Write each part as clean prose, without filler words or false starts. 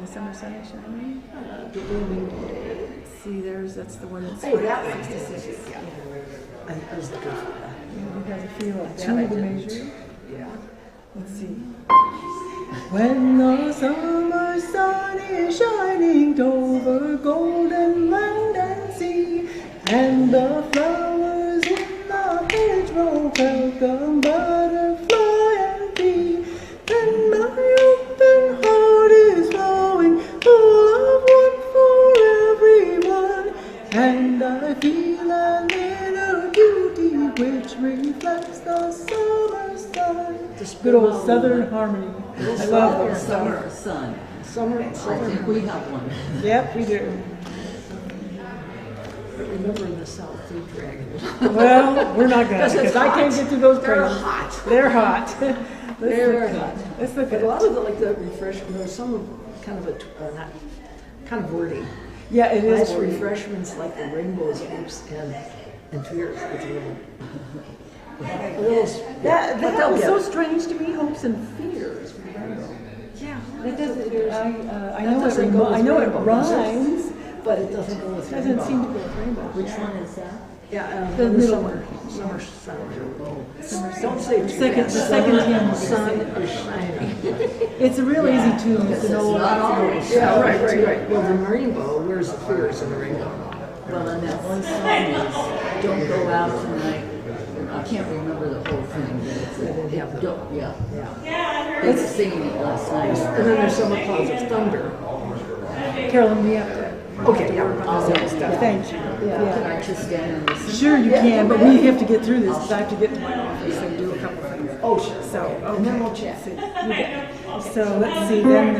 summer sun is shining. See, that's the one that's that 66. Yeah. I was looking for that. You guys feel that two I of the didn't. measure. Yeah. Let's see. When the summer sun is shining over golden land and sea, and the flowers in the hedgerow welcome butterfly and bee, then my open heart is flowing full of one for everyone, and I feel a little beauty which reflects the summer sun. Good old Southern harmony. I love that Summer sun. Summer. I think we have one. Yep, we do. Remember in the South, food dragons. Well, we're not gonna, because I can't get to those They're places. hot. They're hot. They're hot. Let's look But at a lot of the, like the refreshment, there's some kind of not kind of wordy. Yeah, it is. Nice refreshments like the rainbows, hopes, and fears. It's a little. That they'll was get so it. strange to me. Hopes and fears. Yeah, That doesn't. I doesn't go with I know it rainbow, does it? rhymes. but it doesn't go with Doesn't rainbow. seem to go with rainbow. Which one is that? Yeah, The the middle summer sun. Don't say too Second, the fast. second hymn. Sun is shining. It's a real easy tune. It's an old. Not always. Yeah, right. Well, the rainbow, where's the fears in the rainbow? Well, and that one song is "Don't Go Out Tonight." I can't remember the whole thing, but it's don't, yeah. They were singing it last night. And then there's summer clouds of thunder. Carolyn, we have to. Okay, yeah. Stuff. Thank you. Can I just stand and listen? Sure you can, but we have to get through this because I have to get to my office and do a couple things. Oh, sure. So, okay. And then we'll chat. So, you bet. So let's see then.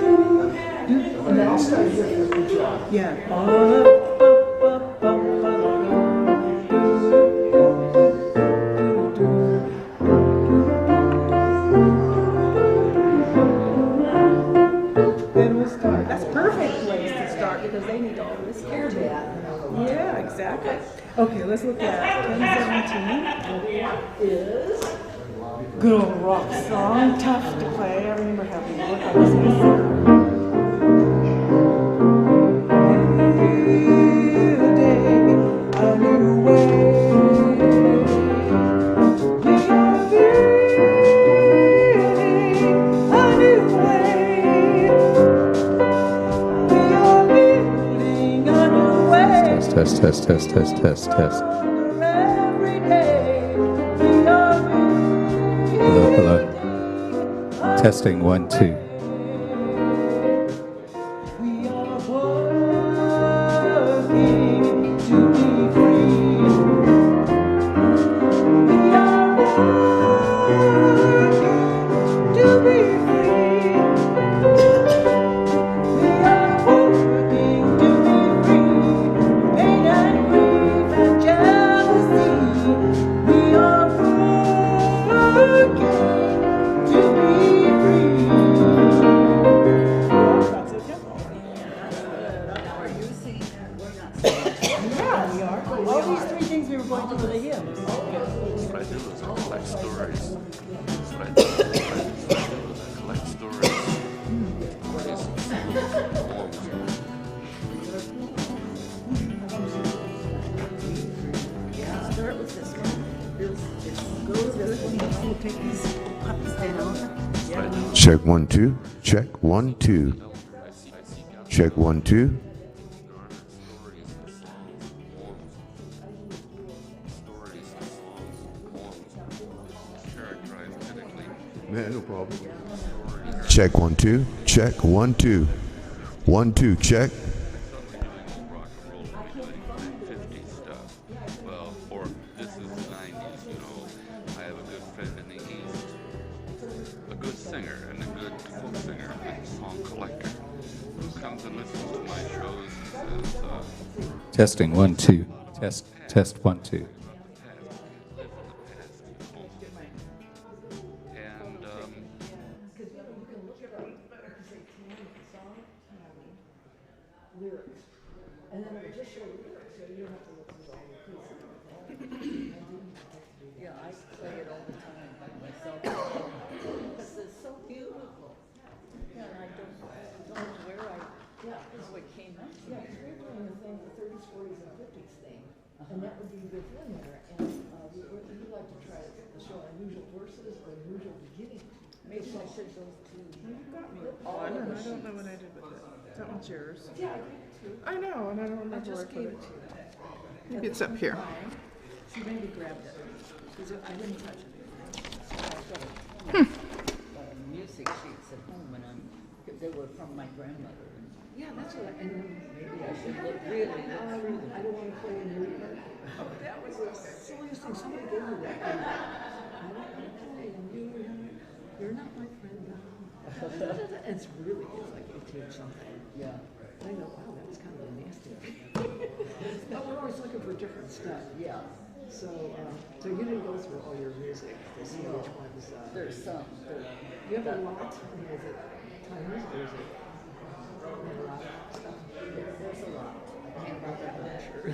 And then I'll start with the job. Yeah. Then we'll start. That's a perfect place to start because they need all this air to. Yeah, exactly. Okay, let's look at 1017. Is Good old rock song, tough to play. I remember having to work on this. A new way. We are building a new way. We are building a new way. Test. Every day we are Hello. Testing 1, 2. We are working to be free. We are working to be free. We are working to be free. Pain and grief and jealousy. We are working to be free. That's a tempo. Are you singing that? We're not singing. Yeah, we are. All these three things we were going to do the hymns. What I do is I collect stories. What I do is I collect stories. Start with this one. Go with this one. We'll take these puppies down. Check 1, 2. Check 1, 2. Check 1, 2. Man, no problem. Check 1, 2. Check 1, 2. 1, 2. Check. Rock and roll, really 50s stuff. Well, or this is the 90s, you know. I have a good friend in the East, a good singer and a good folk singer, a good song collector, who comes and listens to my shows and says, Testing 1, 2. Test 1, 2. lyrics. And then it'll just show you lyrics, so you don't have to listen to all the pieces. Yeah, I play it all the time by myself. his 40s and 50s thing, and that would be a good thing there. And we like to try to show unusual verses or unusual beginnings. Maybe I should go to. You got me one, and I don't know what I did with it. That one's yours. Yeah, I gave it to you. I know, and I don't I remember where I just put gave it. it to you. Maybe it's up here. She maybe grabbed it because I didn't touch it. Music sheets at home, and they were from my grandmother. And Yeah, that's what I. And maybe I should look really look through them. I don't want to play in your part. Oh, that was the silliest thing. Somebody gave me that. I don't want to play in you. You're not my friend now. And it's really, it's like you take something. Yeah. I know, wow, that was kind of nasty. But we're always looking for different stuff. Yeah. So you didn't go through all your music to see which ones. There's some. You have a lot. Is it timers or is it a lot of stuff? There's a lot. I can't remember that. Sure.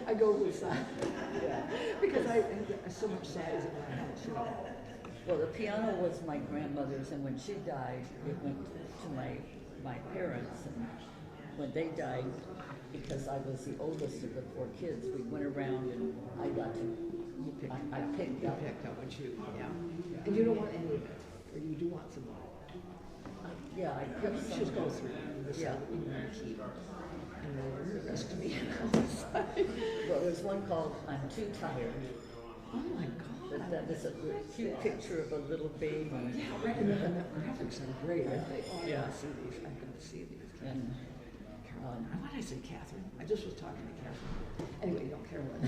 I go with yeah. Because I so much sad in my house, you know. Well, the piano was my grandmother's, and when she died, it went to my parents. And when they died, because I was the oldest of the 4 kids, we went around and I got to, I picked You up. picked up what you, yeah. And you don't want any of it, or you do want some of Yeah, I it. kept You some. should go through and decide Yeah. what you want to keep. And then the rest of me on the side. Well, there's one called "I'm Too Tired." Oh my God. That is a cute picture of a little baby. Yeah, right. And the graphics are great. I think, oh, Yeah. I see these. I've got to see these. And Why did I say Catherine? I just was talking to Catherine. Anyway, you don't care what.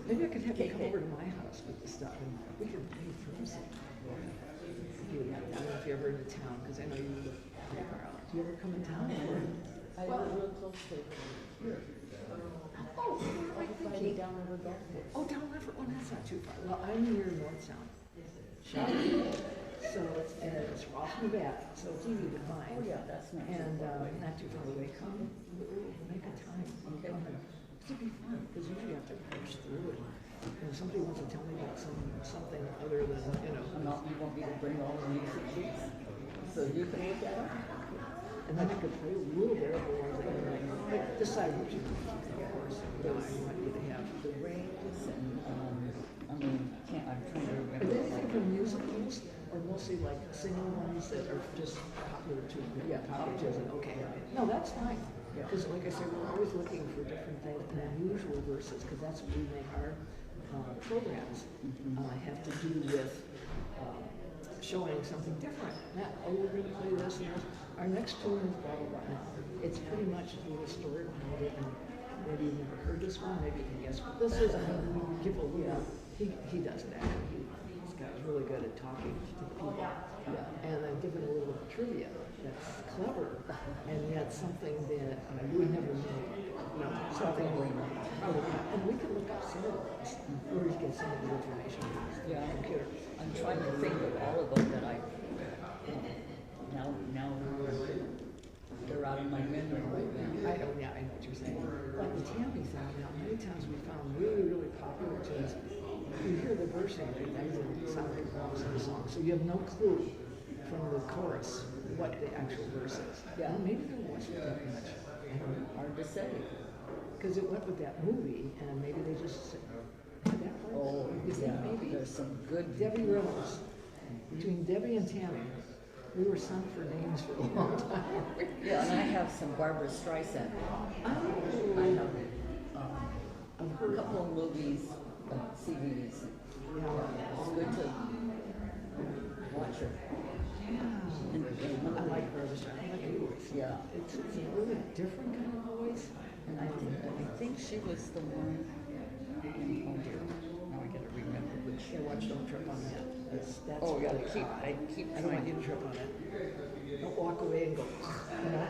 Maybe I could have you come over to my house with the stuff and we could play through some. I don't know if you're ever in town, because I know you live pretty far out. Do you ever come in town? I live real close to here. Oh, where am I Friday thinking? down River Golf. Oh, down River. Oh, that's not too far. Well, I'm near North Sound. So it's off in the back, so it's easy to find. Oh yeah, that's nice. And not too far away. Come, make a time. Okay. It'll be fun because usually you have to push through it. And if somebody wants to tell me about something other than You want me to bring all the music sheets so you can look at them? and then I could play a little bit of the ones that you like decide which you want, of course. I want you to have. The rings and I'm trying to Are remember. there anything from musicals or mostly like singing ones that are just popular too? Yeah, popular. Okay. No, that's fine. Because like I said, we're always looking for different things and unusual verses because that's what we make our programs have to do with showing something different. Not, oh, we're going to play this and this. Our next tune is blah, blah, blah. Now, it's pretty much a little story behind it. And maybe you've never heard this one. Maybe you can guess what this is. I mean, we give a little. He does it actually. He's really good at talking to the people. And then giving a little trivia that's clever and yet something that you would never know. Something and we can look up some of those where you get some of the information from the computer. I'm trying to think of all of them that I now they're out of my memory right now. I know what you're saying. Like the Tammy thing, many times we found really popular tunes. You hear the version, it doesn't sound like the song, so you have no clue from the chorus what the actual verse is. Yeah. Well, maybe there wasn't that much. I don't know. Hard to say. Because it went with that movie, and maybe they just had that part. Oh, You think yeah. maybe? There's some good. Debbie Reynolds. Between Debbie and Tammy, we were sung for names for a long time. Yeah, and I have some Barbara Streisand. I have a couple of movies, CDs. Yeah. It's good to watch her. I like her. I like her voice. Yeah. It's a really different kind of voice. And I think she was the one. Oh dear, now I gotta remember which. Yeah, watch, don't trip on that. That's Oh yeah, really I keep I don't want you trying. to trip on it. Don't walk away and go,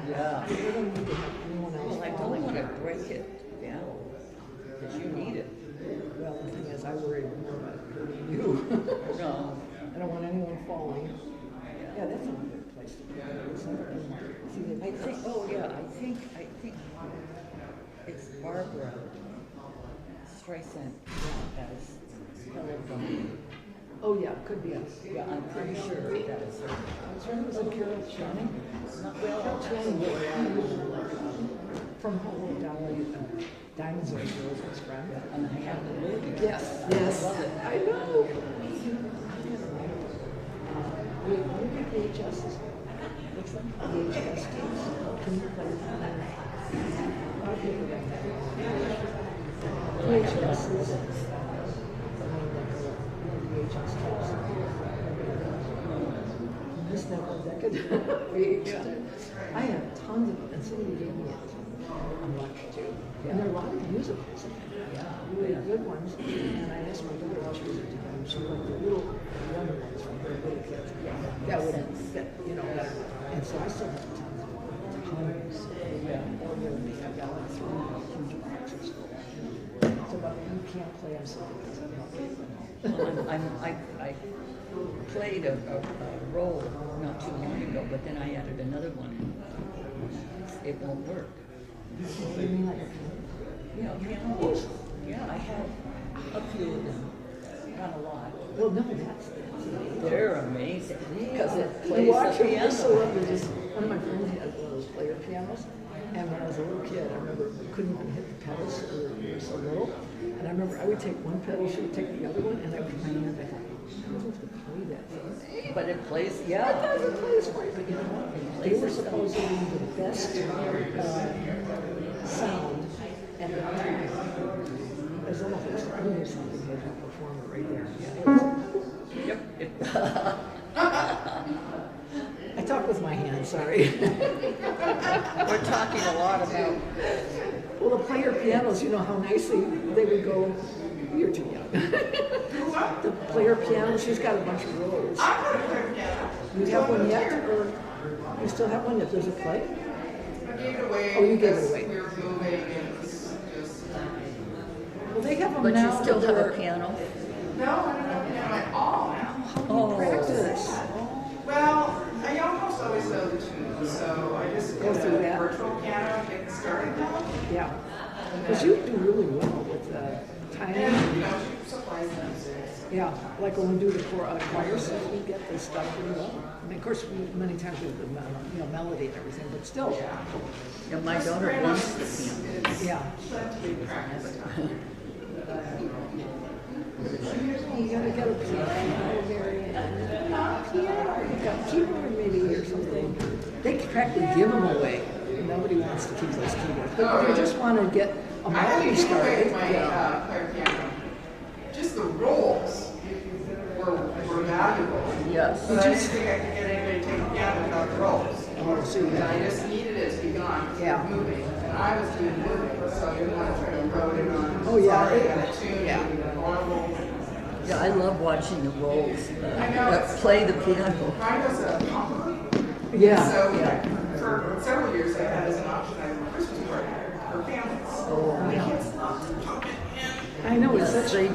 Yeah. You don't need to have anyone else. Well, I don't want to break it down, because you need it. Well, the thing is, I worry more about hurting you. No. I don't want anyone falling. Yeah, that's a good place to go. See, I think, oh yeah, I think it's Barbara Streisand as Helen. oh yeah, could be. Yeah, I'm pretty sure that is her. I was trying to say Carol Channing. Not well, Channing. from Hello Dolly, Diamonds Are a Girl's Best Friend. And I have the movie. Yes, yes. I love it. I know. We get VHSs. Which one? VHS tapes. Can you play that? A lot of people get that. VHSs. VHS tapes. This never decade. VHS. I have tons of them, and somebody gave me a bunch too. And there are a lot of musicals in there. Really good ones. And I asked my daughter how she was into them. She liked the little younger ones from her little kids. That would fit, you know, better. And so I still have tons of hundreds. Yeah. Or maybe I've got like 3 huge boxes full. So but you can't play them so Well, I played a role not too long ago, but then I added another one. It won't work. You mean like Yeah, pianos. Yeah, I have a few of them. Not a lot. well, no, that's They're amazing because it you plays watch the them, piano. so lovely. Just one of my friends had one of those player pianos, and when I was a little kid, I remember we couldn't even hit the pedals, we were so little. And I remember I would take one pedal, she would take the other one, and I would put my hand. I thought, I don't have to play that thing. But it plays, It yeah. doesn't play as great, but you know what? They were supposedly the best sound at the time. As almost like something had to perform it right there. Yep. I talk with my hands, sorry. We're talking a lot about. Well, the player pianos, you know how nicely they would go. You're too young. The player piano, she's got a bunch of rolls. You have one yet, or you still have one yet? Does it play? Oh, you gave it away. Well, they have them But now. you still have a they're- piano? No, I don't have piano at all. Oh. Practice. Well, I almost always know the tunes, so I just Go get through a that. virtual piano and get started now. Yeah. Because you do really well with timing. And, you know, she supplies them. Yeah, like when we do the choir stuff, we get this stuff pretty well. I mean, of course, many times we have the melody and everything, but still. Yeah, my daughter wants the piano. Yeah. You gotta get a piano, you got a keyboard maybe or something. They practically give them away. Nobody wants to keep those keyboards. But if you just want to get a I melody gave away started, my player piano. Just the rolls were valuable. Yes. But I didn't think I could get anybody to take a piano without the rolls. oh, so you And got I it. just needed it to be gone. Yeah. Moving. And I was doing moving, so I didn't want to try to throw it on. Oh, yeah. Sorry, on a tune. Yeah. Horrible. Yeah, I love watching the rolls I know, that it's- play the piano. Mine was a pumper. Yeah. So for several years, I had as an option, I had a Christmas party for families. My kids loved to pump it in. I know, it's Yes, such they a to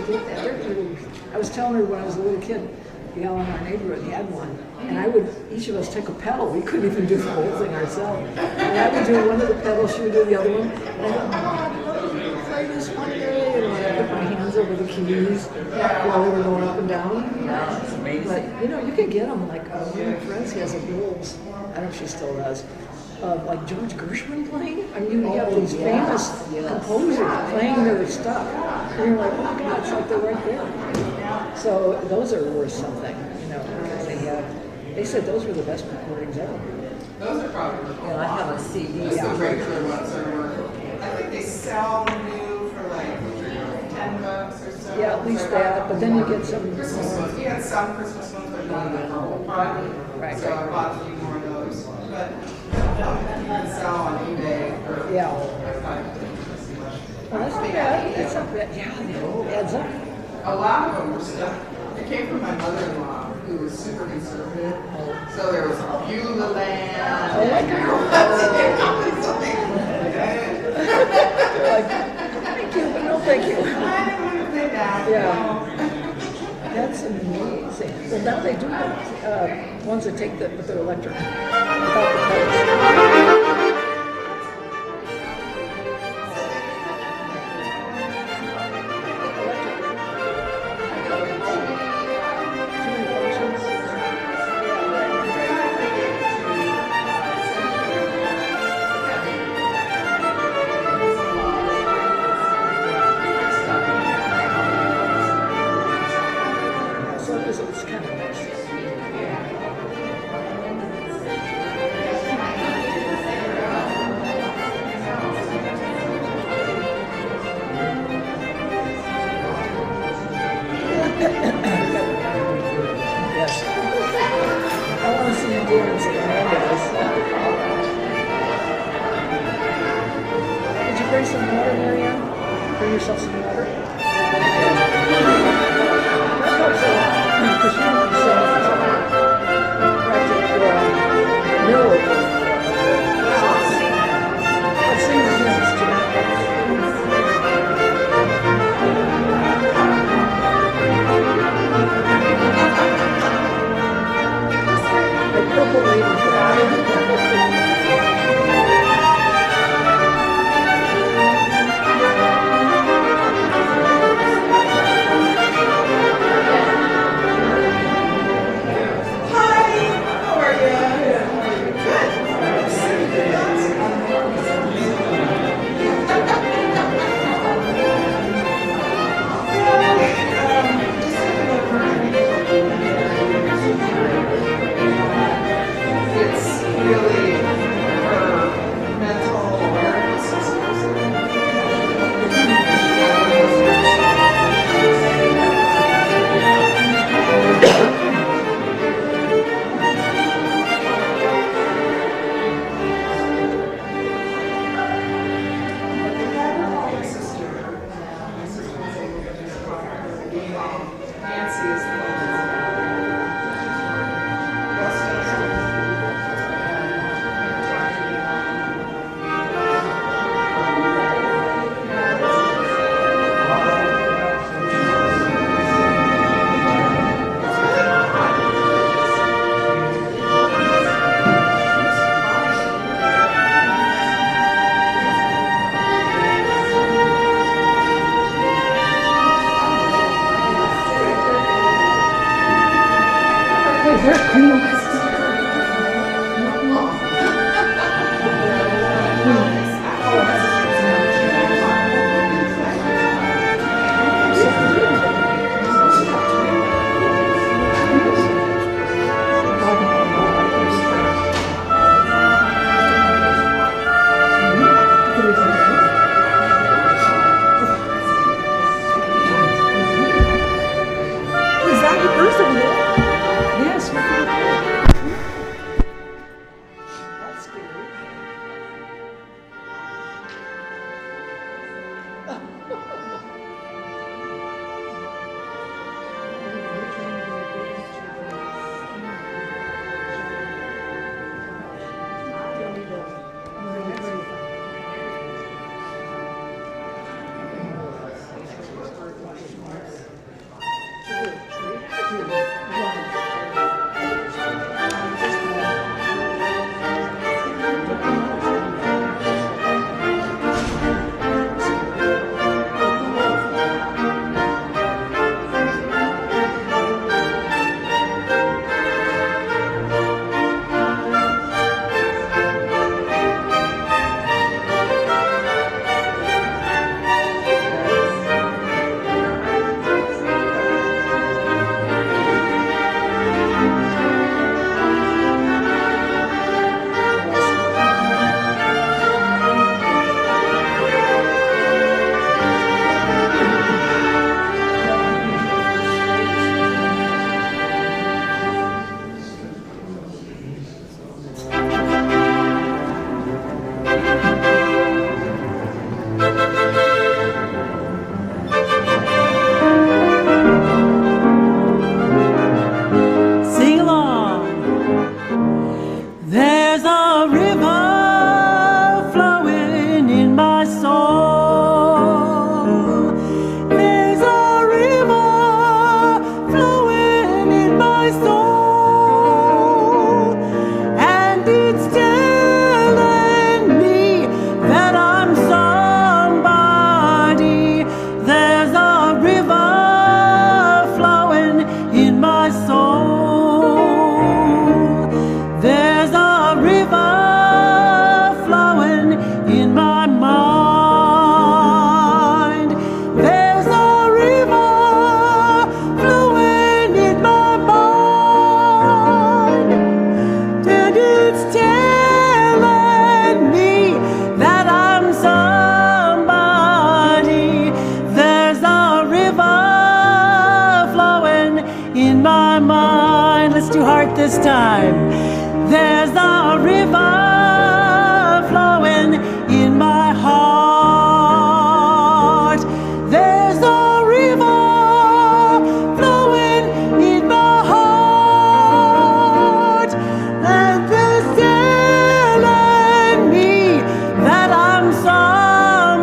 get that. I was telling her when I was a little kid, the gal in our neighborhood had one, and each of us took a pedal. We couldn't even do the whole thing ourselves. And I would do one of the pedals, she would do the other one. And I go, Mom, I'd love to play this one day. And I put my hands over the keys while we were going up and down. Yeah, it's amazing. But, you know, you can get them, like one of my friends has a Wolves, I don't know if she still does, like George Gershwin playing. I mean, you have these famous composers playing their stuff. And you're like, oh my God, it's like they're right there. So those are worth something, you know, because they said those were the best recordings ever. Those are probably the Yeah, I have a CD. Just the regular ones are worth. I think they sell new for like $10 or so. Yeah, at least that, but then you get some Christmas ones. We had some Christmas ones, but not the whole party. Right, So I bought a few more of those. But you can sell on eBay for Yeah. like $5. Well, that's not bad. That's not bad. Yeah, it adds up. A lot of them were stuff. It came from my mother-in-law, who was super conservative. So there was Beulah Land. Oh my God. Like, thank you, but no thank you. I didn't want to play that. Yeah. That's amazing. Well, now they do have ones that take the, but they're electric. Without the pedals. Indians and Hernandez. Did you bring some water, Marianne? Bring yourself some water? That helps a lot, because you don't have so much mill over. Let's sing the hymns tonight. Like purple lady. in my mind. Let's do heart this time. There's a river flowing in my heart. There's a river flowing in my heart. And it's telling me that I'm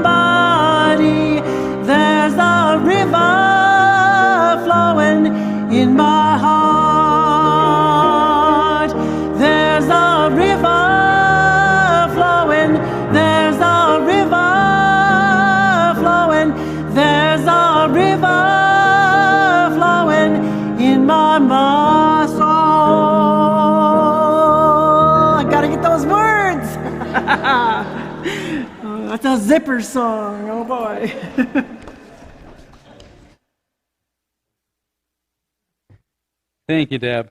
somebody. There's a river flowing in my heart. There's a river flowing. There's a river flowing. There's a river flowing in my soul. I gotta get those words. Oh, that's a zipper song. Oh boy. Thank you, Deb.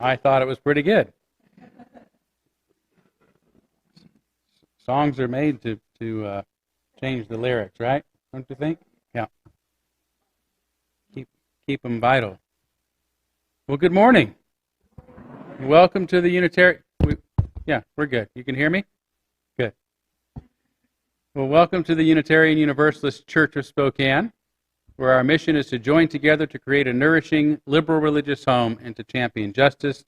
I thought it was pretty good. Songs are made to change the lyrics, right? Don't you think? Yeah. Keep them vital. Well, good morning. Welcome to the Unitarian. Yeah, we're good. You can hear me? Good. Well, welcome to the Unitarian Universalist Church of Spokane, where our mission is to join together to create a nourishing, liberal religious home and to champion justice,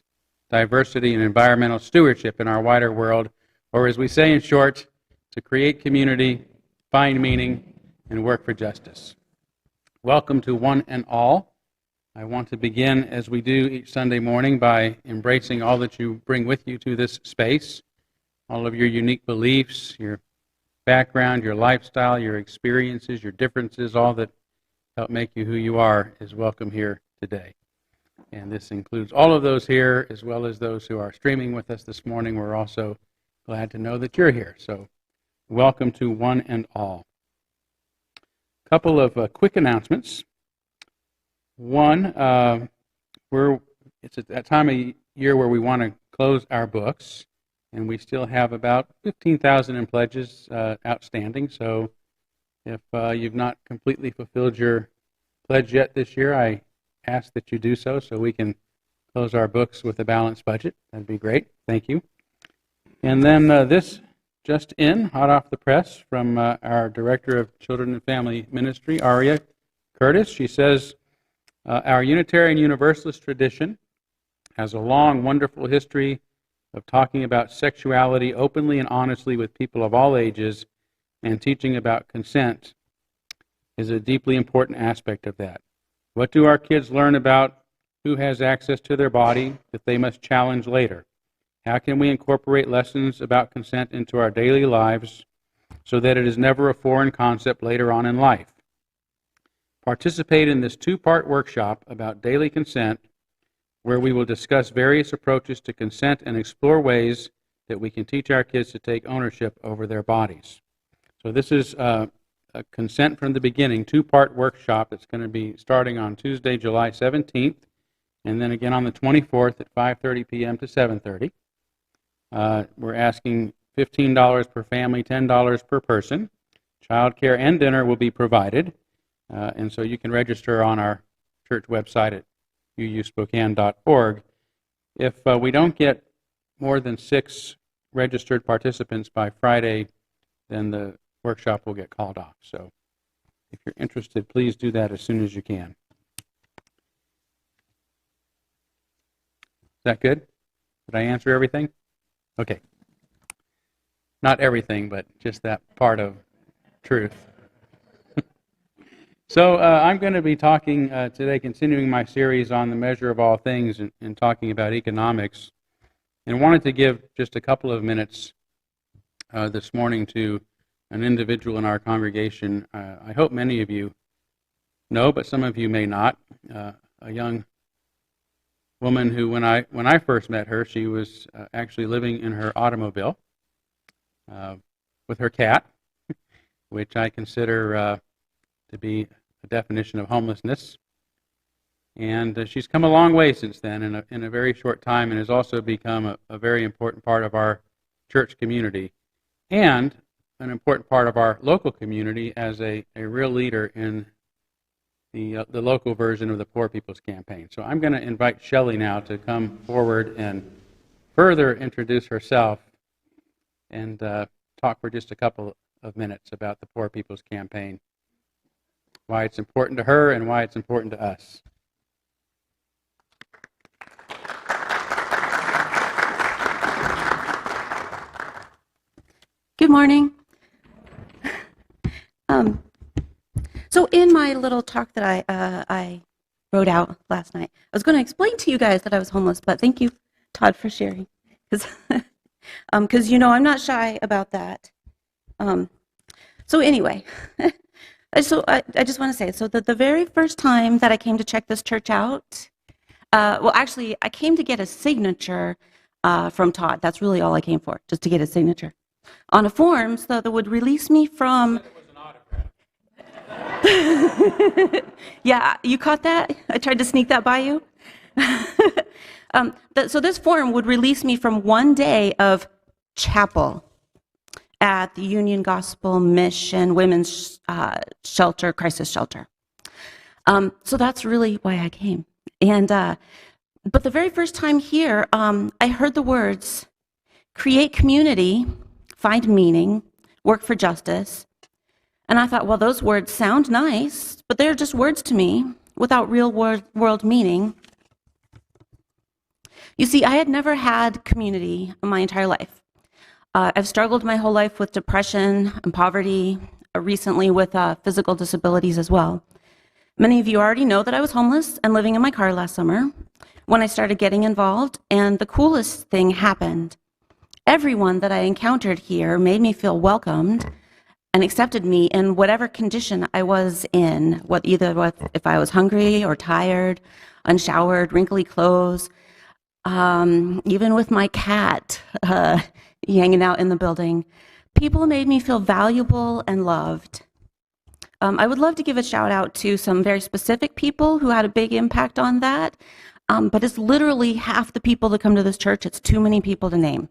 diversity, and environmental stewardship in our wider world, or as we say in short, to create community, find meaning, and work for justice. Welcome to one and all. I want to begin, as we do each Sunday morning, by embracing all that you bring with you to this space, all of your unique beliefs, your background, your lifestyle, your experiences, your differences, all that help make you who you are is welcome here today. And this includes all of those here, as well as those who are streaming with us this morning. We're also glad to know that you're here. So welcome to one and all. A couple of quick announcements. One, it's at that time of year where we want to close our books, and we still have about 15,000 in pledges outstanding. So if you've not completely fulfilled your pledge yet this year, I ask that you do so we can close our books with a balanced budget. That'd be great. Thank you. And then this just in, hot off the press, from our Director of Children and Family Ministry, Aria Curtis. She says, our Unitarian Universalist tradition has a long, wonderful history of talking about sexuality openly and honestly with people of all ages, and teaching about consent is a deeply important aspect of that. What do our kids learn about who has access to their body that they must challenge later? How can we incorporate lessons about consent into our daily lives so that it is never a foreign concept later on in life? Participate in this two-part workshop about daily consent, where we will discuss various approaches to consent and explore ways that we can teach our kids to take ownership over their bodies. So this is a consent from the beginning, two-part workshop that's going to be starting on Tuesday, July 17th, and then again on the 24th at 5:30 p.m. to 7:30. We're asking $15 per family, $10 per person. Child care and dinner will be provided, and so you can register on our church website at uuspokane.org. If we don't get more than 6 registered participants by Friday, then the workshop will get called off. So if you're interested, please do that as soon as you can. Is that good? Did I answer everything? Okay. Not everything, but just that part of truth. So I'm going to be talking today, continuing my series on the measure of all things and talking about economics, and wanted to give just a couple of minutes this morning to an individual in our congregation. I hope many of you know, but some of you may not. A young woman who, when I first met her, she was actually living in her automobile with her cat, which I consider to be a definition of homelessness. And she's come a long way since then in a very short time, and has also become a very important part of our church community and an important part of our local community as a real leader in the local version of the Poor People's Campaign. So I'm going to invite Shelley now to come forward and further introduce herself and talk for just a couple of minutes about the Poor People's Campaign, why it's important to her and why it's important to us. Good morning. So in my little talk that I wrote out last night, I was going to explain to you guys that I was homeless, but thank you, Todd, for sharing, because you know I'm not shy about that. So anyway, I just want to say, so that the very first time that I came to check this church out, well, actually, I came to get a signature from Todd. That's really all I came for, just to get a signature on a form so that would release me from. Yeah, you caught that? I tried to sneak that by you. So this form would release me from 1 day of chapel at the Union Gospel Mission Women's Shelter, Crisis Shelter. So that's really why I came. And but the very first time here, I heard the words, create community, find meaning, work for justice. And I thought, well, those words sound nice, but they're just words to me without real world meaning. You see, I had never had community in my entire life. I've struggled my whole life with depression and poverty, recently with physical disabilities as well. Many of you already know that I was homeless and living in my car last summer when I started getting involved, and the coolest thing happened. Everyone that I encountered here made me feel welcomed and accepted me in whatever condition I was in, if I was hungry or tired, unshowered, wrinkly clothes, even with my cat hanging out in the building. People made me feel valuable and loved. I would love to give a shout out to some very specific people who had a big impact on that, but it's literally half the people that come to this church. It's too many people to name.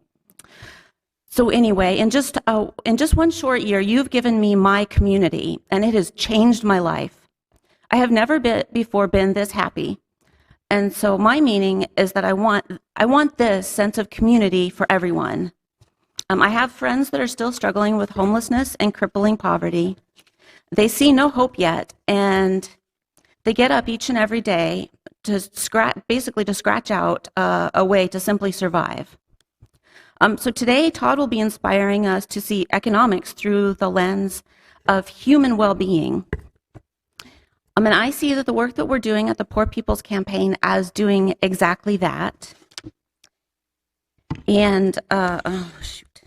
So anyway, in just 1 short year, you've given me my community, and it has changed my life. I have never before been this happy. And so my meaning is that I want this sense of community for everyone. I have friends that are still struggling with homelessness and crippling poverty. They see no hope yet, and they get up each and every day to scratch out a way to simply survive. So today, Todd will be inspiring us to see economics through the lens of human well-being. And I see that the work that we're doing at the Poor People's Campaign as doing exactly that. And, oh, shoot.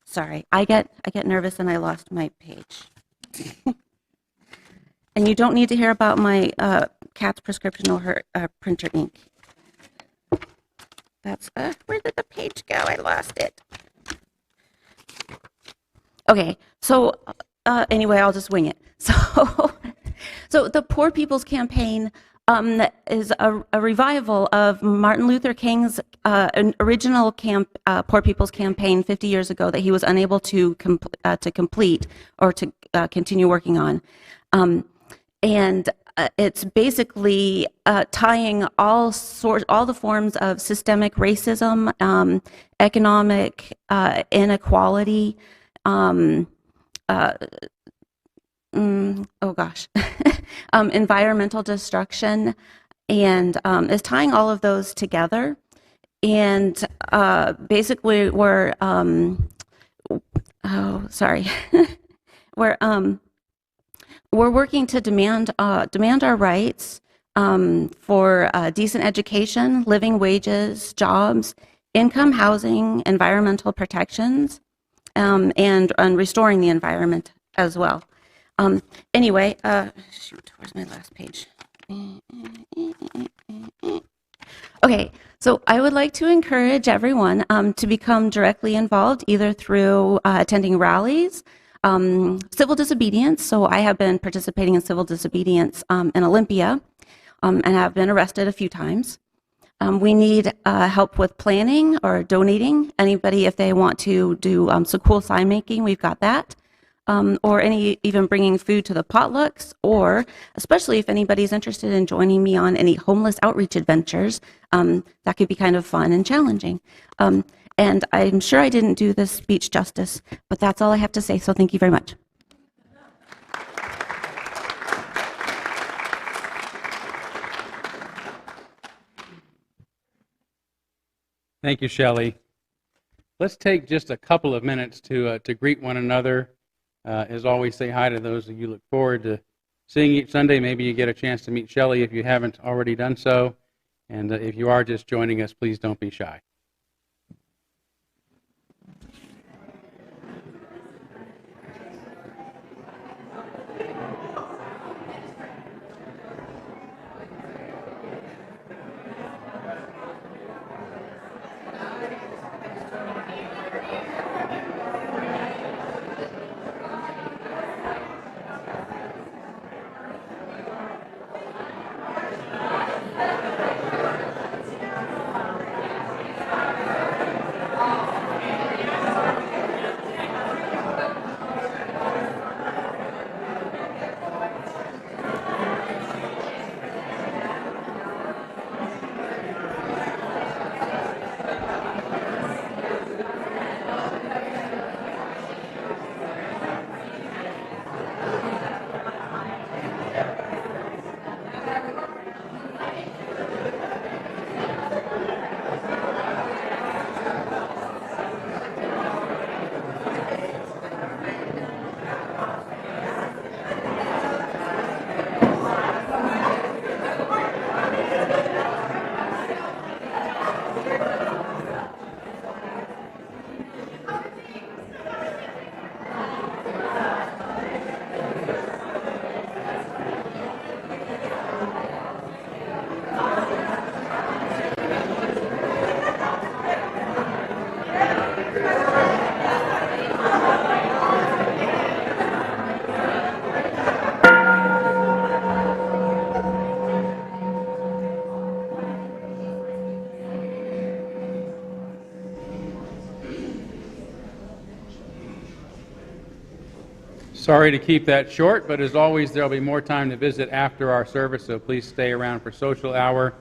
Sorry, I get nervous and I lost my page. And you don't need to hear about my cat's prescription or her printer ink. That's, where did the page go? I lost it. Okay, so anyway, I'll just wing it. So the Poor People's Campaign is a revival of Martin Luther King's original Poor People's Campaign 50 years ago that he was unable to complete or to continue working on. And it's basically tying all the forms of systemic racism, economic inequality, environmental destruction, and is tying all of those together. And basically, we're we're working to demand our rights for decent education, living wages, jobs, income, housing, environmental protections, and restoring the environment as well. Anyway, shoot, where's my last page? Okay, so I would like to encourage everyone to become directly involved, either through attending rallies, civil disobedience. So I have been participating in civil disobedience in Olympia and have been arrested a few times. We need help with planning or donating. Anybody, if they want to do some cool sign making, we've got that. or even bringing food to the potlucks, or especially if anybody's interested in joining me on any homeless outreach adventures, that could be kind of fun and challenging. And I'm sure I didn't do this speech justice, but that's all I have to say, so thank you very much. Thank you, Shelley. Let's take just a couple of minutes to greet one another. As always, say hi to those of you look forward to seeing each Sunday. Maybe you get a chance to meet Shelley if you haven't already done so. And if you are just joining us, please don't be shy. Sorry to keep that short, but as always, there'll be more time to visit after our service, so please stay around for social hour.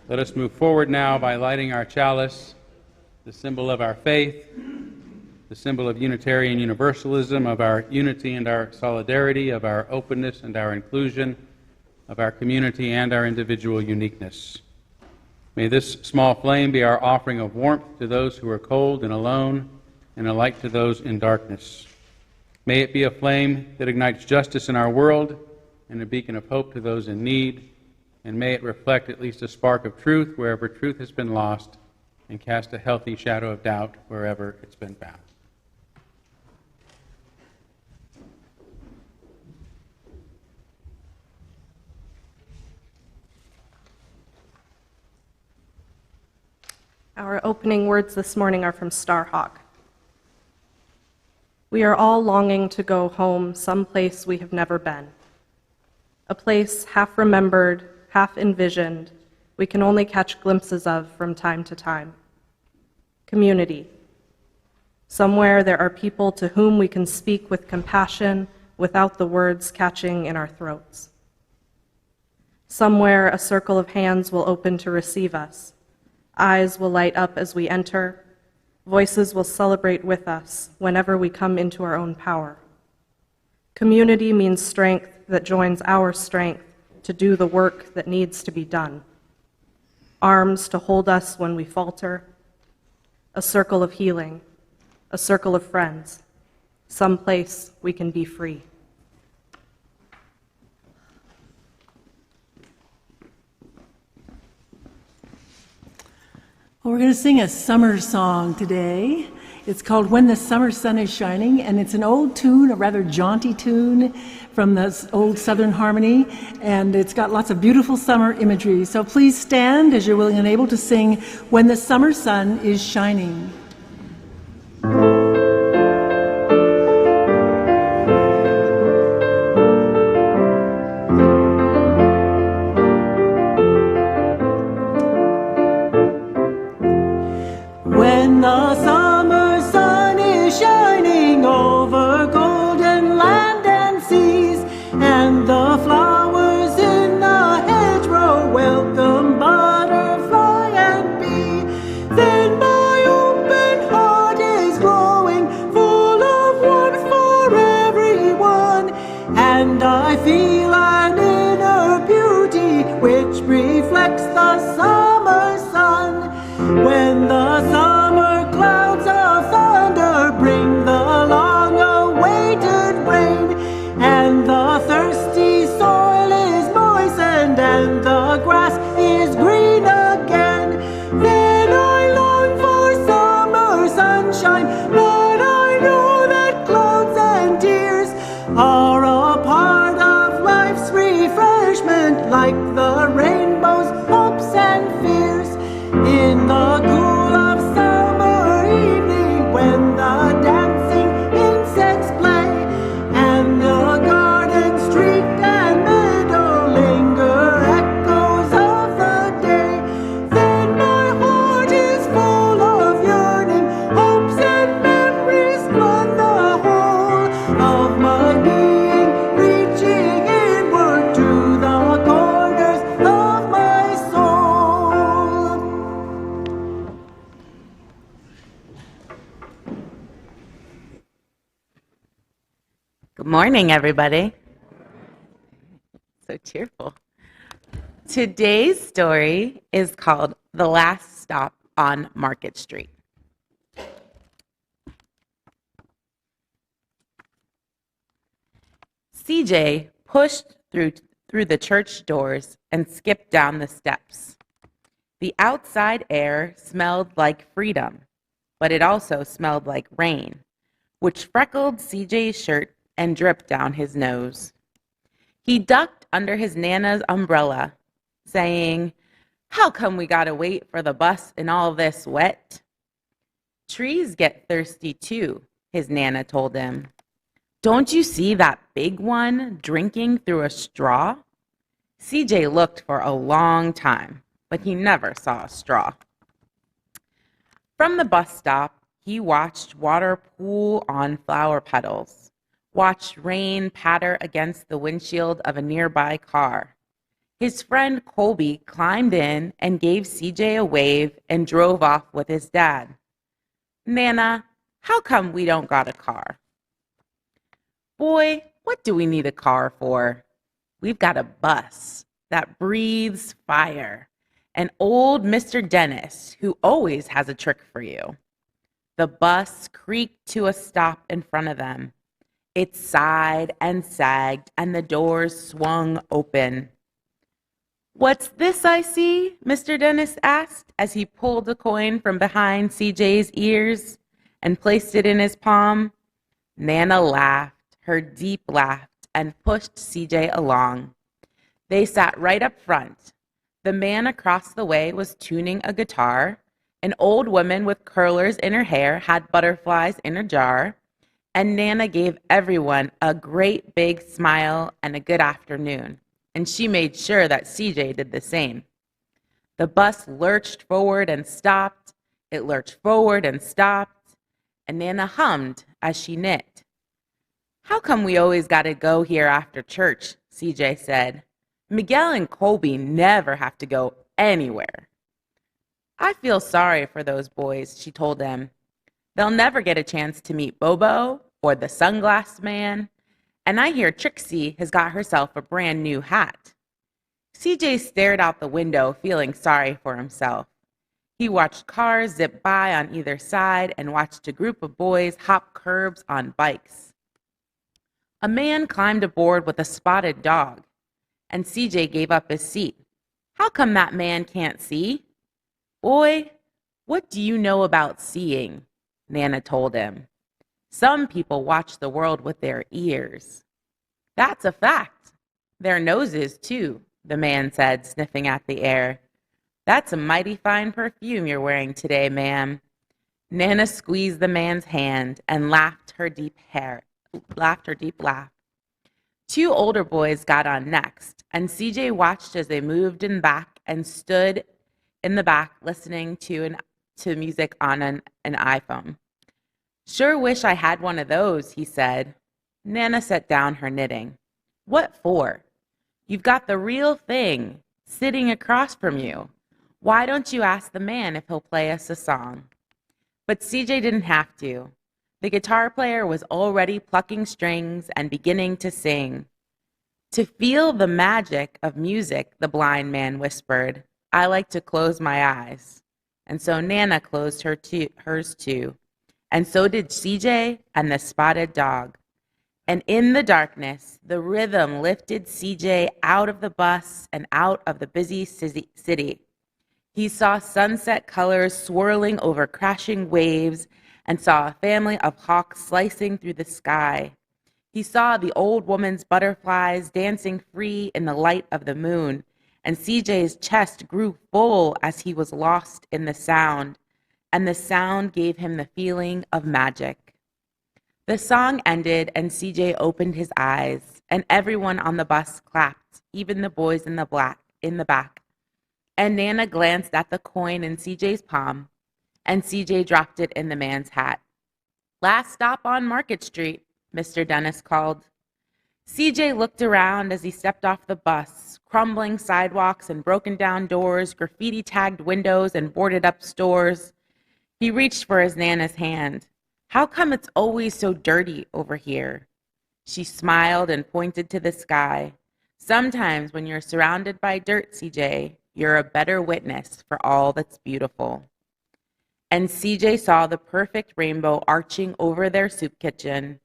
Let us move forward now by lighting our chalice, the symbol of our faith, the symbol of Unitarian Universalism, of our unity and our solidarity, of our openness and our inclusion, of our community and our individual uniqueness. May this small flame be our offering of warmth to those who are cold and alone, and a light to those in darkness. May it be a flame that ignites justice in our world and a beacon of hope to those in need, and may it reflect at least a spark of truth wherever truth has been lost, and cast a healthy shadow of doubt wherever it's been found. Our opening words this morning are from Starhawk. We are all longing to go home someplace we have never been. A place half remembered, half envisioned, we can only catch glimpses of from time to time. Community. Somewhere there are people to whom we can speak with compassion without the words catching in our throats. Somewhere a circle of hands will open to receive us. Eyes will light up as we enter. Voices will celebrate with us whenever we come into our own power. Community means strength that joins our strength to do the work that needs to be done. Arms to hold us when we falter. A circle of healing. A circle of friends. Someplace we can be free. Well, we're going to sing a summer song today. It's called When the Summer Sun is Shining, and it's an old tune, a rather jaunty tune from the old Southern Harmony, and it's got lots of beautiful summer imagery. So please stand as you're willing and able to sing When the Summer Sun is Shining. When the summer sun is shining over golden the flowers in the hedgerow welcome butterfly and bee, then my open heart is glowing, full of warmth for everyone, and I feel an inner beauty which reflects the summer sun. When the summer clouds of thunder bring the long-awaited rain, and the thirsty soil is moistened and the grass is green again, then I long for summer sunshine, but I know that clouds and tears are a part of life's refreshment, like the rainbow's hopes and fears. In the cool of summer evening, when the dancing insects play, and the garden street and meadow linger echoes of the day, then my heart is full of yearning, hopes and memories flood the whole of my being, reaching inward to the corners of my soul. Good morning, everybody. So cheerful. Today's story is called The Last Stop on Market Street. CJ pushed through the church doors and skipped down the steps. The outside air smelled like freedom, but it also smelled like rain, which freckled CJ's shirt and dripped down his nose. He ducked under his Nana's umbrella, saying, "How come we gotta wait for the bus in all this wet?" "Trees get thirsty too," his Nana told him. "Don't you see that big one drinking through a straw?" CJ looked for a long time, but he never saw a straw. From the bus stop, he watched water pool on flower petals, watched rain patter against the windshield of a nearby car. His friend Colby climbed in and gave CJ a wave and drove off with his dad. "Nana, how come we don't got a car?" "Boy, what do we need a car for? We've got a bus that breathes fire, and old Mr. Dennis, who always has a trick for you." The bus creaked to a stop in front of them. It sighed and sagged, and the doors swung open. "What's this I see?" Mr. Dennis asked as he pulled a coin from behind CJ's ears and placed it in his palm. Nana laughed, her deep laugh, and pushed CJ along. They sat right up front. The man across the way was tuning a guitar. An old woman with curlers in her hair had butterflies in a jar. And Nana gave everyone a great big smile and a good afternoon, and she made sure that CJ did the same. The bus lurched forward and stopped. It lurched forward and stopped, and Nana hummed as she knit. "How come we always got to go here after church?" CJ said. "Miguel and Colby never have to go anywhere." "I feel sorry for those boys," she told them. "They'll never get a chance to meet Bobo or the sunglass man, and I hear Trixie has got herself a brand new hat." CJ stared out the window, feeling sorry for himself. He watched cars zip by on either side and watched a group of boys hop curbs on bikes. A man climbed aboard with a spotted dog, and CJ gave up his seat. "How come that man can't see?" "Boy, what do you know about seeing?" Nana told him. "Some people watch the world with their ears." "That's a fact. Their noses, too," the man said, sniffing at the air. "That's a mighty fine perfume you're wearing today, ma'am." Nana squeezed the man's hand and laughed her deep laugh. Two older boys got on next, and CJ watched as they moved in back and stood in the back listening to music on an iPhone. "Sure wish I had one of those," he said. Nana set down her knitting. What for? You've got the real thing sitting across from you. Why don't you ask the man if he'll play us a song? But CJ didn't have to. The guitar player was already plucking strings and beginning to sing. To feel the magic of music, the blind man whispered, I like to close my eyes. And so Nana closed hers too. And so did CJ and the spotted dog. And in the darkness, the rhythm lifted CJ out of the bus and out of the busy city. He saw sunset colors swirling over crashing waves and saw a family of hawks slicing through the sky. He saw the old woman's butterflies dancing free in the light of the moon, and CJ's chest grew full as he was lost in the sound, and the sound gave him the feeling of magic. The song ended, and CJ opened his eyes, and everyone on the bus clapped, even the boys in the back. And Nana glanced at the coin in CJ's palm, and CJ dropped it in the man's hat. Last stop on Market Street, Mr. Dennis called. CJ looked around as he stepped off the bus, crumbling sidewalks and broken down doors, graffiti-tagged windows and boarded-up stores. He reached for his Nana's hand. How come it's always so dirty over here? She smiled and pointed to the sky. Sometimes when you're surrounded by dirt, CJ, you're a better witness for all that's beautiful. And CJ saw the perfect rainbow arching over their soup kitchen.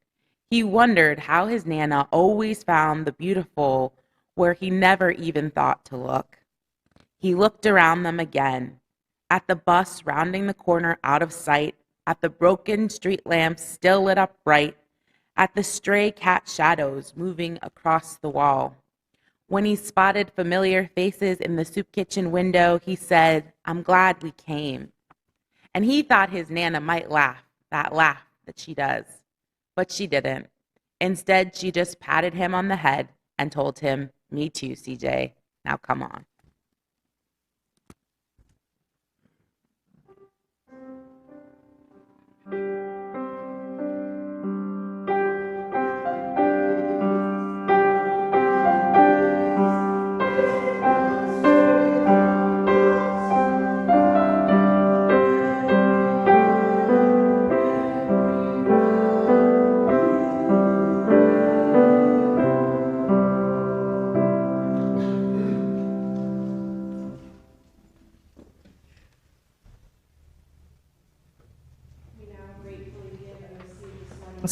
He wondered how his Nana always found the beautiful where he never even thought to look. He looked around them again, at the bus rounding the corner out of sight, at the broken street lamps still lit up bright, at the stray cat shadows moving across the wall. When he spotted familiar faces in the soup kitchen window, he said, I'm glad we came. And he thought his Nana might laugh that she does. But she didn't. Instead, she just patted him on the head and told him, me too, CJ. Now come on.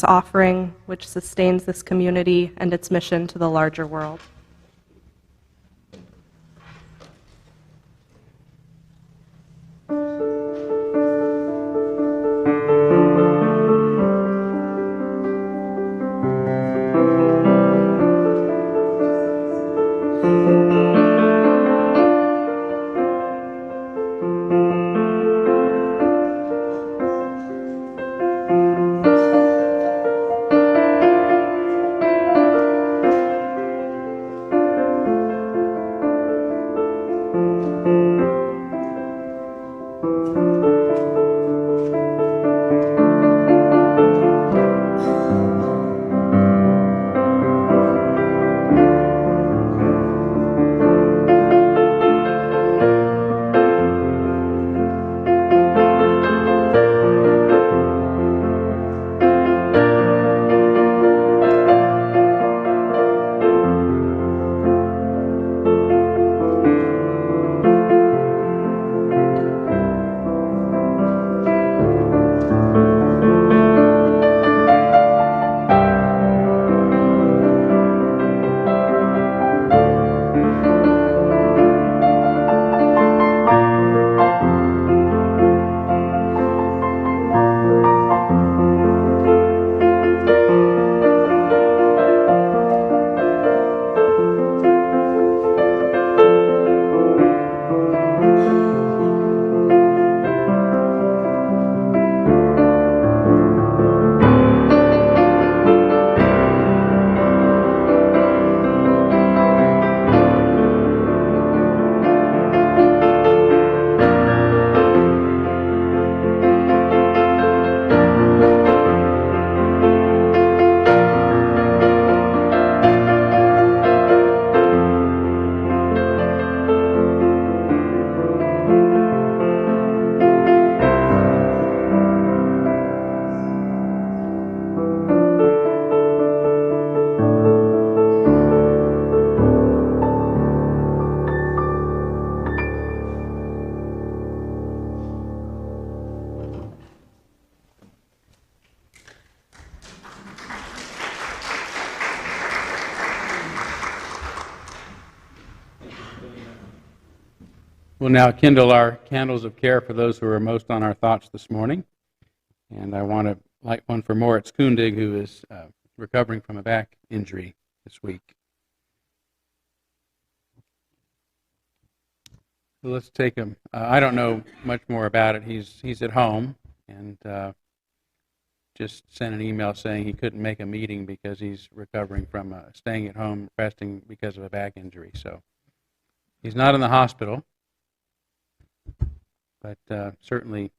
Offering, which sustains this community and its mission to the larger world. We'll now kindle our candles of care for those who are most on our thoughts this morning. And I want to light one for Moritz Kundig, who is recovering from a back injury this week. So let's take him. I don't know much more about it. He's at home and just sent an email saying he couldn't make a meeting because he's recovering from staying at home, resting because of a back injury. So he's not in the hospital, but certainly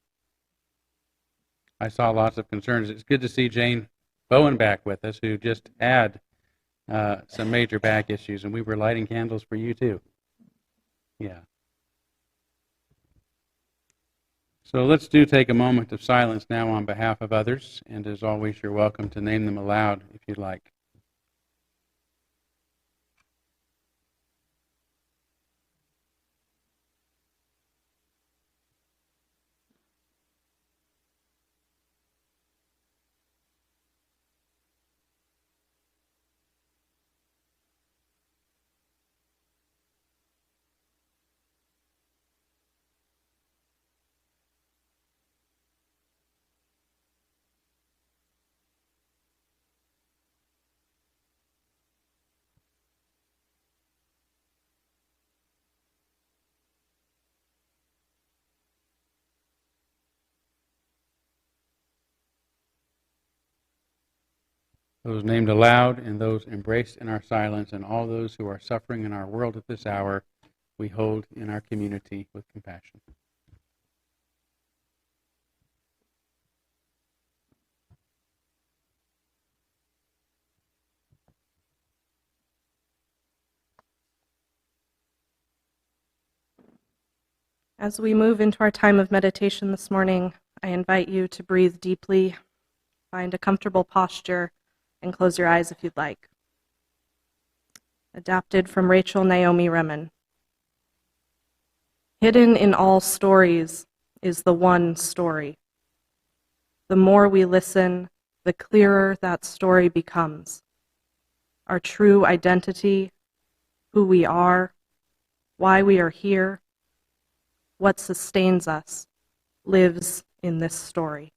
I saw lots of concerns. It's good to see Jane Bowen back with us, who just had some major back issues, and we were lighting candles for you too. Yeah. So let's take a moment of silence now on behalf of others, and as always, you're welcome to name them aloud if you'd like. Those named aloud and those embraced in our silence, and all those who are suffering in our world at this hour, we hold in our community with compassion. As we move into our time of meditation this morning, I invite you to breathe deeply, find a comfortable posture, and close your eyes if you'd like. Adapted from Rachel Naomi Remen. Hidden in all stories is the one story. The more we listen, the clearer that story becomes. Our true identity, who we are, why we are here, what sustains us, lives in this story.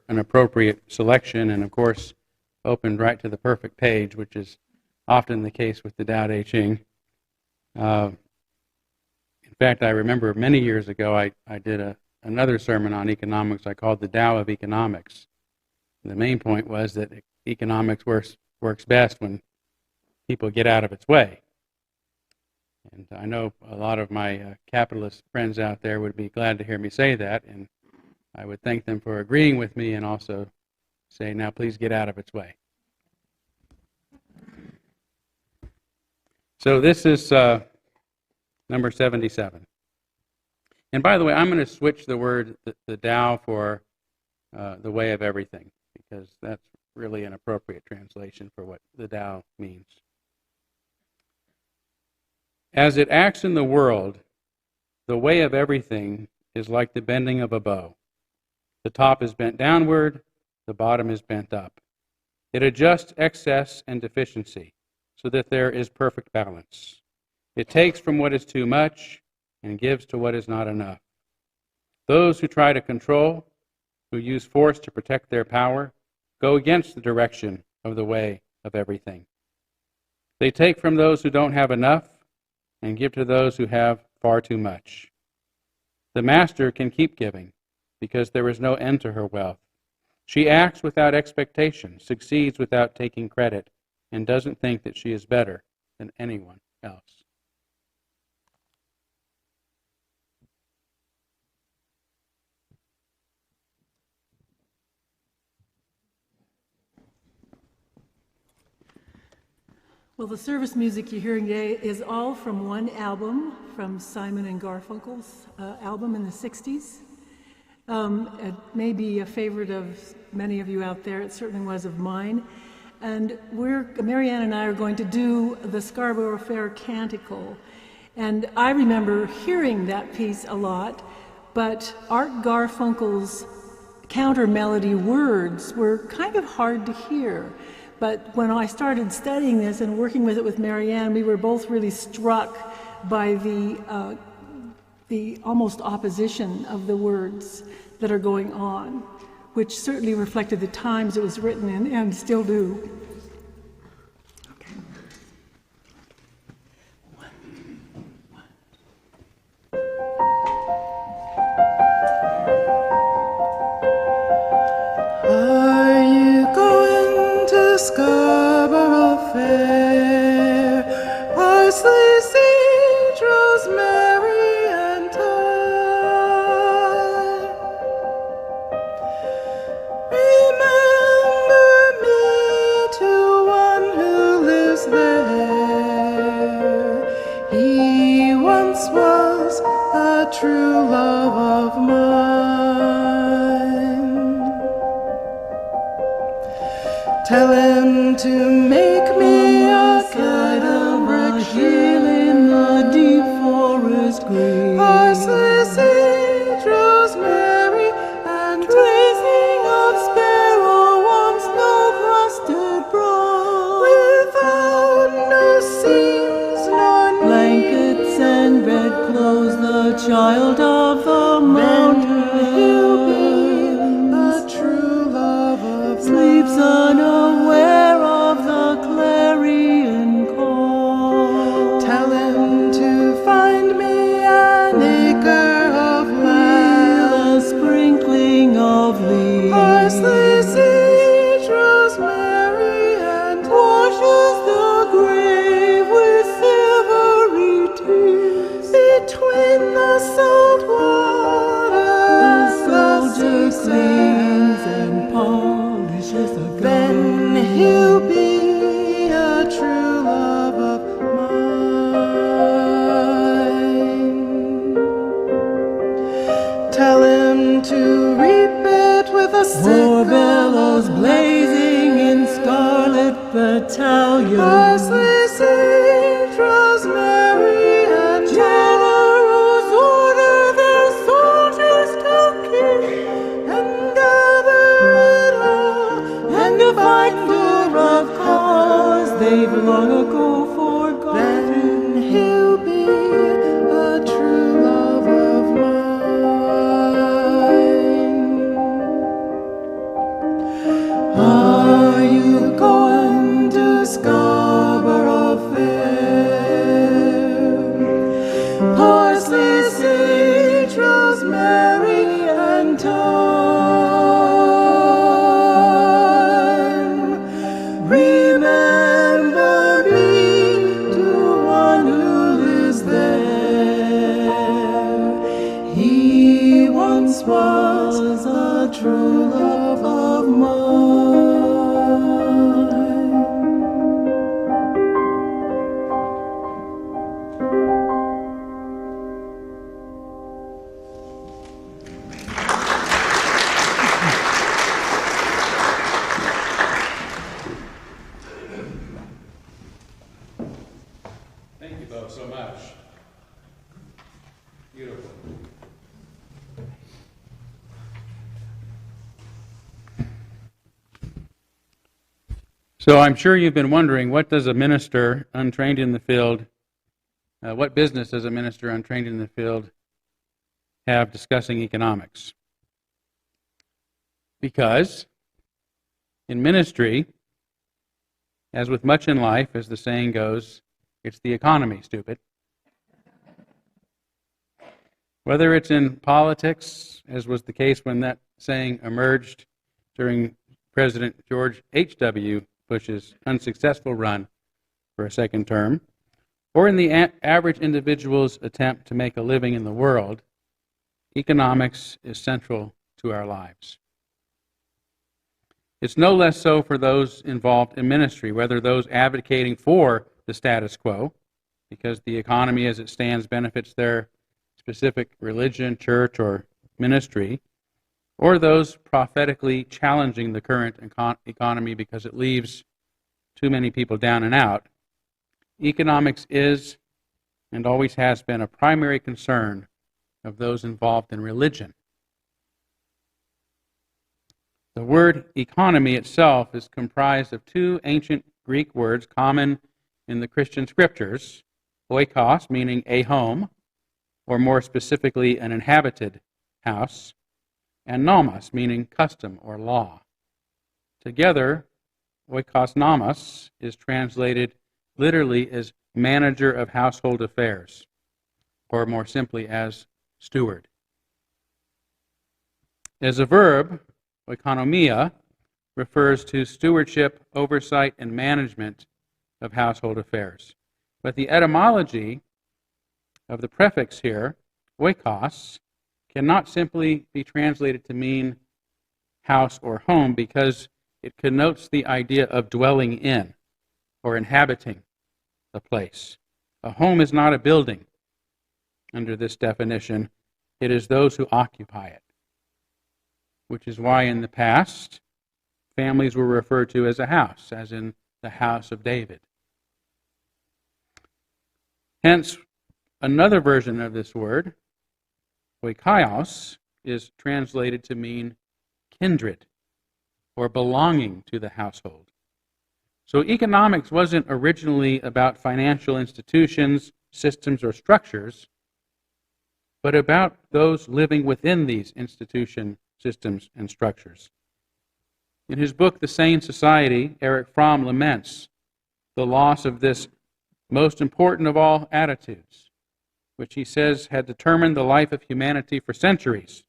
An appropriate selection, and of course opened right to the perfect page, which is often the case with the Tao Te Ching. In fact, I remember many years ago I did another sermon on economics I called the Tao of Economics. The main point was that economics works best when people get out of its way. And I know a lot of my capitalist friends out there would be glad to hear me say that, and I would thank them for agreeing with me and also say, now please get out of its way. So this is number 77. And by the way, I'm going to switch the word, the Tao, for the way of everything, because that's really an appropriate translation for what the Tao means. As it acts in the world, the way of everything is like the bending of a bow. The top is bent downward, the bottom is bent up. It adjusts excess and deficiency so that there is perfect balance. It takes from what is too much and gives to what is not enough. Those who try to control, who use force to protect their power, go against the direction of the way of everything. They take from those who don't have enough and give to those who have far too much. The master can keep giving because there is no end to her wealth. She acts without expectation, succeeds without taking credit, and doesn't think that she is better than anyone else. Well, the service music you're hearing today is all from one album, from Simon and Garfunkel's album in the 60s. It may be a favorite of many of you out there. It certainly was of mine. And Marianne and I are going to do the Scarborough Fair Canticle. And I remember hearing that piece a lot, but Art Garfunkel's counter melody words were kind of hard to hear. But when I started studying this and working with it with Marianne, we were both really struck by the almost opposition of the words that are going on, which certainly reflected the times it was written in and still do. Okay. Are you going to Scarborough Fair? Parsley, sage, rosemary, and thyme. Remember me to one who lives there. He once was a true love of mine. Tell him to make me a kettle brick hill in the deep forest green. Parsley, sage, rosemary, and tracing of sparrow on snow-crusted broad. Without no seams nor blankets and bedclothes, the child of the mountain. He'll be a true love of sleeps unaware of the clarion call. Tell him to find me an acre of land, a sprinkling of leaves, parsley, sage, rosemary, and washes the grave with silvery tears. Between the salt water, the soldier cleans and polishes the gun. Then he'll be a true love of mine. Tell him to reap it with a sickle. War bellows blazing in scarlet battalions. Parsley, sage, rosemary, and generals order their soldiers to kill and gather it all and fight for a cause they've long ago forgotten. Then he'll be a true love of mine. Are you going to Scarborough Fair? both so much. Beautiful. So I'm sure you've been wondering, what does a minister untrained in the field, what business does a minister untrained in the field have discussing economics? Because in ministry, as with much in life, as the saying goes, it's the economy, stupid. Whether it's in politics, as was the case when that saying emerged during President George H.W. Bush's unsuccessful run for a second term, or in the average individual's attempt to make a living in the world, economics is central to our lives. It's no less so for those involved in ministry, whether those advocating for the status quo, because the economy as it stands benefits their specific religion, church, or ministry, or those prophetically challenging the current economy because it leaves too many people down and out. Economics is and always has been a primary concern of those involved in religion. The word economy itself is comprised of two ancient Greek words common in the Christian scriptures, oikos, meaning a home, or more specifically, an inhabited house, and nomos, meaning custom or law. Together, oikos nomos is translated literally as manager of household affairs, or more simply as steward. As a verb, oikonomia refers to stewardship, oversight, and management of household affairs. But the etymology of the prefix here, oikos, cannot simply be translated to mean house or home because it connotes the idea of dwelling in or inhabiting a place. A home is not a building under this definition. It is those who occupy it, which is why in the past families were referred to as a house, as in the house of David. Hence, another version of this word, oikaios, is translated to mean kindred or belonging to the household. So economics wasn't originally about financial institutions, systems, or structures, but about those living within these institutions, systems, and structures. In his book, The Sane Society, Erich Fromm laments the loss of this most important of all attitudes, which he says had determined the life of humanity for centuries,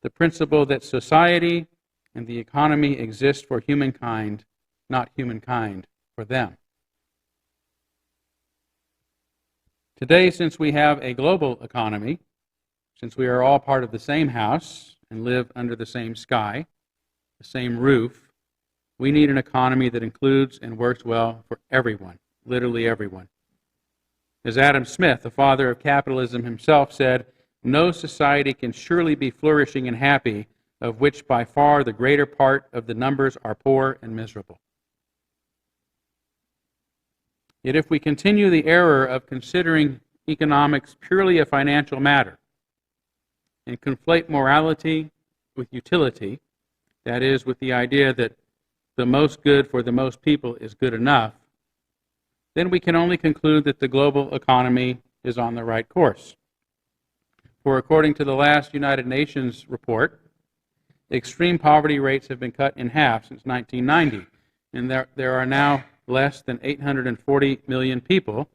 the principle that society and the economy exist for humankind, not humankind for them. Today, since we have a global economy, since we are all part of the same house and live under the same sky, the same roof, we need an economy that includes and works well for everyone, literally everyone. As Adam Smith, the father of capitalism himself, said, "No society can surely be flourishing and happy of which by far the greater part of the numbers are poor and miserable." Yet if we continue the error of considering economics purely a financial matter and conflate morality with utility, that is, with the idea that the most good for the most people is good enough, then we can only conclude that the global economy is on the right course. For according to the last United Nations report, extreme poverty rates have been cut in half since 1990, and there are now less than 840 million people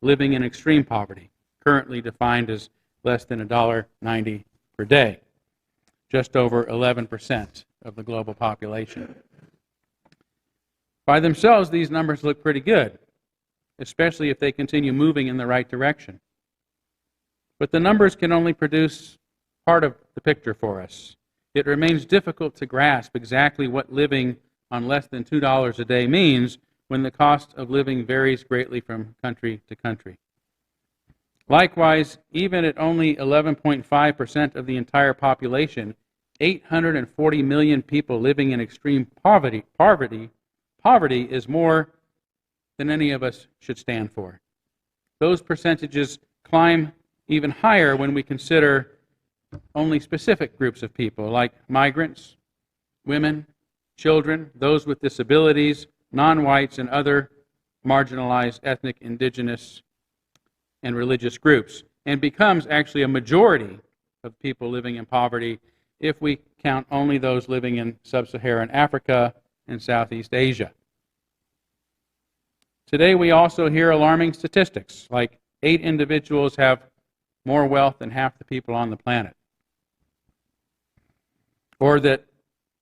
living in extreme poverty, currently defined as less than $1.90 per day, just over 11% of the global population. By themselves, these numbers look pretty good, especially if they continue moving in the right direction. But the numbers can only produce part of the picture for us. It remains difficult to grasp exactly what living on less than $2 a day means when the cost of living varies greatly from country to country. Likewise, even at only 11.5% of the entire population, 840 million people living in extreme poverty is more than any of us should stand for. those percentages climb even higher when we consider only specific groups of people, like migrants, women, children, those with disabilities, non-whites, and other marginalized ethnic, indigenous, and religious groups, and becomes actually a majority of people living in poverty if we count only those living in sub-Saharan Africa and Southeast Asia. Today we also hear alarming statistics, like 8 individuals have more wealth than half the people on the planet, or that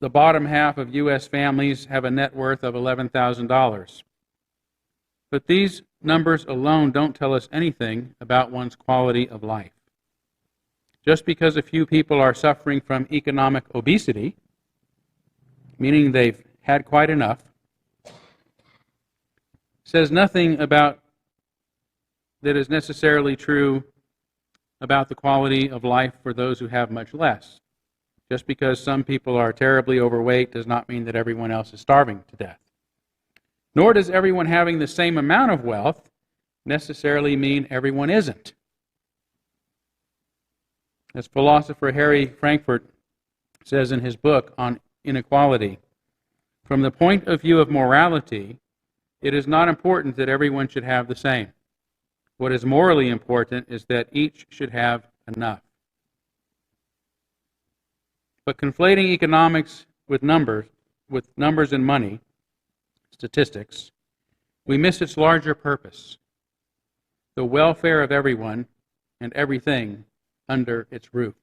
the bottom half of U.S. families have a net worth of $11,000. But these numbers alone don't tell us anything about one's quality of life. Just because a few people are suffering from economic obesity, meaning they've had quite enough, says nothing about that is necessarily true about the quality of life for those who have much less. Just because some people are terribly overweight does not mean that everyone else is starving to death. Nor does everyone having the same amount of wealth necessarily mean everyone isn't. As philosopher Harry Frankfurt says in his book on inequality, from the point of view of morality, it is not important that everyone should have the same. What is morally important is that each should have enough. But conflating economics with numbers and money, statistics, we miss its larger purpose, the welfare of everyone and everything under its roof.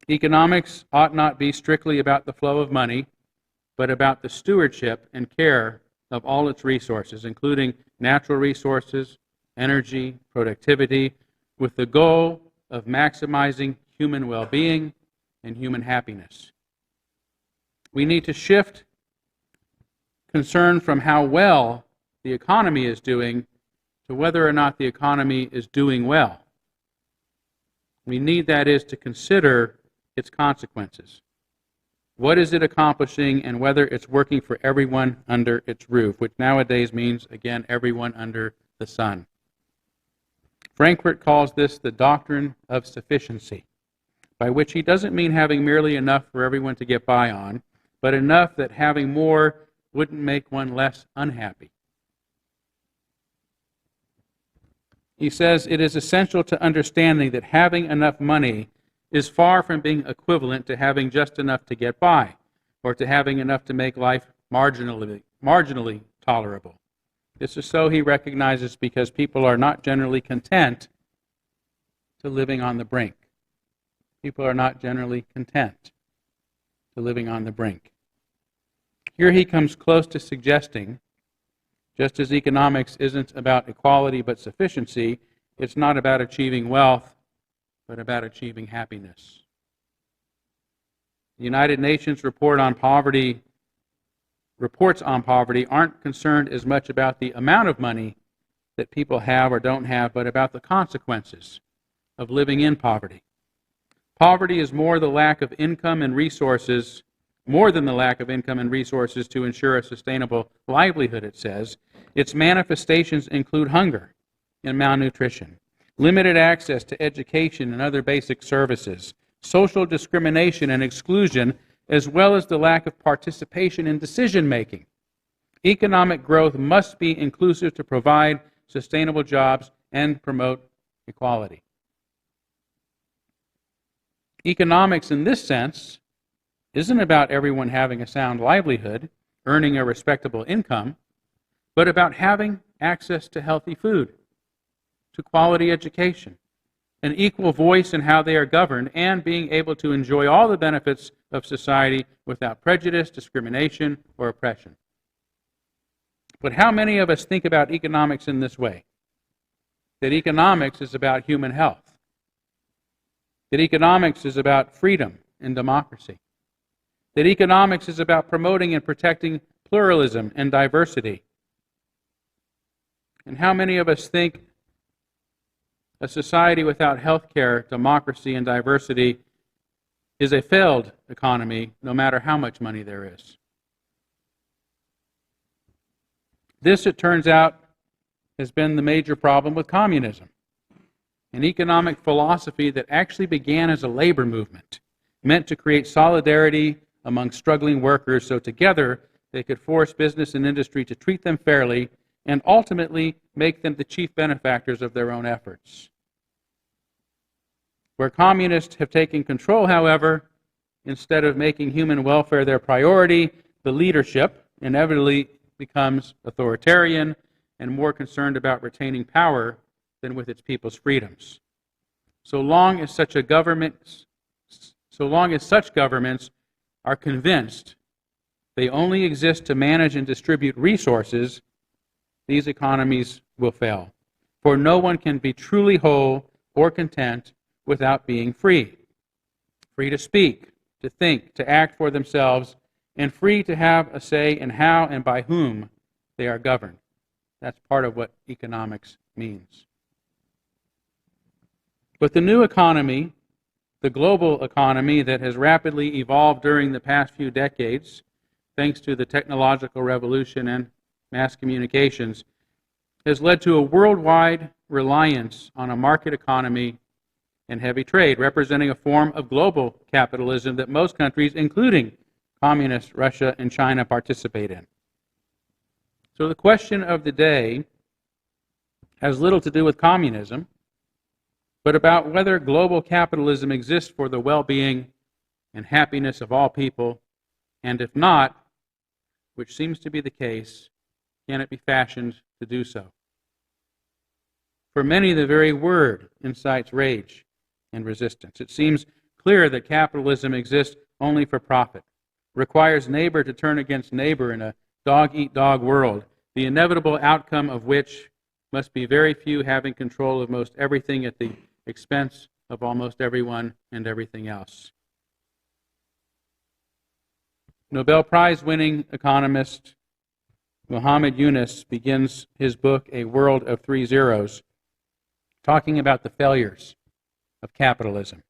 Economics ought not be strictly about the flow of money, but about the stewardship and care of all its resources, including natural resources, energy, productivity, with the goal of maximizing human well-being and human happiness. We need to shift concern from how well the economy is doing to whether or not the economy is doing well. We need, that is, to consider its consequences. What is it accomplishing, and whether it's working for everyone under its roof, which nowadays means, again, everyone under the sun. Frankfurt calls this the doctrine of sufficiency, by which he doesn't mean having merely enough for everyone to get by on, but enough that having more wouldn't make one less unhappy. He says it is essential to understanding that having enough money is far from being equivalent to having just enough to get by, or to having enough to make life marginally tolerable. This is so, he recognizes, because people are not generally content to living on the brink. People are not generally content to living on the brink. Here he comes close to suggesting, just as economics isn't about equality but sufficiency, it's not about achieving wealth, but about achieving happiness. The United Nations reports on poverty aren't concerned as much about the amount of money that people have or don't have, but about the consequences of living in poverty. Poverty is more than the lack of income and resources to ensure a sustainable livelihood, it says. Its manifestations include hunger and malnutrition, limited access to education and other basic services, social discrimination and exclusion, as well as the lack of participation in decision-making. Economic growth must be inclusive to provide sustainable jobs and promote equality. Economics, in this sense, isn't about everyone having a sound livelihood, earning a respectable income, but about having access to healthy food, to quality education, an equal voice in how they are governed, and being able to enjoy all the benefits of society without prejudice, discrimination, or oppression. But how many of us think about economics in this way? That economics is about human health. That economics is about freedom and democracy. That economics is about promoting and protecting pluralism and diversity. And how many of us think a society without health care, democracy, and diversity is a failed economy, no matter how much money there is? This, it turns out, has been the major problem with communism, an economic philosophy that actually began as a labor movement, meant to create solidarity among struggling workers so together they could force business and industry to treat them fairly and ultimately make them the chief benefactors of their own efforts. Where communists have taken control, however, instead of making human welfare their priority, the leadership inevitably becomes authoritarian and more concerned about retaining power than with its people's freedoms. So long as such governments are convinced they only exist to manage and distribute resources, these economies will fail. For no one can be truly whole or content without being free. Free to speak, to think, to act for themselves, and free to have a say in how and by whom they are governed. That's part of what economics means. But the new economy, the global economy that has rapidly evolved during the past few decades, thanks to the technological revolution and mass communications, has led to a worldwide reliance on a market economy and heavy trade, representing a form of global capitalism that most countries, including communist Russia and China, participate in. So the question of the day has little to do with communism, but about whether global capitalism exists for the well-being and happiness of all people, and if not, which seems to be the case, can it be fashioned to do so? For many, the very word incites rage and resistance. It seems clear that capitalism exists only for profit, requires neighbor to turn against neighbor in a dog-eat-dog world, the inevitable outcome of which must be very few having control of most everything at the expense of almost everyone and everything else. Nobel Prize-winning economist Muhammad Yunus begins his book, A World of Three Zeros, talking about the failures of capitalism,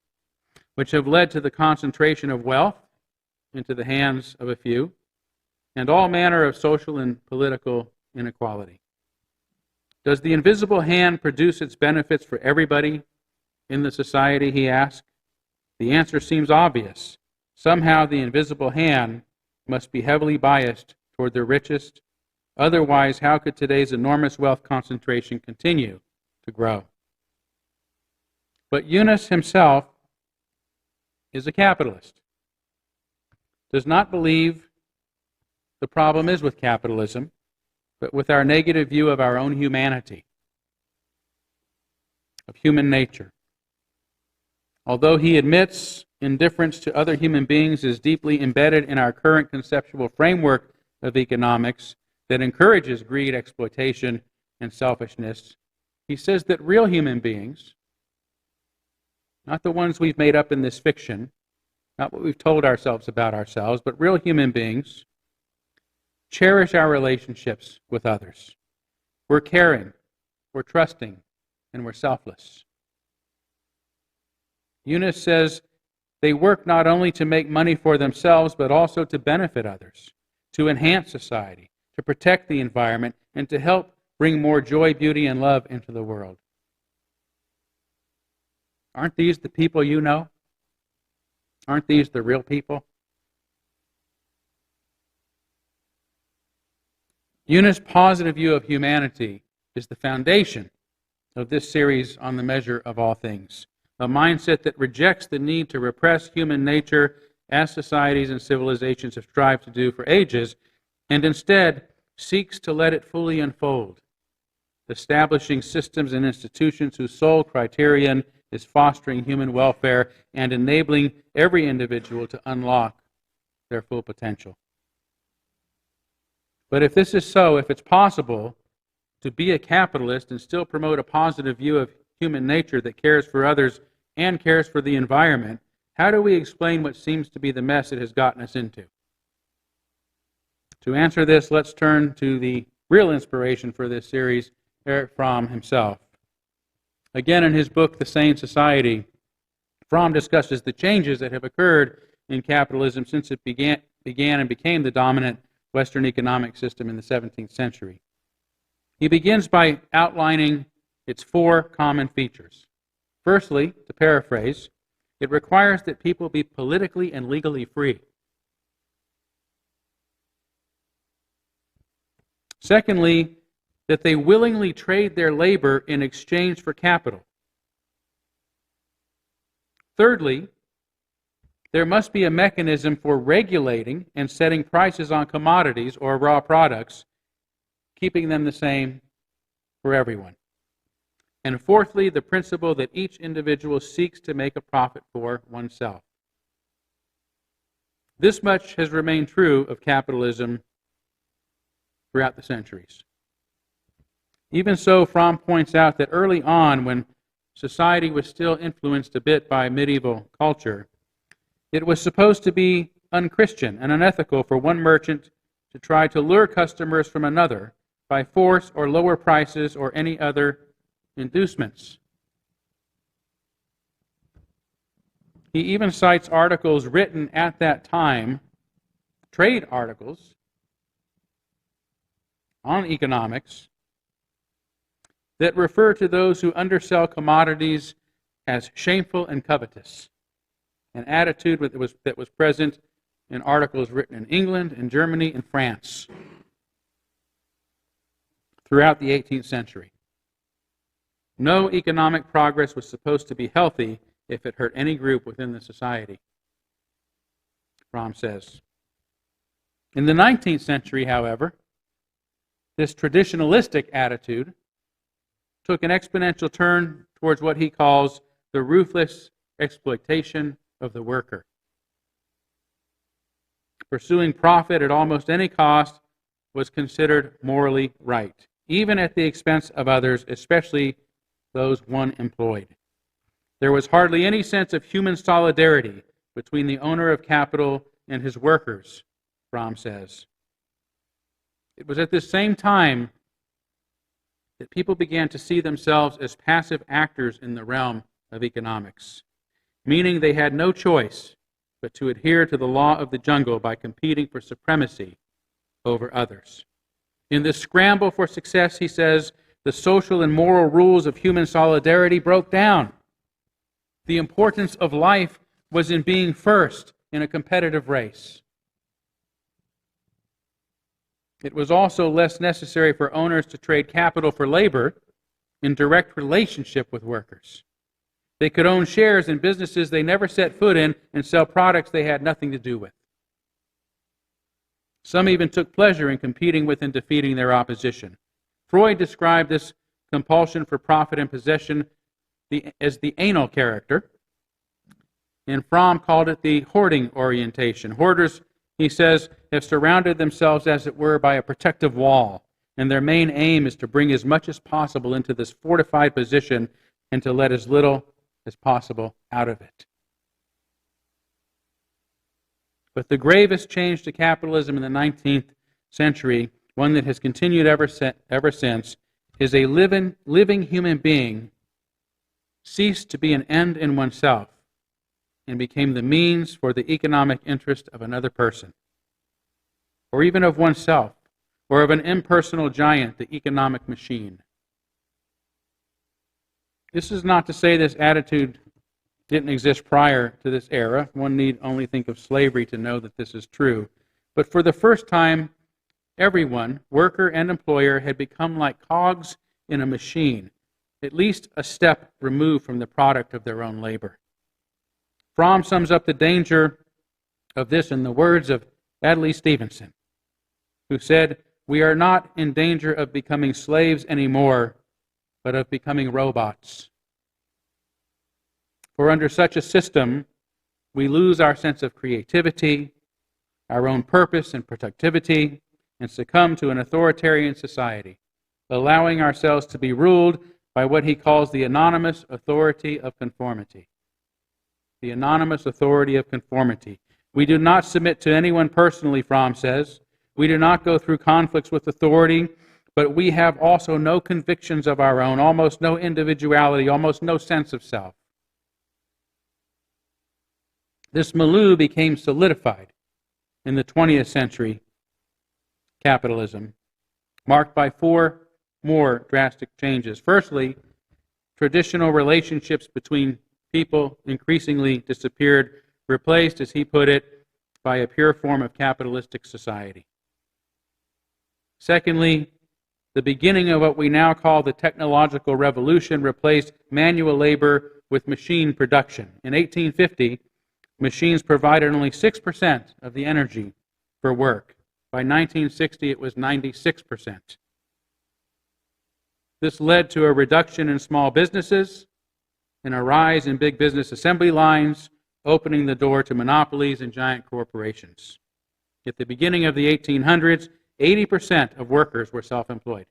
which have led to the concentration of wealth into the hands of a few, and all manner of social and political inequality. Does the invisible hand produce its benefits for everybody in the society, he asks? The answer seems obvious. Somehow the invisible hand must be heavily biased toward the richest. Otherwise, how could today's enormous wealth concentration continue to grow? But Yunus himself is a capitalist, does not believe the problem is with capitalism, but with our negative view of our own humanity, of human nature. Although he admits indifference to other human beings is deeply embedded in our current conceptual framework of economics that encourages greed, exploitation, and selfishness, he says that real human beings, not the ones we've made up in this fiction, not what we've told ourselves about ourselves, but real human beings, cherish our relationships with others. We're caring, we're trusting, and we're selfless. Yunus says they work not only to make money for themselves, but also to benefit others, to enhance society, to protect the environment, and to help bring more joy, beauty, and love into the world. Aren't these the people you know? Aren't these the real people? Yunus' positive view of humanity is the foundation of this series on the measure of all things, a mindset that rejects the need to repress human nature as societies and civilizations have strived to do for ages, and instead seeks to let it fully unfold, establishing systems and institutions whose sole criterion is fostering human welfare and enabling every individual to unlock their full potential. But if this is so, if it's possible to be a capitalist and still promote a positive view of human nature that cares for others and cares for the environment, how do we explain what seems to be the mess it has gotten us into? To answer this, let's turn to the real inspiration for this series, Erich Fromm himself. Again, in his book, The Sane Society, Fromm discusses the changes that have occurred in capitalism since it began and became the dominant Western economic system in the 17th century. He begins by outlining its four common features. Firstly, to paraphrase, it requires that people be politically and legally free. Secondly, that they willingly trade their labor in exchange for capital. Thirdly, there must be a mechanism for regulating and setting prices on commodities or raw products, keeping them the same for everyone. And fourthly, the principle that each individual seeks to make a profit for oneself. This much has remained true of capitalism throughout the centuries. Even so, Fromm points out that early on, when society was still influenced a bit by medieval culture, it was supposed to be unchristian and unethical for one merchant to try to lure customers from another by force or lower prices or any other inducements. He even cites articles written at that time, trade articles on economics, that refer to those who undersell commodities as shameful and covetous, an attitude that was present in articles written in England, in Germany, and France throughout the 18th century. No economic progress was supposed to be healthy if it hurt any group within the society, Fromm says. In the 19th century, however, this traditionalistic attitude took an exponential turn towards what he calls the ruthless exploitation of the worker. Pursuing profit at almost any cost was considered morally right, even at the expense of others, especially those one employed. There was hardly any sense of human solidarity between the owner of capital and his workers, Fromm says. It was at this same time that people began to see themselves as passive actors in the realm of economics, meaning they had no choice but to adhere to the law of the jungle by competing for supremacy over others. In this scramble for success, he says, the social and moral rules of human solidarity broke down. The importance of life was in being first in a competitive race. It was also less necessary for owners to trade capital for labor in direct relationship with workers. They could own shares in businesses they never set foot in and sell products they had nothing to do with. Some even took pleasure in competing with and defeating their opposition. Freud described this compulsion for profit and possession as the anal character, and Fromm called it the hoarding orientation. Hoarders, he says, have surrounded themselves, as it were, by a protective wall, and their main aim is to bring as much as possible into this fortified position and to let as little as possible out of it. But the gravest change to capitalism in the 19th century, one that has continued ever since, is a living human being ceased to be an end in oneself and became the means for the economic interest of another person, or even of oneself, or of an impersonal giant, the economic machine. This is not to say this attitude didn't exist prior to this era. One need only think of slavery to know that this is true. But for the first time, everyone, worker and employer, had become like cogs in a machine, at least a step removed from the product of their own labor. Fromm sums up the danger of this in the words of Adlai Stevenson, who said, "We are not in danger of becoming slaves anymore, but of becoming robots. For under such a system, we lose our sense of creativity, our own purpose and productivity, and succumb to an authoritarian society, allowing ourselves to be ruled by what he calls the anonymous authority of conformity." The anonymous authority of conformity. We do not submit to anyone personally, Fromm says. We do not go through conflicts with authority, but we have also no convictions of our own, almost no individuality, almost no sense of self. This milieu became solidified in the 20th century capitalism, marked by four more drastic changes. Firstly, traditional relationships between people increasingly disappeared, replaced, as he put it, by a pure form of capitalistic society. Secondly, the beginning of what we now call the technological revolution replaced manual labor with machine production. In 1850, machines provided only 6% of the energy for work. By 1960, it was 96%. This led to a reduction in small businesses and a rise in big business assembly lines, opening the door to monopolies and giant corporations. At the beginning of the 1800s, 80% of workers were self-employed.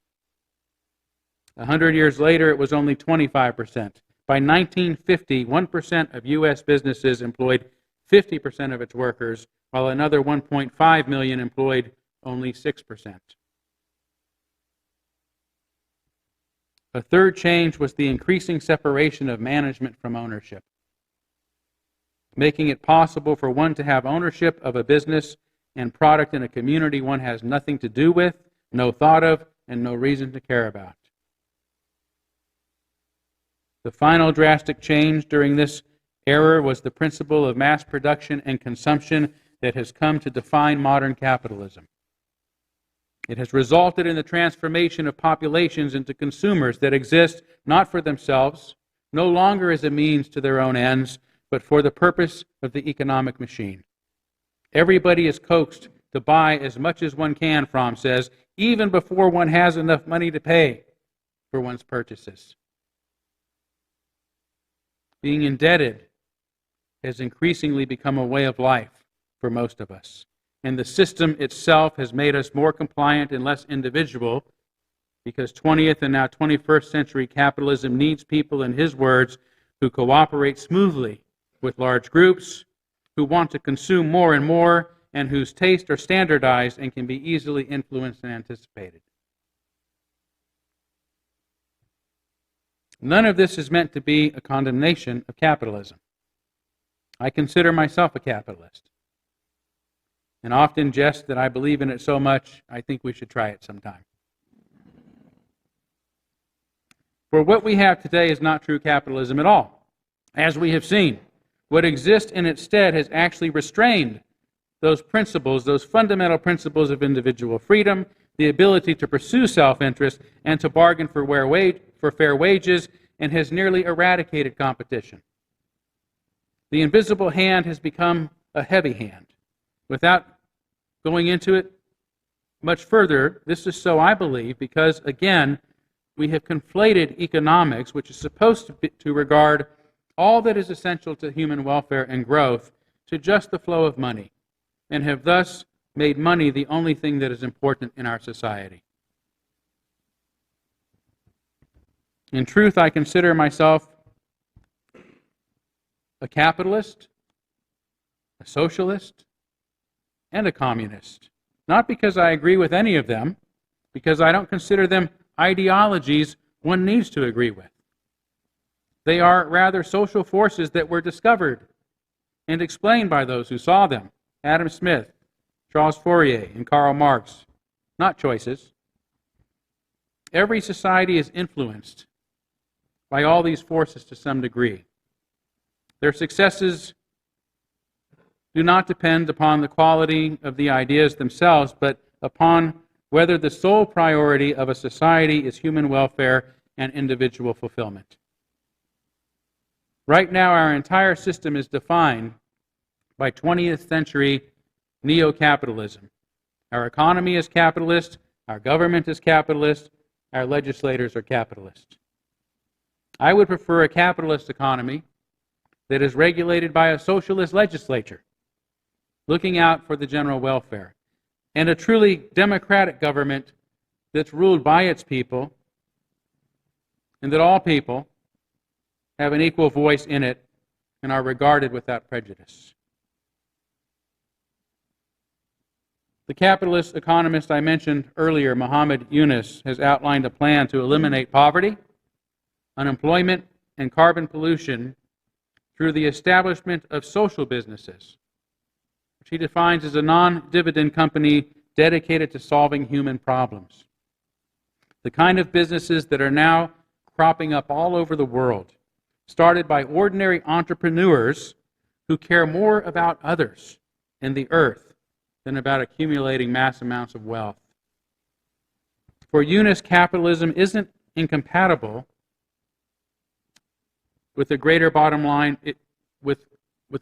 100 years later, it was only 25%. By 1950, 1% of U.S. businesses employed 50% of its workers, while another 1.5 million employed only 6%. A third change was the increasing separation of management from ownership, making it possible for one to have ownership of a business and product in a community one has nothing to do with, no thought of, and no reason to care about. The final drastic change during this era was the principle of mass production and consumption that has come to define modern capitalism. It has resulted in the transformation of populations into consumers that exist not for themselves, no longer as a means to their own ends, but for the purpose of the economic machine. Everybody is coaxed to buy as much as one can, Fromm says, even before one has enough money to pay for one's purchases. Being indebted has increasingly become a way of life for most of us. And the system itself has made us more compliant and less individual, because 20th and now 21st century capitalism needs people, in his words, who cooperate smoothly with large groups, who want to consume more and more, and whose tastes are standardized and can be easily influenced and anticipated. None of this is meant to be a condemnation of capitalism. I consider myself a capitalist, and often jest that I believe in it so much, I think we should try it sometime. For what we have today is not true capitalism at all. As we have seen, what exists in its stead has actually restrained those principles, those fundamental principles of individual freedom, the ability to pursue self-interest and to bargain for fair wages, and has nearly eradicated competition. The invisible hand has become a heavy hand. Without going into it much further, this is so, I believe, because, again, we have conflated economics, which is supposed to regard all that is essential to human welfare and growth, to just the flow of money, and have thus made money the only thing that is important in our society. In truth, I consider myself a capitalist, a socialist, and a communist. Not because I agree with any of them, because I don't consider them ideologies one needs to agree with. They are rather social forces that were discovered and explained by those who saw them: Adam Smith, Charles Fourier, and Karl Marx, not choices. Every society is influenced by all these forces to some degree. Their successes do not depend upon the quality of the ideas themselves, but upon whether the sole priority of a society is human welfare and individual fulfillment. Right now, our entire system is defined by 20th century neo-capitalism. Our economy is capitalist, our government is capitalist, our legislators are capitalist. I would prefer a capitalist economy that is regulated by a socialist legislature, looking out for the general welfare, and a truly democratic government that's ruled by its people, and that all people have an equal voice in it and are regarded without prejudice. The capitalist economist I mentioned earlier, Muhammad Yunus, has outlined a plan to eliminate poverty, unemployment, and carbon pollution through the establishment of social businesses, which he defines as a non-dividend company dedicated to solving human problems. The kind of businesses that are now cropping up all over the world, started by ordinary entrepreneurs who care more about others and the earth than about accumulating mass amounts of wealth. For Eunice, capitalism isn't incompatible with a greater bottom line, with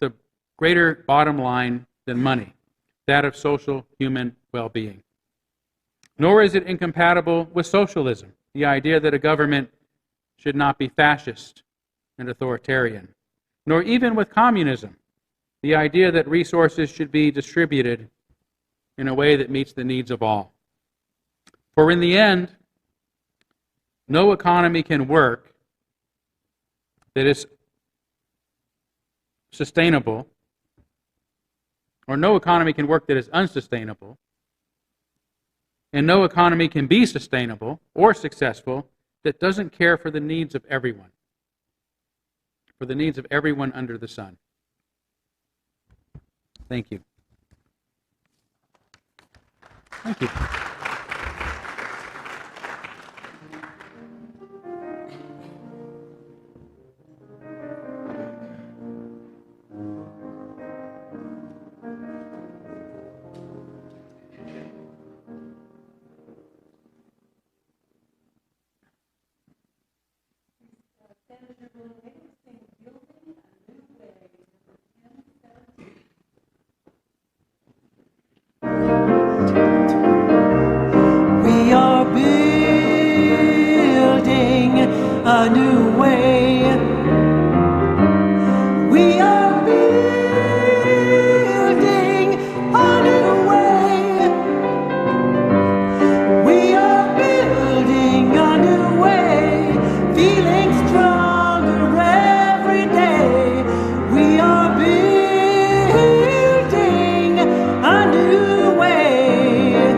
a greater bottom line than money, that of social human well-being. Nor is it incompatible with socialism, the idea that a government should not be fascist and authoritarian, nor even with communism, the idea that resources should be distributed in a way that meets the needs of all. For in the end, no economy can work that is sustainable, or no economy can work that is unsustainable, and no economy can be sustainable or successful that doesn't care for the needs of everyone, for the needs of everyone under the sun. Thank you. Thank you. We are building a new way. We are building a new way. We are building a new way, feeling stronger every day. We are building a new way.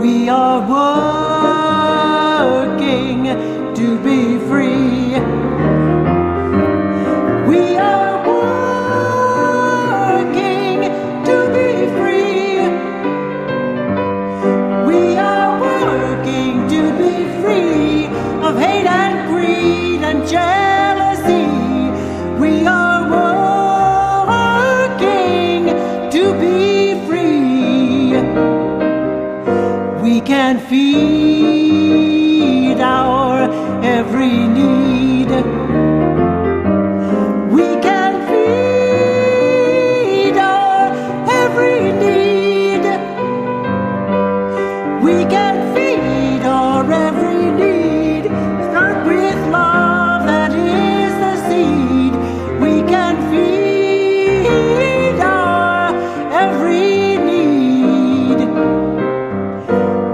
We are working to be free. We are working to be free. We are working to be free of hate and greed and jealousy. We are working to be free. We can feed our every need. We can feed our every need. We can feed our every need. Start with love, that is the seed. We can feed our every need.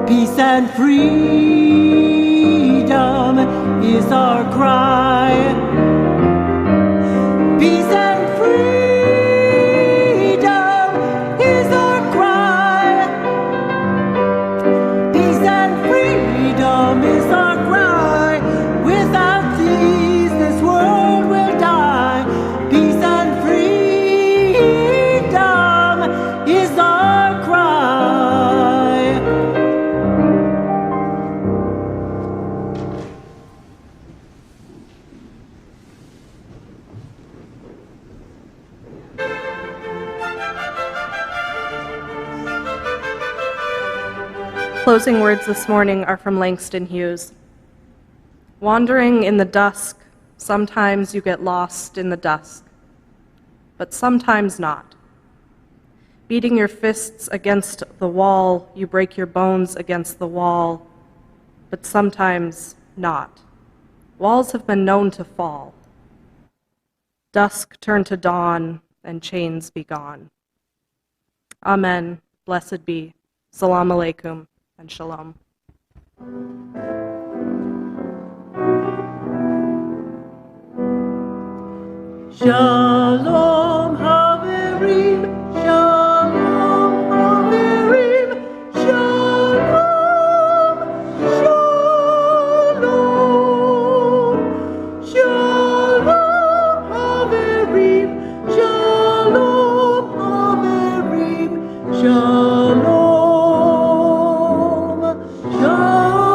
Peace and freedom is our cry. Peace and freedom is our cry. Peace and freedom is our cry. Without these, this world will die. Peace and freedom is our cry. Closing words this morning are from Langston Hughes. Wandering in the dusk, sometimes you get lost in the dusk, but sometimes not. Beating your fists against the wall, you break your bones against the wall, but sometimes not. Walls have been known to fall. Dusk turn to dawn, and chains be gone. Amen. Blessed be. Salam alaikum and shalom. Shalom Haverim, Shalom Haverim, Shalom, Shalom, Shalom Haverim, Shalom Haverim, Shalom, Shalom.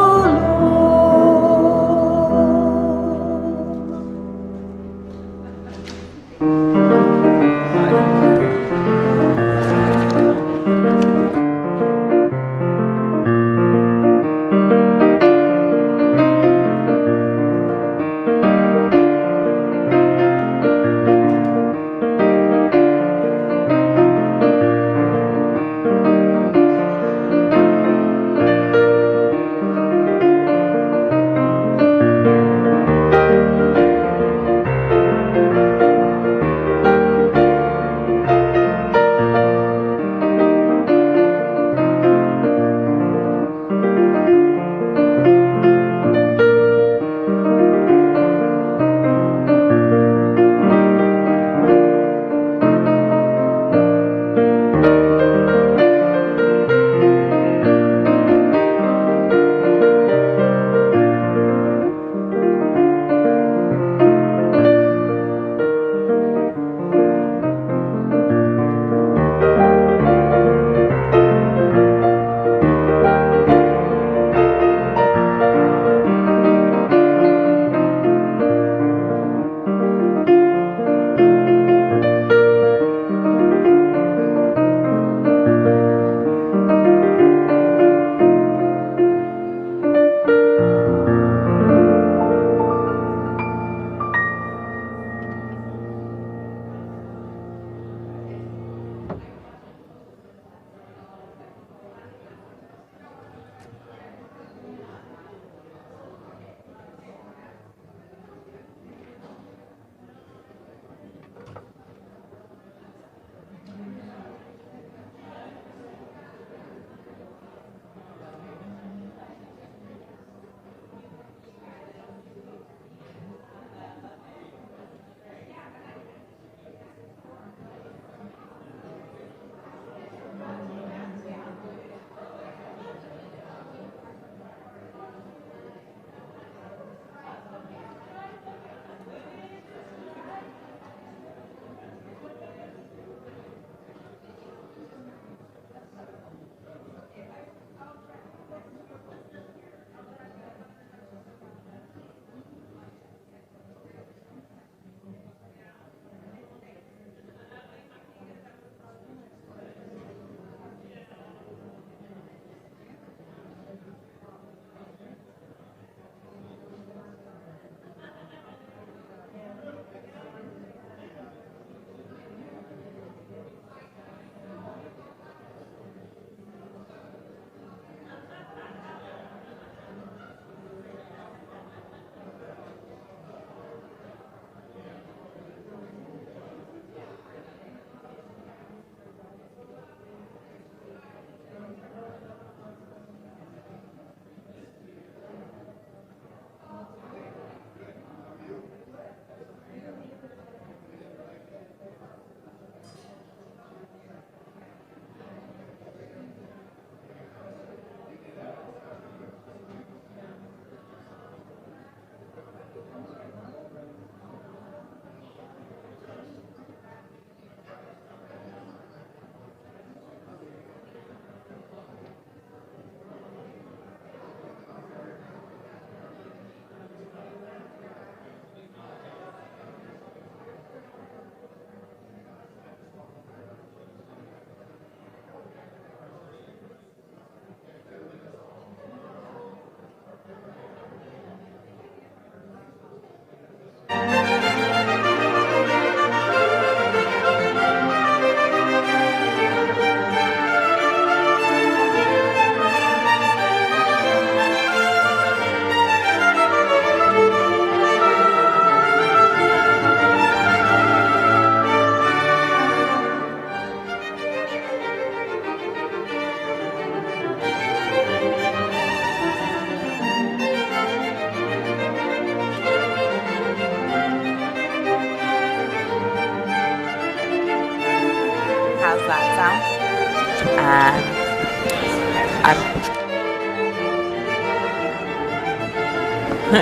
You're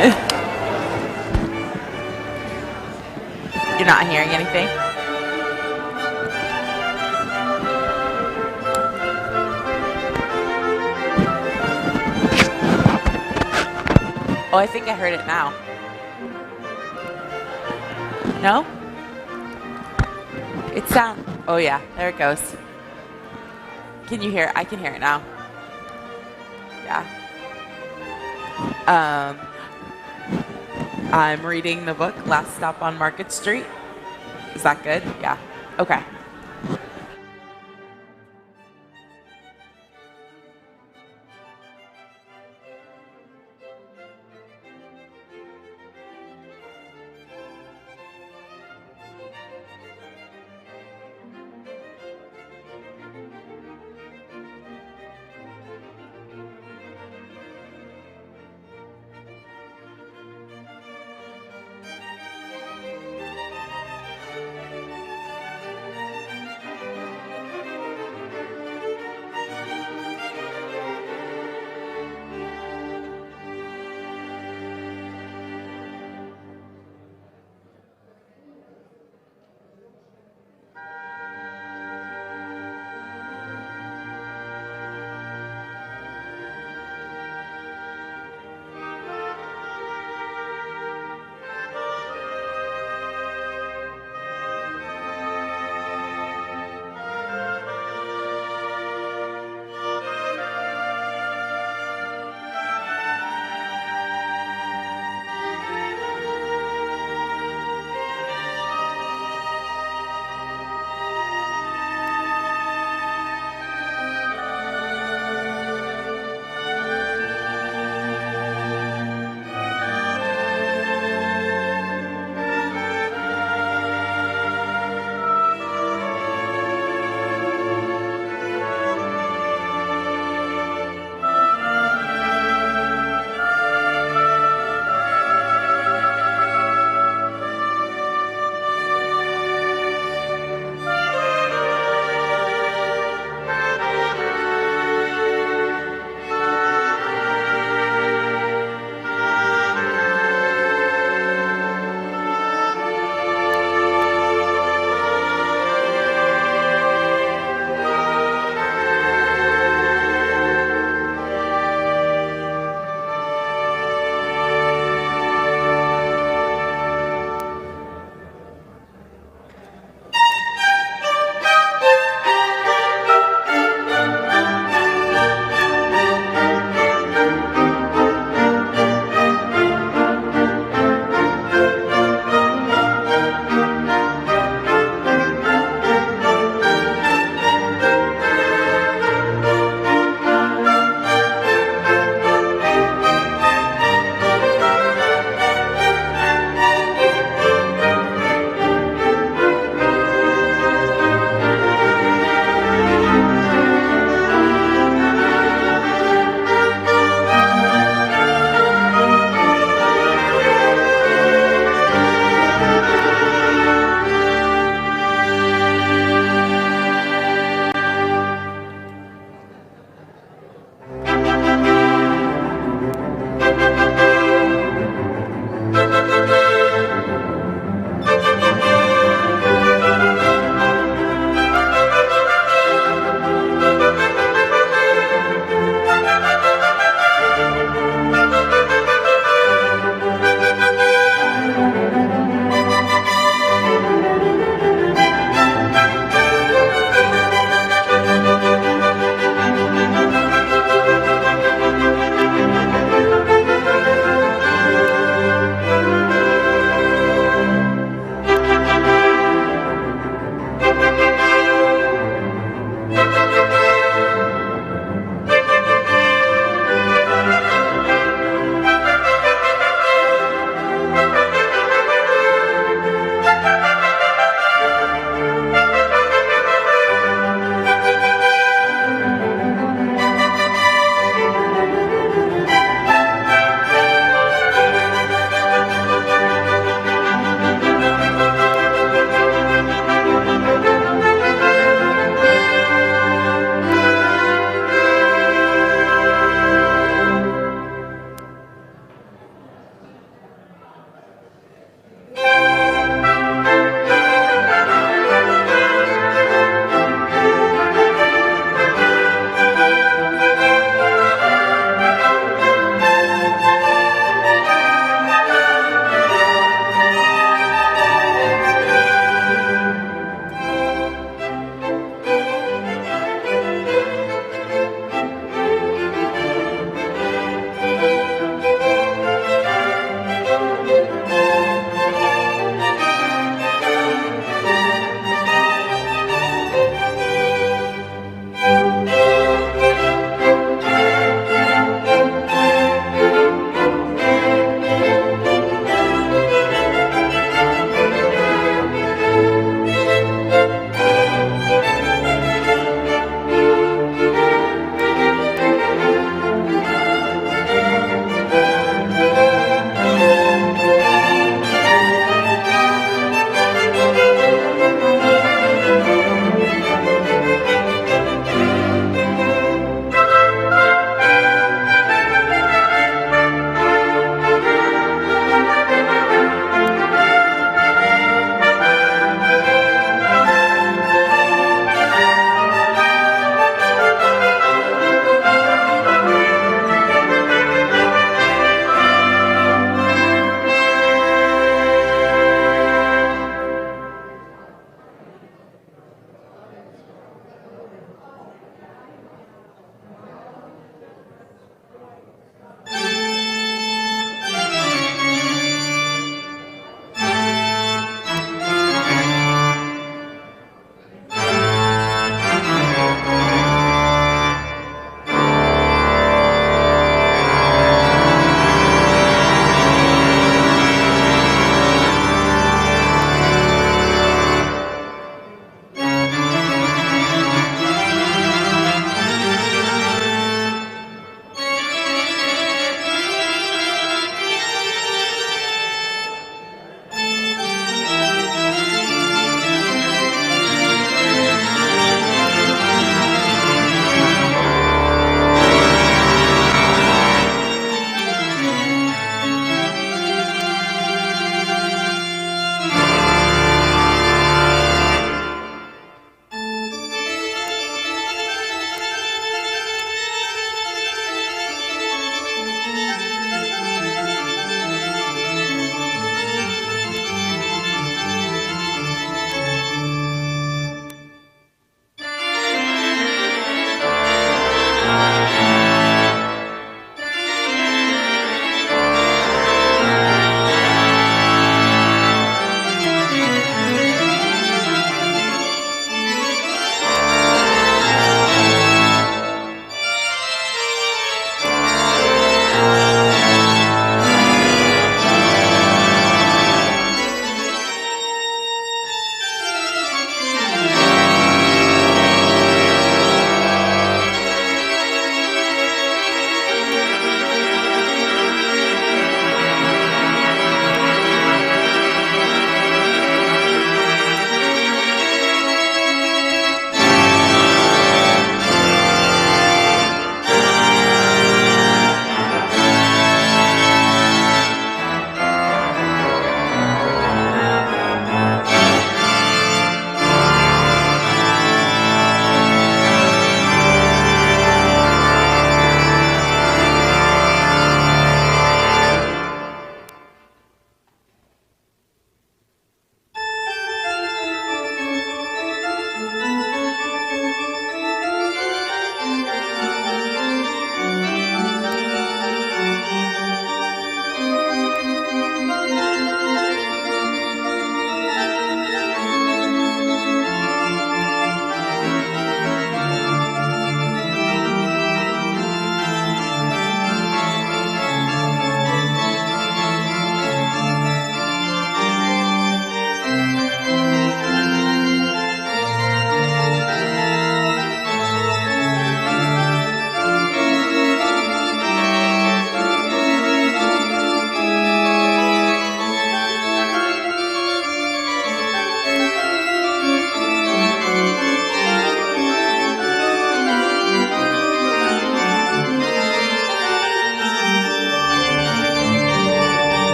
not hearing anything? Oh, I think I heard it now. No? It sounds... Oh, yeah. There it goes. Can you hear it? I can hear it now. Yeah. I'm reading the book, Last Stop on Market Street. Is that good? Yeah. Okay.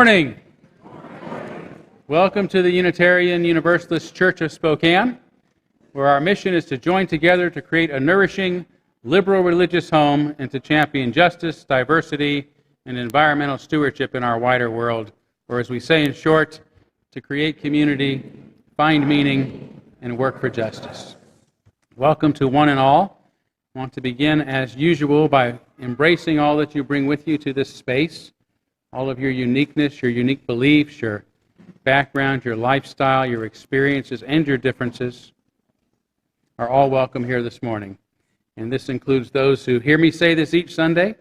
morning. Welcome to the Unitarian Universalist Church of Spokane, where our mission is to join together to create a nourishing, liberal religious home and to champion justice, diversity, and environmental stewardship in our wider world, or as we say in short, to create community, find meaning, and work for justice. Welcome to one and all. I want to begin as usual by embracing all that you bring with you to this space, all of your uniqueness, your unique beliefs, your background, your lifestyle, your experiences, and your differences are all welcome here this morning. And this includes those who hear me say this each Sunday,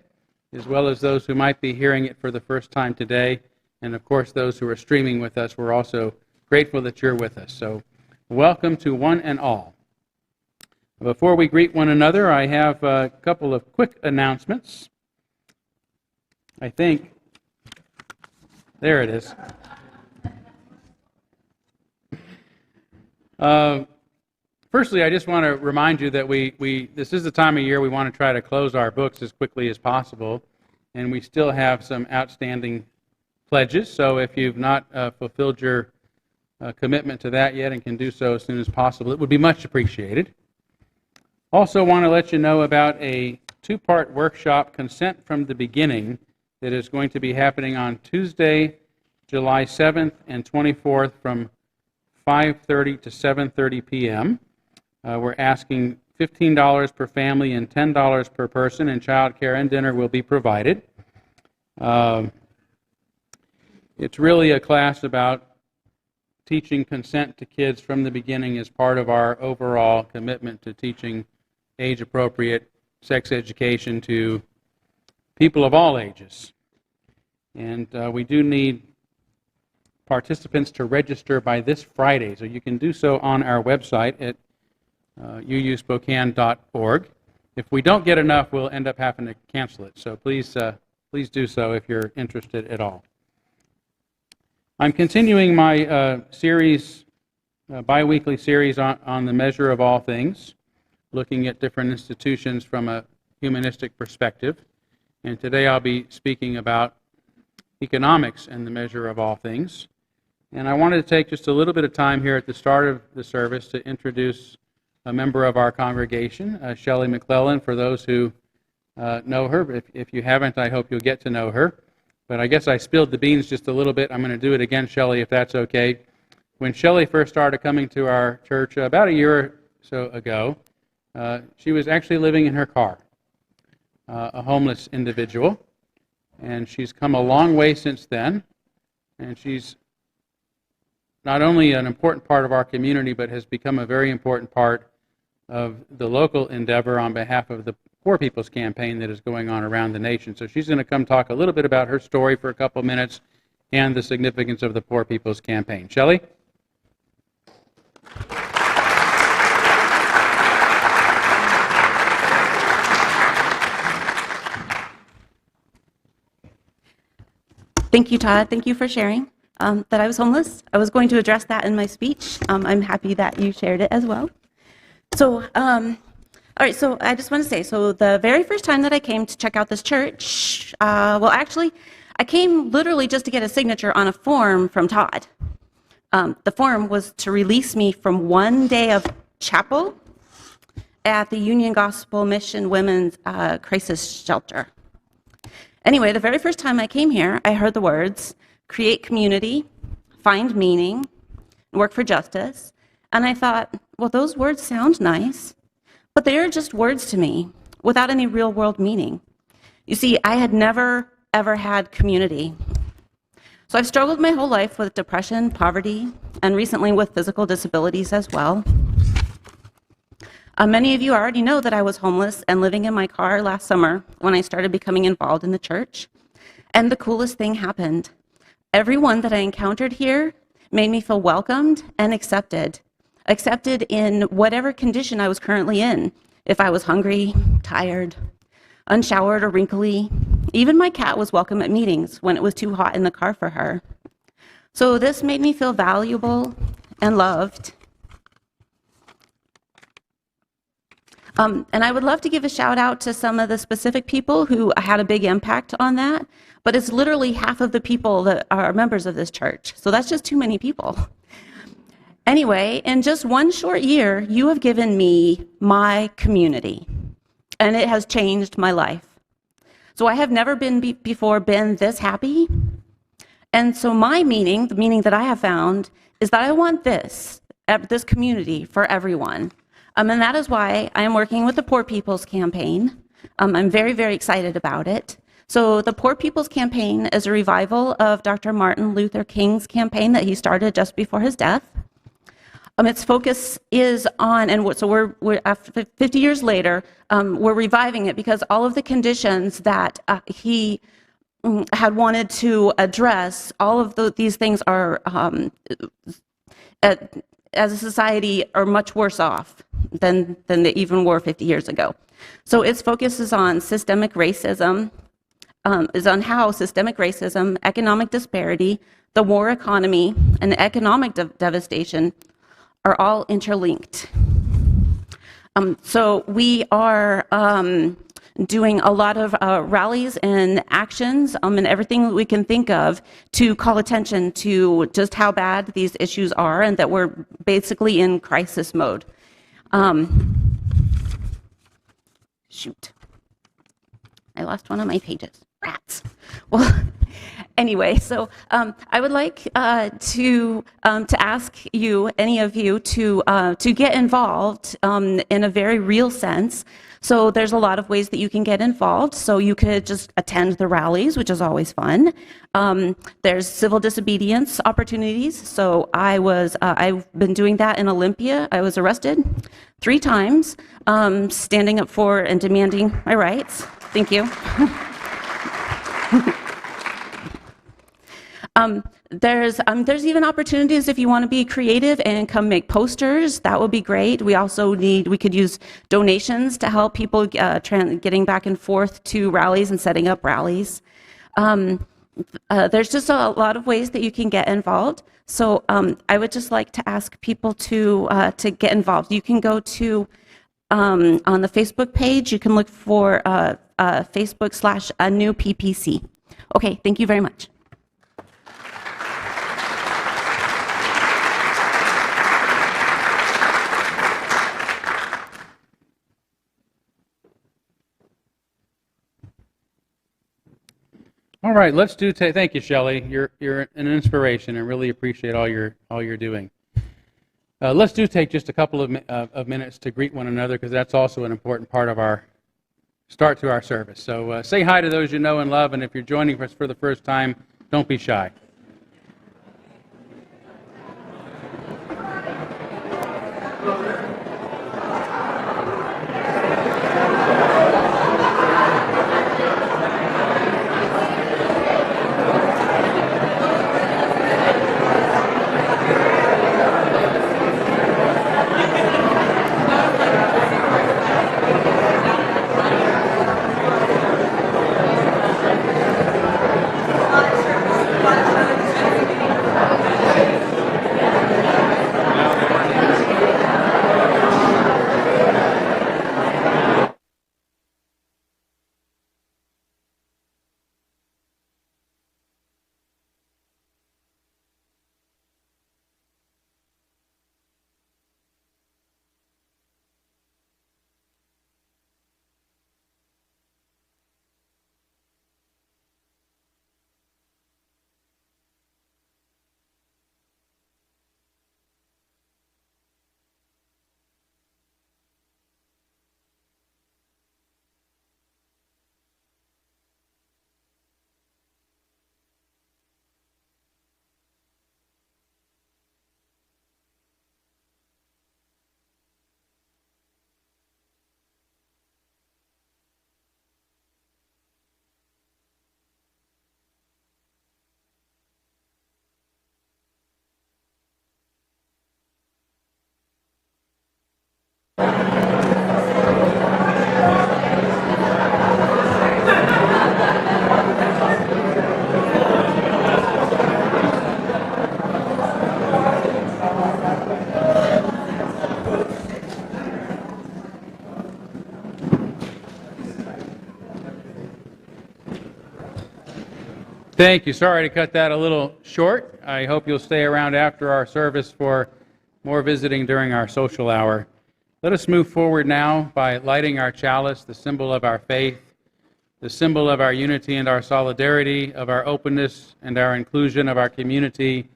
as well as those who might be hearing it for the first time today, and of course those who are streaming with us. We're also grateful that you're with us. So welcome to one and all. Before we greet one another, I have a couple of quick announcements. I think, there it is. Firstly, I just want to remind you that this is the time of year we want to try to close our books as quickly as possible, and we still have some outstanding pledges, so if you've not fulfilled your commitment to that yet and can do so as soon as possible, it would be much appreciated. Also want to let you know about a two-part workshop, Consent from the Beginning, that is going to be happening on Tuesday, July 7th and 24th from 5:30 to 7:30 p.m. We're asking $15 per family and $10 per person, and child care and dinner will be provided. It's really a class about teaching consent to kids from the beginning as part of our overall commitment to teaching age-appropriate sex education to people of all ages. And we do need participants to register by this Friday, so you can do so on our website at uuspokane.org. If we don't get enough, we'll end up having to cancel it, so please do so if you're interested at all. I'm continuing my bi-weekly series on the measure of all things, looking at different institutions from a humanistic perspective. And today I'll be speaking about economics and the measure of all things. And I wanted to take just a little bit of time here at the start of the service to introduce a member of our congregation, Shelley McClellan, for those who know her. If you haven't, I hope you'll get to know her. But I guess I spilled the beans just a little bit. I'm going to do it again, Shelley, if that's okay. When Shelley first started coming to our church about a year or so ago, she was actually living in her car, a homeless individual. And she's come a long way since then. And she's not only an important part of our community, but has become a very important part of the local endeavor on behalf of the Poor People's Campaign that is going on around the nation. So she's going to come talk a little bit about her story for a couple of minutes and the significance of the Poor People's Campaign. Shelley? Thank you, Todd. Thank you for sharing that I was homeless. I was going to address that in my speech. I'm happy that you shared it as well. So, all right, so I just want to say, so the very first time that I came to check out this church, well, actually, I came literally just to get a signature on a form from Todd. The form was to release me from one day of chapel at the Union Gospel Mission Women's Crisis Shelter. Anyway, the very first time I came here, I heard the words, create community, find meaning, work for justice, and I thought, well, those words sound nice, but they are just words to me without any real-world meaning. You see, I had never, ever had community. So I've struggled my whole life with depression, poverty, and recently with physical disabilities as well. Many of you already know that I was homeless and living in my car last summer when I started becoming involved in the church. And the coolest thing happened. Everyone that I encountered here made me feel welcomed and accepted in whatever condition I was currently in. If I was hungry, tired, unshowered, or wrinkly. Even my cat was welcome at meetings when it was too hot in the car for her. So this made me feel valuable and loved. And I would love to give a shout out to some of the specific people who had a big impact on that, but it's literally half of the people that are members of this church. So that's just too many people. Anyway, in just one short year, you have given me my community, and it has changed my life. So I have never before been this happy. And so my meaning, the meaning that I have found, is that I want this community for everyone. And that is why I am working with the Poor People's Campaign. I'm very, very excited about it. So the Poor People's Campaign is a revival of Dr. Martin Luther King's campaign that he started just before his death. Its focus is on, and so we're after 50 years later, we're reviving it because all of the conditions that he had wanted to address, all of these things are, as a society, are much worse off than they even were 50 years ago. So its focus is on systemic racism, is on how systemic racism, economic disparity, the war economy, and economic devastation are all interlinked. So we are doing a lot of rallies and actions and everything that we can think of to call attention to just how bad these issues are and that we're basically in crisis mode. Shoot. I lost one of my pages. Rats. Well, anyway, so I would like to ask you, any of you, to get involved in a very real sense. So there's a lot of ways that you can get involved. So you could just attend the rallies, which is always fun. There's civil disobedience opportunities. So I've been doing that in Olympia. I was arrested 3 times, standing up for and demanding my rights. Thank you. There's even opportunities if you want to be creative and come make posters. That would be great. We could use donations to help people getting back and forth to rallies and setting up rallies. There's just a lot of ways that you can get involved. So I would just like to ask people to get involved. You can go to on the Facebook page. You can look for Facebook/NewPPC. Okay, thank you very much. All right, let's do. Thank you, Shelley. You're an inspiration, and really appreciate all you're doing. Let's take just a couple of minutes to greet one another, because that's also an important part of our start to our service. So say hi to those you know and love, and if you're joining us for the first time, don't be shy. Thank you. Sorry to cut that a little short. I hope you'll stay around after our service for more visiting during our social hour. Let us move forward now by lighting our chalice, the symbol of our faith, the symbol of our unity and our solidarity, of our openness and our inclusion, of our community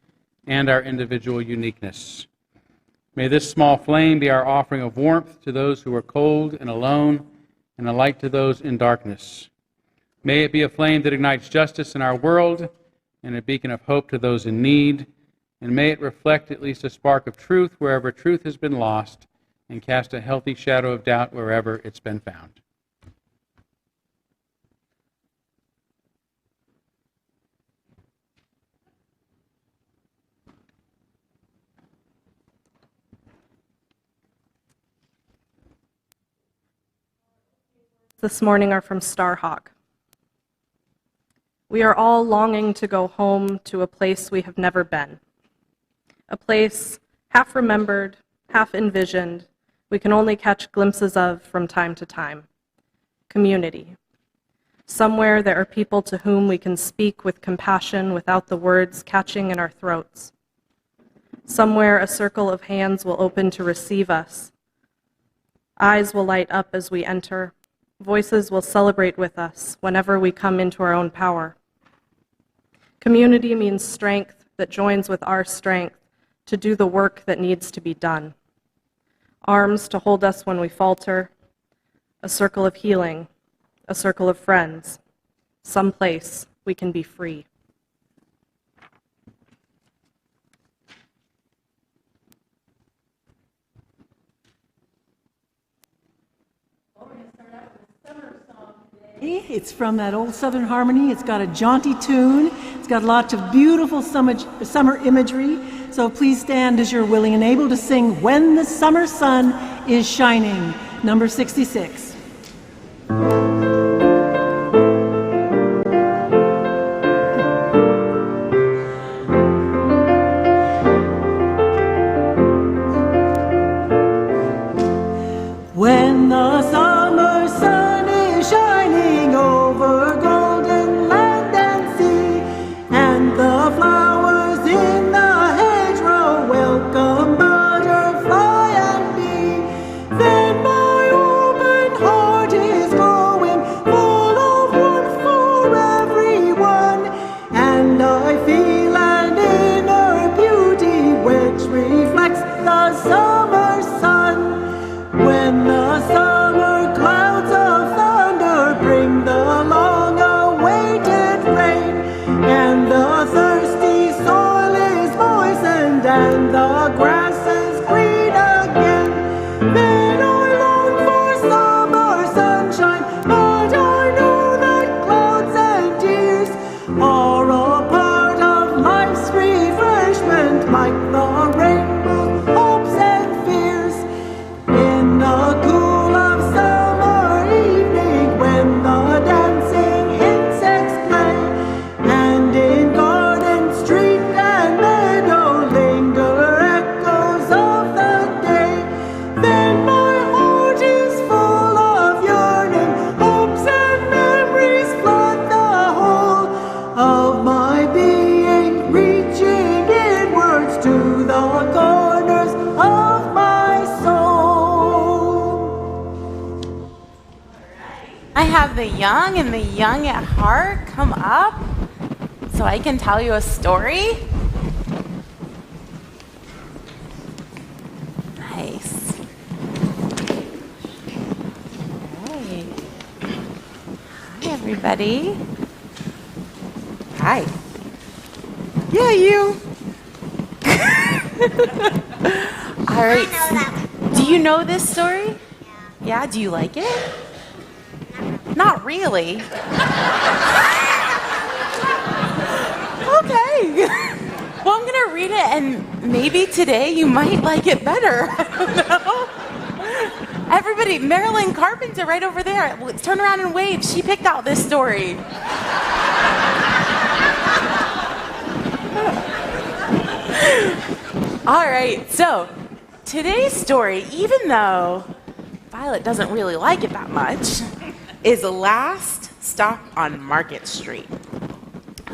and our individual uniqueness. May this small flame be our offering of warmth to those who are cold and alone, and a light to those in darkness. May it be a flame that ignites justice in our world and a beacon of hope to those in need, and may it reflect at least a spark of truth wherever truth has been lost, and cast a healthy shadow of doubt wherever it's been found. This morning are from Starhawk. We are all longing to go home to a place we have never been. A place half remembered, half envisioned, we can only catch glimpses of from time to time. Community. Somewhere there are people to whom we can speak with compassion without the words catching in our throats. Somewhere a circle of hands will open to receive us. Eyes will light up as we enter. Voices will celebrate with us whenever we come into our own power. Community means strength that joins with our strength to do the work that needs to be done. Arms to hold us when we falter, a circle of healing, a circle of friends, someplace we can be free. It's from that old Southern Harmony. It's got a jaunty tune. It's got lots of beautiful summer imagery. So please stand as you're willing and able to sing When the Summer Sun is Shining, number 66. When the summer sun is shining over golden land and sea, and the flowers in the hedgerow welcome butterfly and bee, then my open heart is glowing, full of warmth for everyone, and I feel an inner beauty which reflects the summer sun. When the summer clouds of thunder bring the long-awaited rain, and the thirsty soil is moistened and the grass is green again, then I long for summer sunshine, but I know that clouds and tears are a part of life's refreshment, like the rainbow's hopes and fears. In the cool of summer evening, when the dancing insects play, and in garden, street, and meadow linger echoes of the day, then my heart is full of yearning, hopes and memories flood the whole of my being, reaching inwards to the corners of my soul. I have the young and the young at heart come up so I can tell you a story. Nice. Hey. Hi, everybody. Hi. Yeah, you. All right. Do you know this story? Yeah, do you like it? Not really. Okay. Well, I'm going to read it, and maybe today you might like it better. I don't know. Everybody, Marilyn Carpenter right over there. Let's turn around and wave. She picked out this story. All right, so today's story, even though Violet doesn't really like it that much, is Last Stop on Market Street.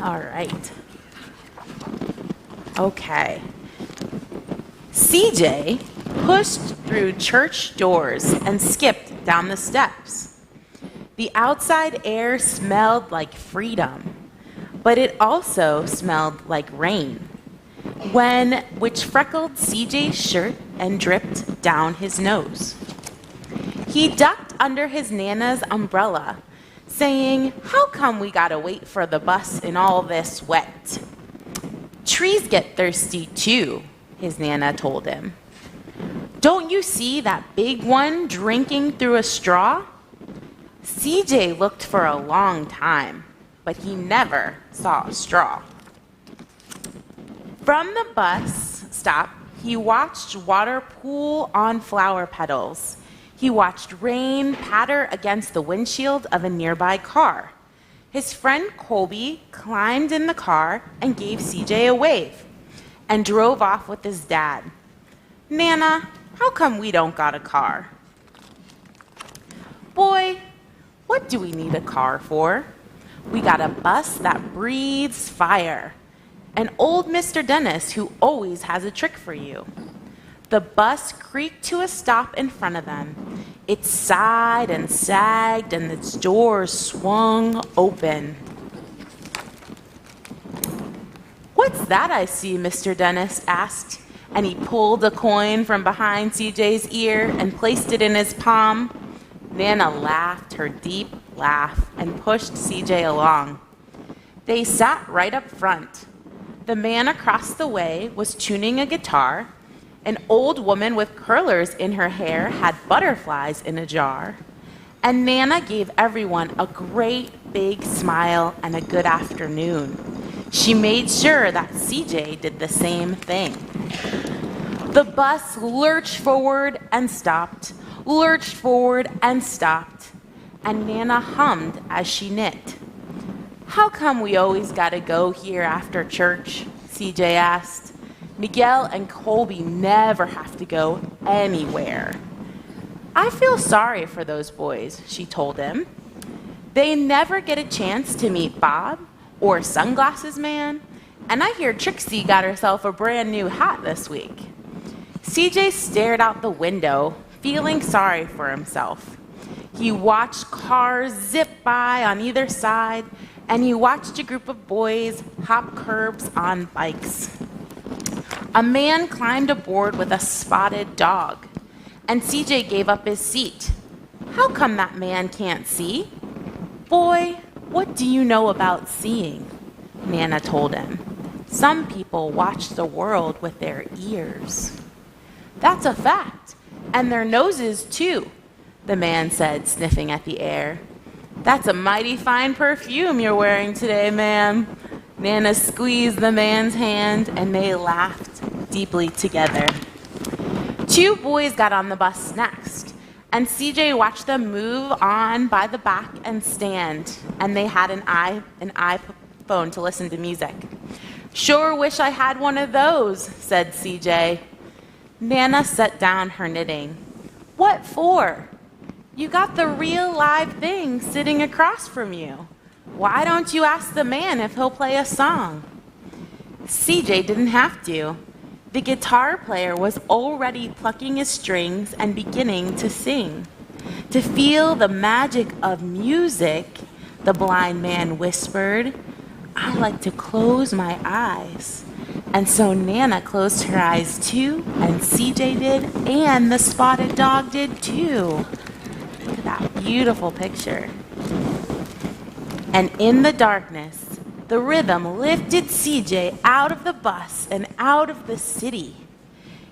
All right. Okay. CJ pushed through church doors and skipped down the steps. The outside air smelled like freedom, but it also smelled like rain, which freckled CJ's shirt and dripped down his nose. He ducked under his Nana's umbrella, saying, "How come we gotta wait for the bus in all this wet?" "Trees get thirsty too," his Nana told him. "Don't you see that big one drinking through a straw?" CJ looked for a long time, but he never saw a straw. From the bus stop, he watched water pool on flower petals. He watched rain patter against the windshield of a nearby car. His friend Colby climbed in the car and gave CJ a wave and drove off with his dad. "Nana, how come we don't got a car?" "Boy, what do we need a car for? We got a bus that breathes fire. And old Mr. Dennis who always has a trick for you." The bus creaked to a stop in front of them. It sighed and sagged, and its doors swung open. "What's that I see?" Mr. Dennis asked, and he pulled a coin from behind CJ's ear and placed it in his palm. Nana laughed her deep laugh and pushed CJ along. They sat right up front. The man across the way was tuning a guitar. An old woman with curlers in her hair had butterflies in a jar. And Nana gave everyone a great big smile and a good afternoon. She made sure that CJ did the same thing. The bus lurched forward and stopped, lurched forward and stopped, and Nana hummed as she knit. "How come we always gotta go here after church?" CJ asked. "Miguel and Colby never have to go anywhere." "I feel sorry for those boys," she told him. "They never get a chance to meet Bob or Sunglasses Man, and I hear Trixie got herself a brand new hat this week." CJ stared out the window, feeling sorry for himself. He watched cars zip by on either side, and he watched a group of boys hop curbs on bikes. A man climbed aboard with a spotted dog, and CJ gave up his seat. "How come that man can't see?" "Boy, what do you know about seeing?" Nana told him. "Some people watch the world with their ears." "That's a fact, and their noses too," the man said, sniffing at the air. "That's a mighty fine perfume you're wearing today, ma'am." Nana squeezed the man's hand, and they laughed deeply together. Two boys got on the bus next, and CJ watched them move on by the back and stand, and they had an iPhone to listen to music. "Sure wish I had one of those," said CJ. Nana set down her knitting. "What for?" "You got the real live thing sitting across from you. Why don't you ask the man if he'll play a song?" CJ didn't have to. The guitar player was already plucking his strings and beginning to sing. "To feel the magic of music," the blind man whispered, "I like to close my eyes." And so Nana closed her eyes too, and CJ did, and the spotted dog did too. Look at that beautiful picture. And in the darkness, the rhythm lifted CJ out of the bus and out of the city.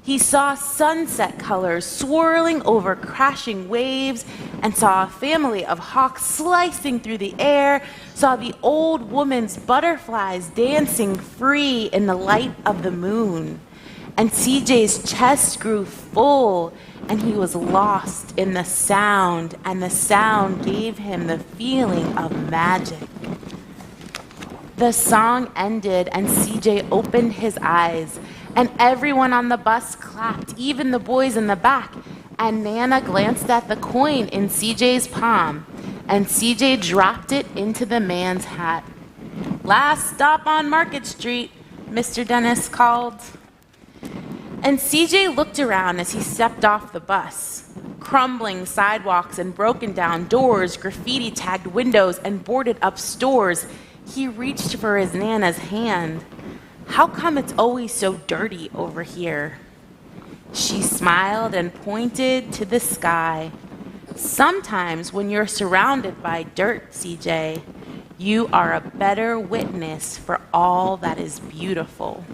He saw sunset colors swirling over crashing waves and saw a family of hawks slicing through the air, saw the old woman's butterflies dancing free in the light of the moon. And CJ's chest grew full, and he was lost in the sound, and the sound gave him the feeling of magic. The song ended, and CJ opened his eyes, and everyone on the bus clapped, even the boys in the back. And Nana glanced at the coin in CJ's palm, and CJ dropped it into the man's hat. Last stop on Market Street, Mr. Dennis called. And CJ looked around as he stepped off the bus. Crumbling sidewalks and broken down doors, graffiti-tagged windows, and boarded-up stores. He reached for his Nana's hand. How come it's always so dirty over here? She smiled and pointed to the sky. Sometimes when you're surrounded by dirt, CJ, you are a better witness for all that is beautiful.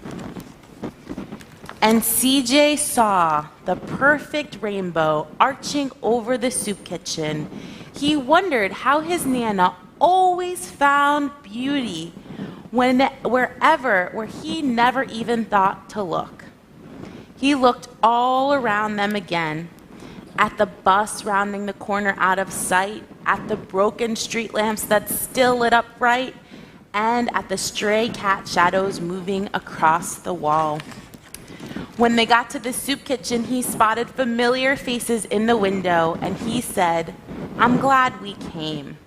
And CJ saw the perfect rainbow arching over the soup kitchen. He wondered how his Nana always found beauty where he never even thought to look. He looked all around them again, at the bus rounding the corner out of sight, at the broken street lamps that still lit up bright, and at the stray cat shadows moving across the wall. When they got to the soup kitchen, he spotted familiar faces in the window, and he said, "I'm glad we came."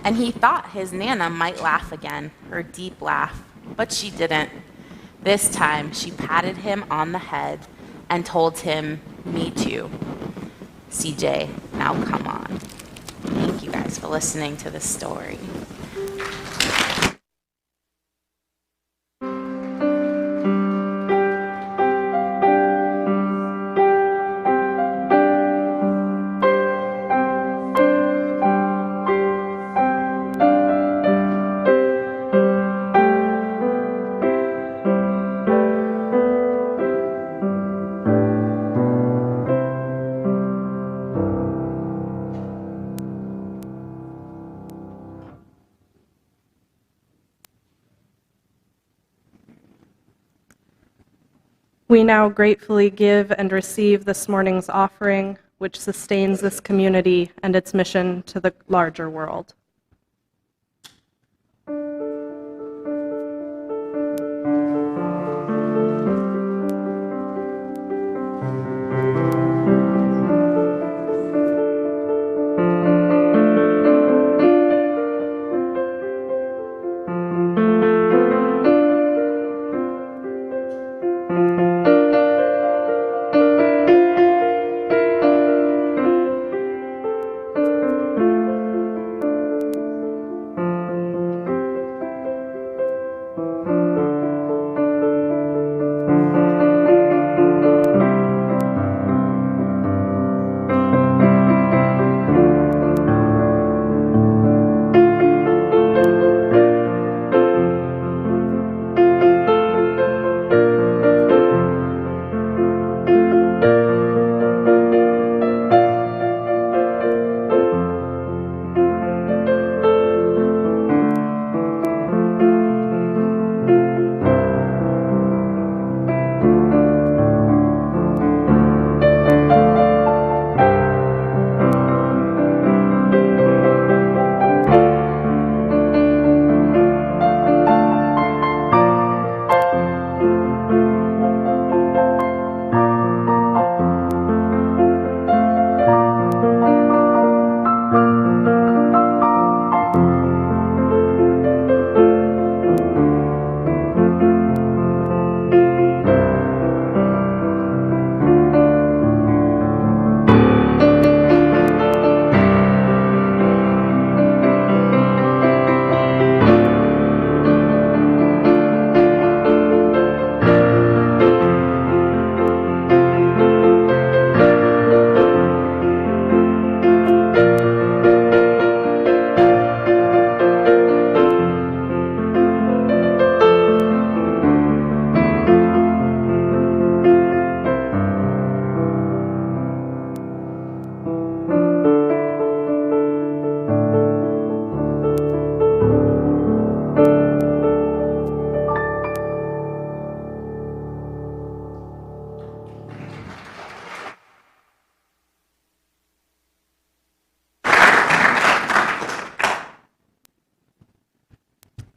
And he thought his Nana might laugh again, her deep laugh, but she didn't. This time, she patted him on the head and told him, "Me too. CJ, now come on." Thank you guys for listening to this story. We now gratefully give and receive this morning's offering, which sustains this community and its mission to the larger world.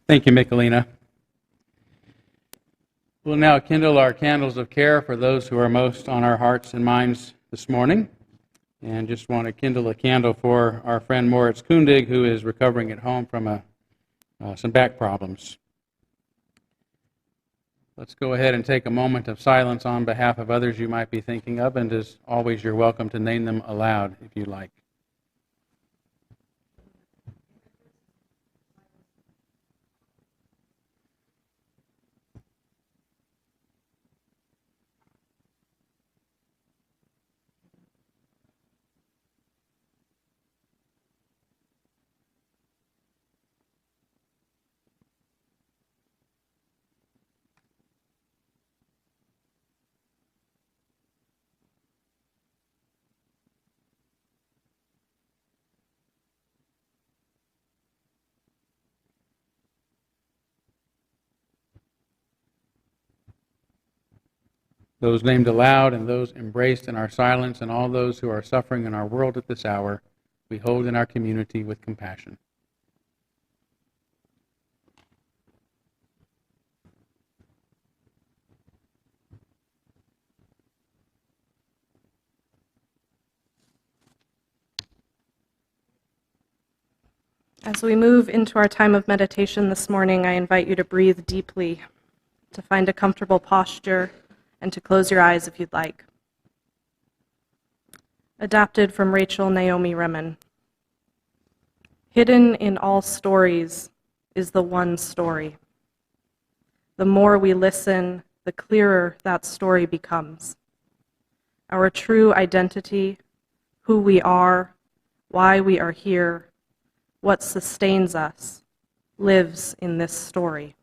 Thank you, Michelina. We'll now kindle our candles of care for those who are most on our hearts and minds this morning. And just want to kindle a candle for our friend Moritz Kundig, who is recovering at home from some back problems. Let's go ahead and take a moment of silence on behalf of others you might be thinking of, and as always, you're welcome to name them aloud if you like. Those named aloud and those embraced in our silence, and all those who are suffering in our world at this hour, we hold in our community with compassion. As we move into our time of meditation this morning, I invite you to breathe deeply, to find a comfortable posture, and to close your eyes if you'd like. Adapted from Rachel Naomi Remen. Hidden in all stories is the one story. The more we listen, the clearer that story becomes. Our true identity, who we are, why we are here, what sustains us, lives in this story.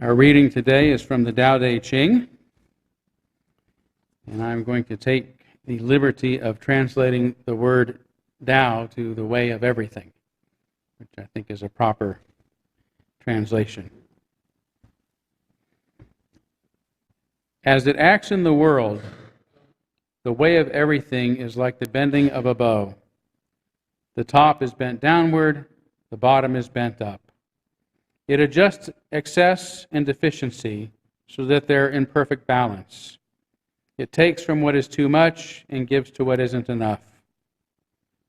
Our reading today is from the Tao Te Ching, and I'm going to take the liberty of translating the word Tao to the way of everything, which I think is a proper translation. As it acts in the world, the way of everything is like the bending of a bow. The top is bent downward, the bottom is bent up. It adjusts excess and deficiency so that they're in perfect balance. It takes from what is too much and gives to what isn't enough.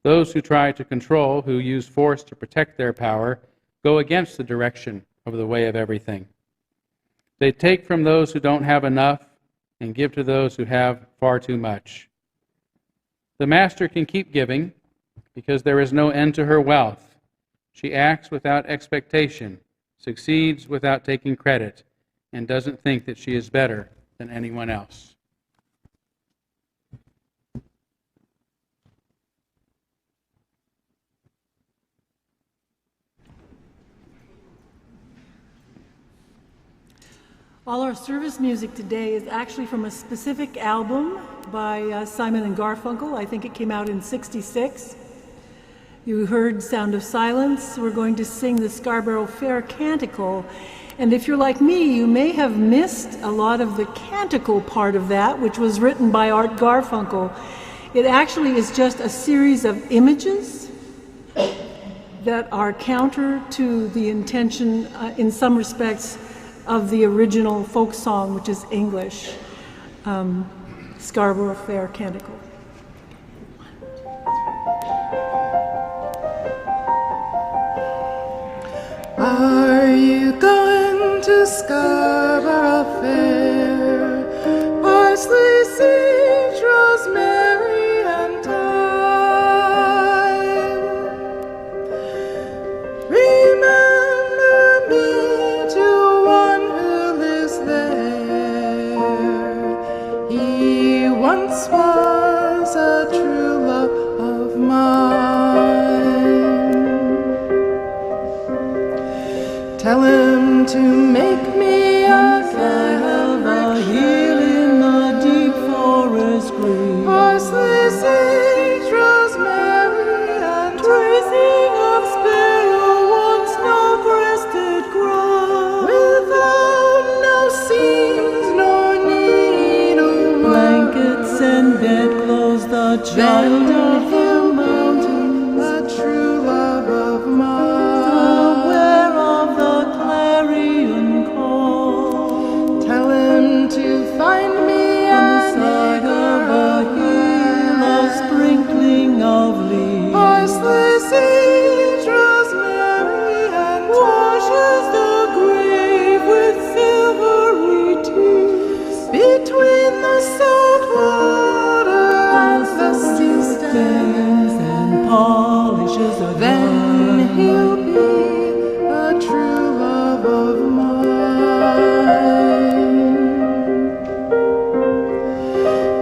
Those who try to control, who use force to protect their power, go against the direction of the way of everything. They take from those who don't have enough and give to those who have far too much. The master can keep giving because there is no end to her wealth. She acts without expectation, succeeds without taking credit, and doesn't think that she is better than anyone else. All our service music today is actually from a specific album by Simon and Garfunkel. I think it came out in '66. You heard Sound of Silence. We're going to sing the Scarborough Fair Canticle. And if you're like me, you may have missed a lot of the canticle part of that, which was written by Art Garfunkel. It actually is just a series of images that are counter to the intention, in some respects, of the original folk song, which is English, Scarborough Fair Canticle. Are you going to Scarborough Fair? Parsley, sage, rosemary, and thyme. Remember me to one who lives there. He once was a true love of mine. Tell him to make me a calvary heel in the deep forest green. Parsley, sage, rosemary, and tracing of sparrow once snow-crested grass. Without no seams nor needle blankets and bedclothes, the child of the mountain, the true love of mine. Find me on the side of a hill, a sprinkling of leaves. Parsley, sage, rosemary, and washes the grave with silvery tears. Between the salt water and the sea stands and polishes a then he'll be a true love of mine.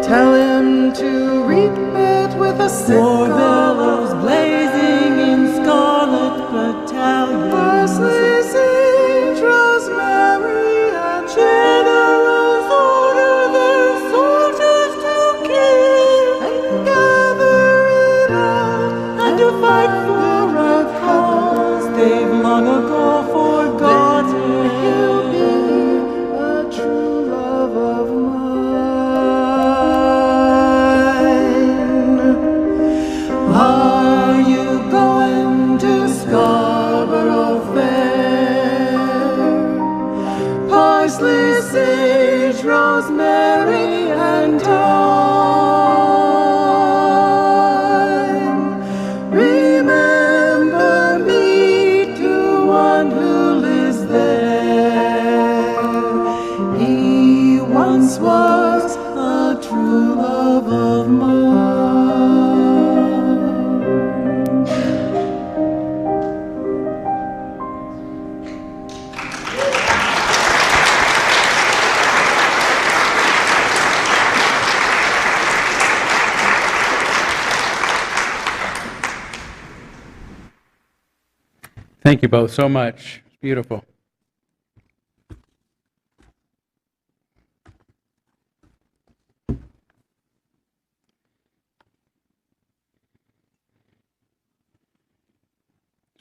Tell him to reap it with a sickle, bellows blazing in scarlet battalions. Parsley, sage, rosemary, and generals order their soldiers to kill and gather it out and to fight for a cause they've long ago forgotten. He'll be a true love of mine. Are you going to Scarborough Fair? Parsley, sage, rosemary, and thyme. Remember me to one who lives there. He once was a true love of mine. Thank you both so much. It's beautiful.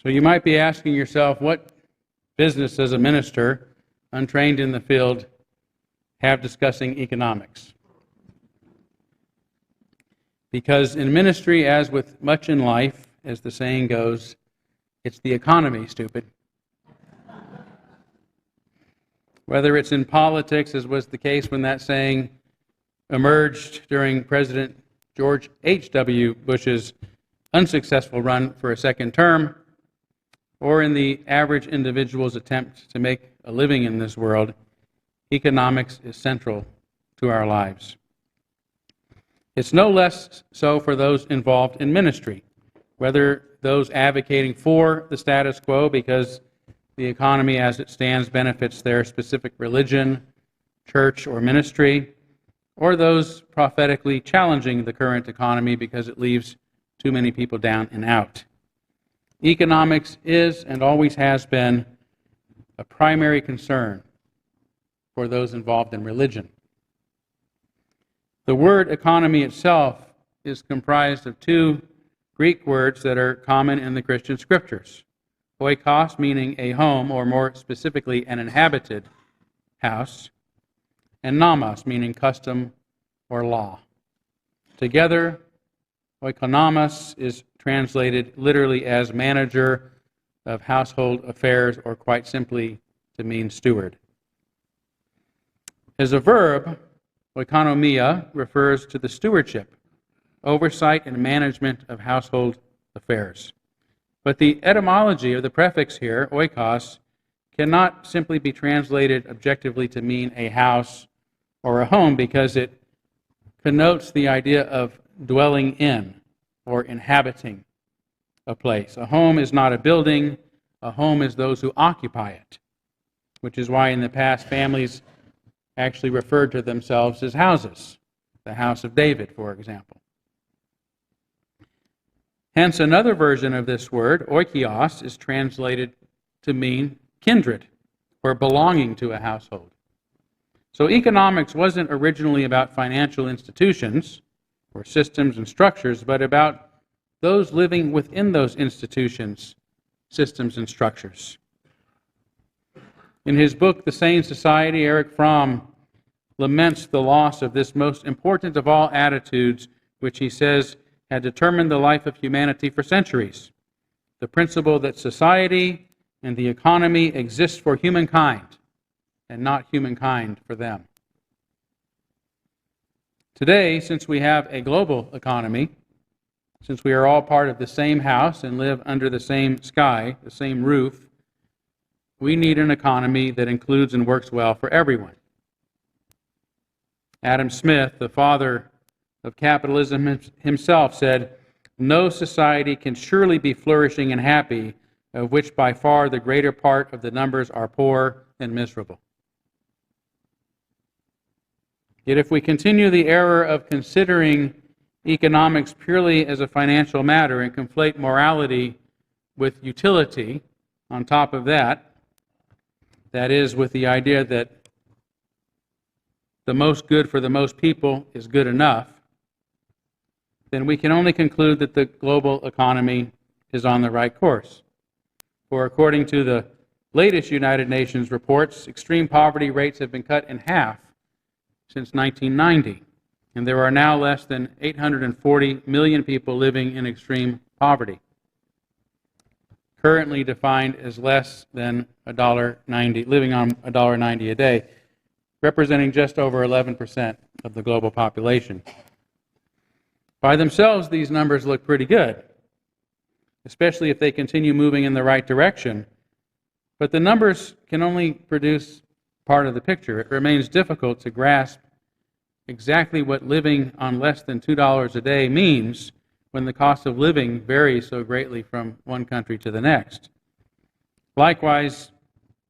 So you might be asking yourself, what business does a minister, untrained in the field, have discussing economics? Because in ministry, as with much in life, as the saying goes, it's the economy, stupid. Whether it's in politics, as was the case when that saying emerged during President George H.W. Bush's unsuccessful run for a second term, or in the average individual's attempt to make a living in this world, economics is central to our lives. It's no less so for those involved in ministry, whether those advocating for the status quo because the economy as it stands benefits their specific religion, church, or ministry, or those prophetically challenging the current economy because it leaves too many people down and out. Economics is and always has been a primary concern for those involved in religion. The word economy itself is comprised of two Greek words that are common in the Christian scriptures. Oikos, meaning a home, or more specifically, an inhabited house, and nomos, meaning custom or law. Together, oikonomos is translated literally as manager of household affairs, or quite simply to mean steward. As a verb, oikonomia refers to the stewardship, oversight, and management of household affairs. But the etymology of the prefix here, oikos, cannot simply be translated objectively to mean a house or a home, because it connotes the idea of dwelling in or inhabiting a place. A home is not a building. A home is those who occupy it, which is why in the past families actually referred to themselves as houses, the house of David, for example. Hence, another version of this word, oikios, is translated to mean kindred or belonging to a household. So economics wasn't originally about financial institutions or systems and structures, but about those living within those institutions, systems, and structures. In his book, The Sane Society, Erich Fromm laments the loss of this most important of all attitudes, which he says had determined the life of humanity for centuries: the principle that society and the economy exist for humankind and not humankind for them. Today, since we have a global economy, since we are all part of the same house and live under the same sky, the same roof, we need an economy that includes and works well for everyone. Adam Smith, the father of capitalism himself, said, "No society can surely be flourishing and happy, of which by far the greater part of the numbers are poor and miserable." Yet if we continue the error of considering economics purely as a financial matter and conflate morality with utility on top of that, that is, with the idea that the most good for the most people is good enough, then we can only conclude that the global economy is on the right course. For according to the latest United Nations reports, extreme poverty rates have been cut in half since 1990, and there are now less than 840 million people living in extreme poverty, currently defined as less than $1.90, living on $1.90 a day, representing just over 11% of the global population. By themselves, these numbers look pretty good, especially if they continue moving in the right direction. But the numbers can only produce part of the picture. It remains difficult to grasp exactly what living on less than $2 a day means when the cost of living varies so greatly from one country to the next. Likewise,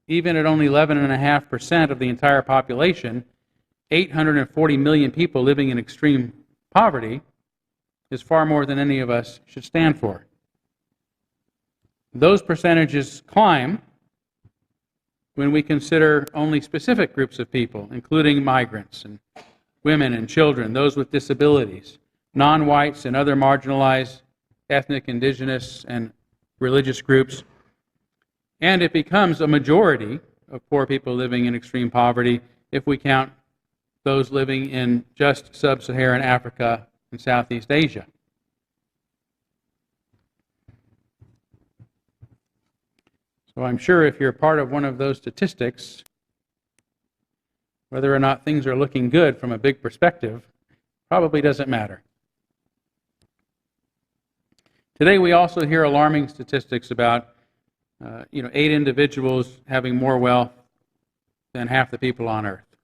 even at only 11.5% of the entire population, 840 million people living in extreme poverty is far more than any of us should stand for. Those percentages climb when we consider only specific groups of people, including migrants and women and children, those with disabilities, non-whites and other marginalized ethnic, indigenous, and religious groups. And it becomes a majority of poor people living in extreme poverty if we count those living in just sub-Saharan Africa and Southeast Asia. So I'm sure if you're part of one of those statistics, whether or not things are looking good from a big perspective probably doesn't matter. Today we also hear alarming statistics about 8 individuals having more wealth than half the people on earth,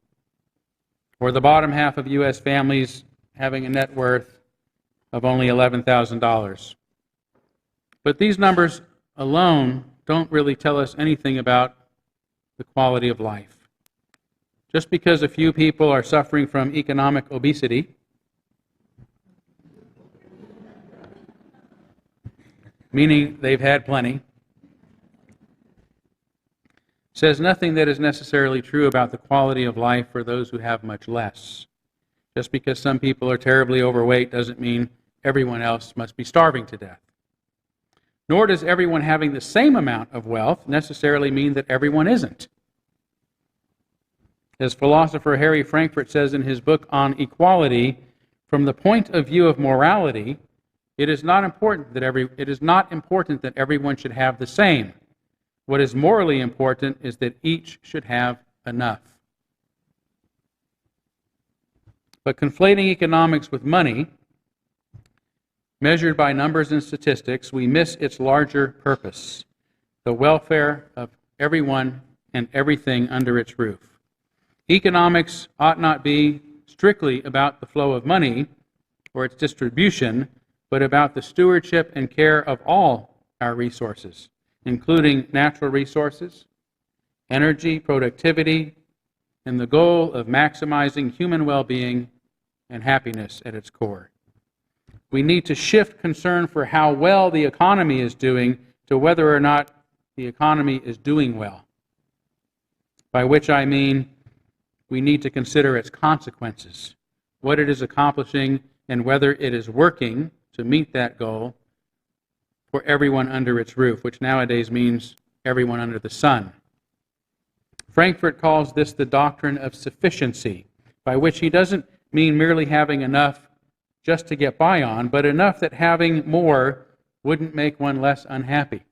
or the bottom half of U.S. families having a net worth of only $11,000. But these numbers alone don't really tell us anything about the quality of life. Just because a few people are suffering from economic obesity, meaning they've had plenty, says nothing that is necessarily true about the quality of life for those who have much less. Just because some people are terribly overweight doesn't mean everyone else must be starving to death. Nor does everyone having the same amount of wealth necessarily mean that everyone isn't. As philosopher Harry Frankfurt says in his book on equality, from the point of view of morality, It is not important that everyone should have the same. What is morally important is that each should have enough. But conflating economics with money, measured by numbers and statistics, we miss its larger purpose, the welfare of everyone and everything under its roof. Economics ought not be strictly about the flow of money or its distribution, but about the stewardship and care of all our resources, including natural resources, energy, productivity, and the goal of maximizing human well-being and happiness at its core. We need to shift concern for how well the economy is doing to whether or not the economy is doing well, by which I mean we need to consider its consequences, what it is accomplishing, and whether it is working to meet that goal for everyone under its roof, which nowadays means everyone under the sun. Frankfurt calls this the doctrine of sufficiency, by which he doesn't mean merely having enough just to get by on, but enough that having more wouldn't make one less unhappy.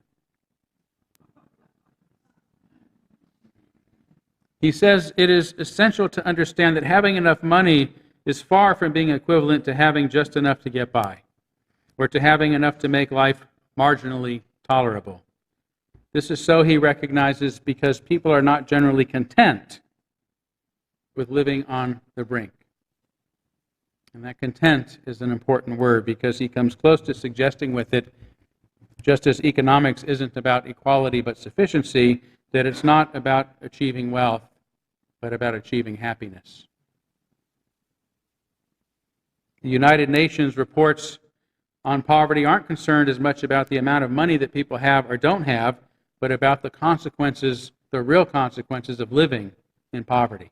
He says it is essential to understand that having enough money is far from being equivalent to having just enough to get by, or to having enough to make life marginally tolerable. This is so, he recognizes, because people are not generally content with living on the brink. And that content is an important word, because he comes close to suggesting with it, just as economics isn't about equality but sufficiency, that it's not about achieving wealth, but about achieving happiness. The United Nations reports on poverty aren't concerned as much about the amount of money that people have or don't have, but about the consequences, the real consequences of living in poverty.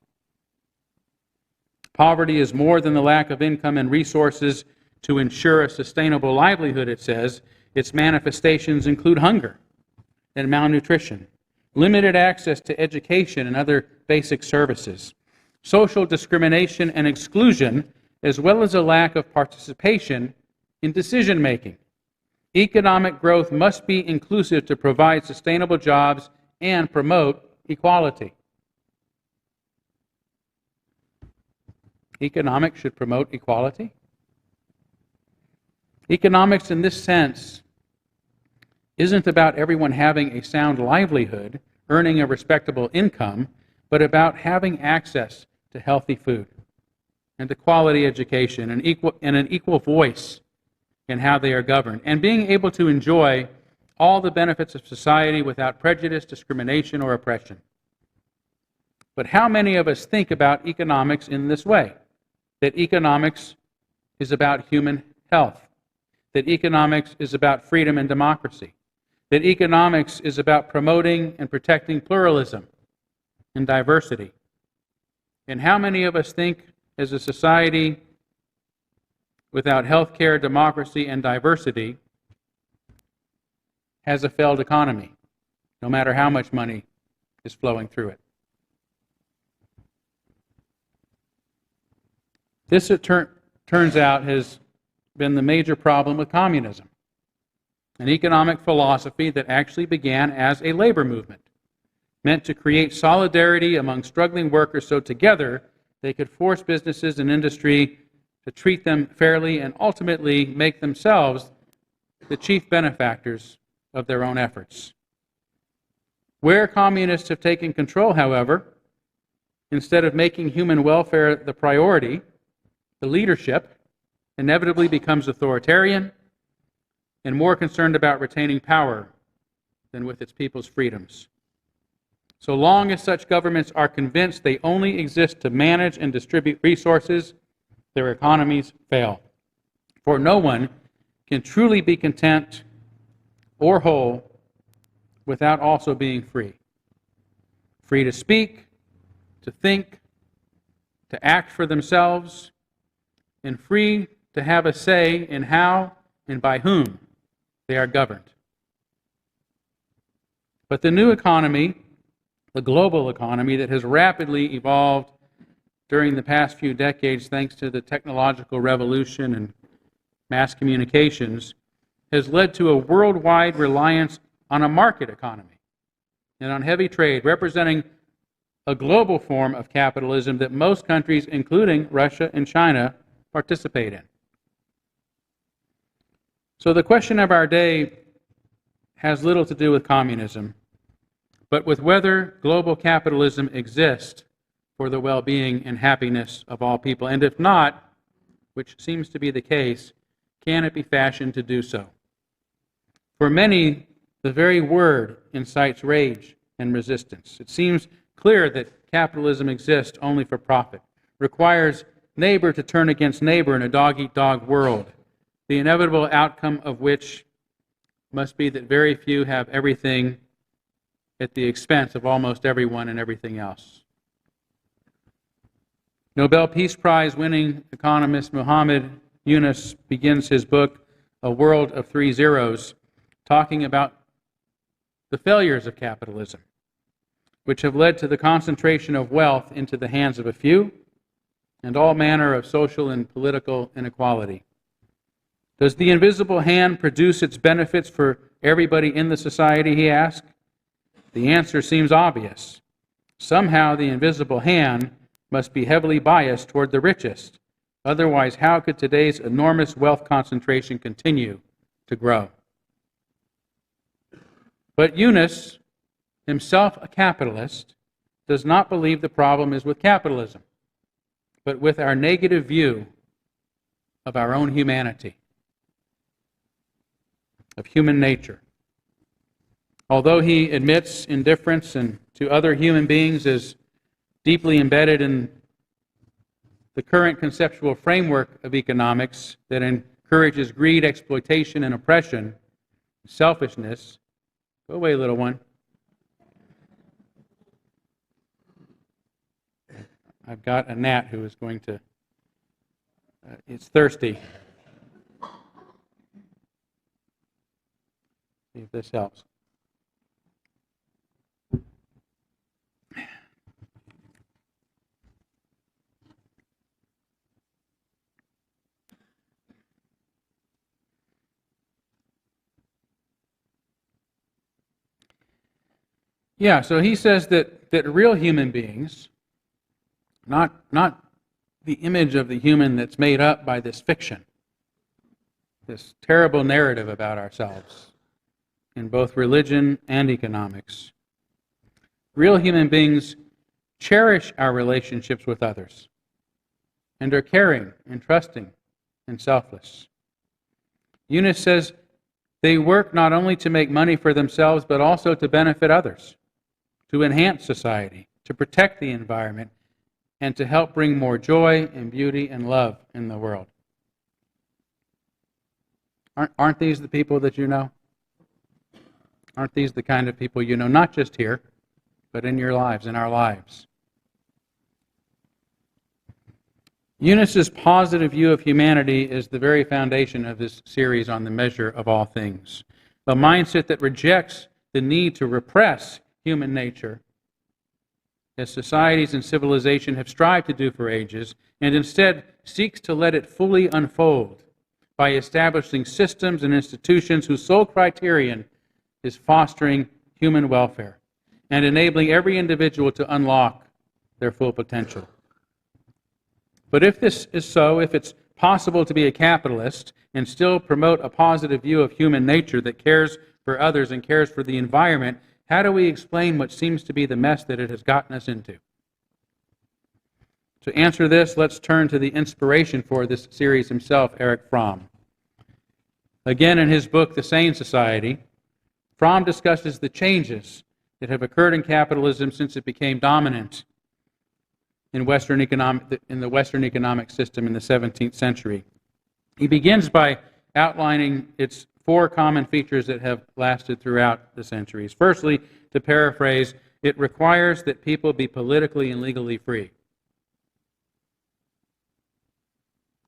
Poverty is more than the lack of income and resources to ensure a sustainable livelihood, it says. Its manifestations include hunger and malnutrition, limited access to education and other basic services, social discrimination and exclusion, as well as a lack of participation in decision-making. Economic growth must be inclusive to provide sustainable jobs and promote equality. Economics should promote equality. Economics in this sense isn't about everyone having a sound livelihood, earning a respectable income, but about having access to healthy food and to quality education and an equal voice in how they are governed, and being able to enjoy all the benefits of society without prejudice, discrimination, or oppression. But how many of us think about economics in this way? That economics is about human health, that economics is about freedom and democracy, that economics is about promoting and protecting pluralism and diversity. And how many of us think, as a society without health care, democracy, and diversity has a failed economy, no matter how much money is flowing through it? This, it turns out, has been the major problem with communism, an economic philosophy that actually began as a labor movement, meant to create solidarity among struggling workers so together they could force businesses and industry to treat them fairly and ultimately make themselves the chief benefactors of their own efforts. Where communists have taken control, however, instead of making human welfare the priority, the leadership inevitably becomes authoritarian and more concerned about retaining power than with its people's freedoms. So long as such governments are convinced they only exist to manage and distribute resources, their economies fail. For no one can truly be content or whole without also being free. Free to speak, to think, to act for themselves, and free to have a say in how and by whom they are governed. But the new economy, the global economy that has rapidly evolved during the past few decades thanks to the technological revolution and mass communications, has led to a worldwide reliance on a market economy and on heavy trade, representing a global form of capitalism that most countries, including Russia and China, participate in. So the question of our day has little to do with communism, but with whether global capitalism exists for the well-being and happiness of all people, and if not, which seems to be the case, can it be fashioned to do so? For many, the very word incites rage and resistance. It seems clear that capitalism exists only for profit, requires neighbor to turn against neighbor in a dog-eat-dog world, the inevitable outcome of which must be that very few have everything at the expense of almost everyone and everything else. Nobel Peace Prize winning economist Muhammad Yunus begins his book, A World of Three Zeros, talking about the failures of capitalism, which have led to the concentration of wealth into the hands of a few and all manner of social and political inequality. Does the invisible hand produce its benefits for everybody in the society, he asks? The answer seems obvious. Somehow the invisible hand must be heavily biased toward the richest. Otherwise, how could today's enormous wealth concentration continue to grow? But Yunus, himself a capitalist, does not believe the problem is with capitalism, but with our negative view of our own humanity, of human nature. Although he admits indifference to other human beings is deeply embedded in the current conceptual framework of economics that encourages greed, exploitation, and oppression, selfishness. Go away, little one. I've got a gnat who is going to, it's thirsty. See if this helps. Yeah, so he says that real human beings, not the image of the human that's made up by this fiction, this terrible narrative about ourselves in both religion and economics. Real human beings cherish our relationships with others and are caring and trusting and selfless. Yunus says they work not only to make money for themselves, but also to benefit others, to enhance society, to protect the environment, and to help bring more joy and beauty and love in the world. Aren't these the people that you know? Aren't these the kind of people you know, not just here, but in your lives, in our lives? Yunus's positive view of humanity is the very foundation of this series on the measure of all things. A mindset that rejects the need to repress human nature, as societies and civilization have strived to do for ages, and instead seeks to let it fully unfold by establishing systems and institutions whose sole criterion is fostering human welfare and enabling every individual to unlock their full potential. But if this is so, if it's possible to be a capitalist and still promote a positive view of human nature that cares for others and cares for the environment, how do we explain what seems to be the mess that it has gotten us into? To answer this, let's turn to the inspiration for this series himself, Erich Fromm. Again, in his book, The Sane Society, Fromm discusses the changes that have occurred in capitalism since it became dominant in the Western economic system in the 17th century. He begins by outlining its four common features that have lasted throughout the centuries. Firstly, to paraphrase, it requires that people be politically and legally free.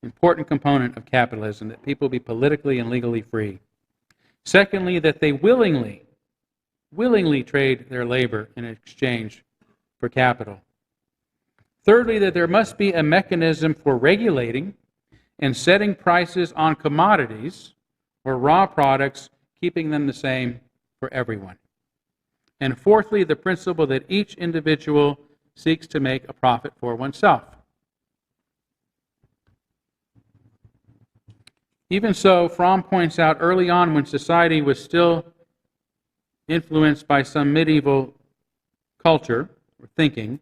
Important component of capitalism, that people be politically and legally free. Secondly, that they willingly trade their labor in exchange for capital. Thirdly, that there must be a mechanism for regulating and setting prices on commodities or raw products, keeping them the same for everyone. And fourthly, the principle that each individual seeks to make a profit for oneself. Even so, Fromm points out early on, when society was still influenced by some medieval culture or thinking,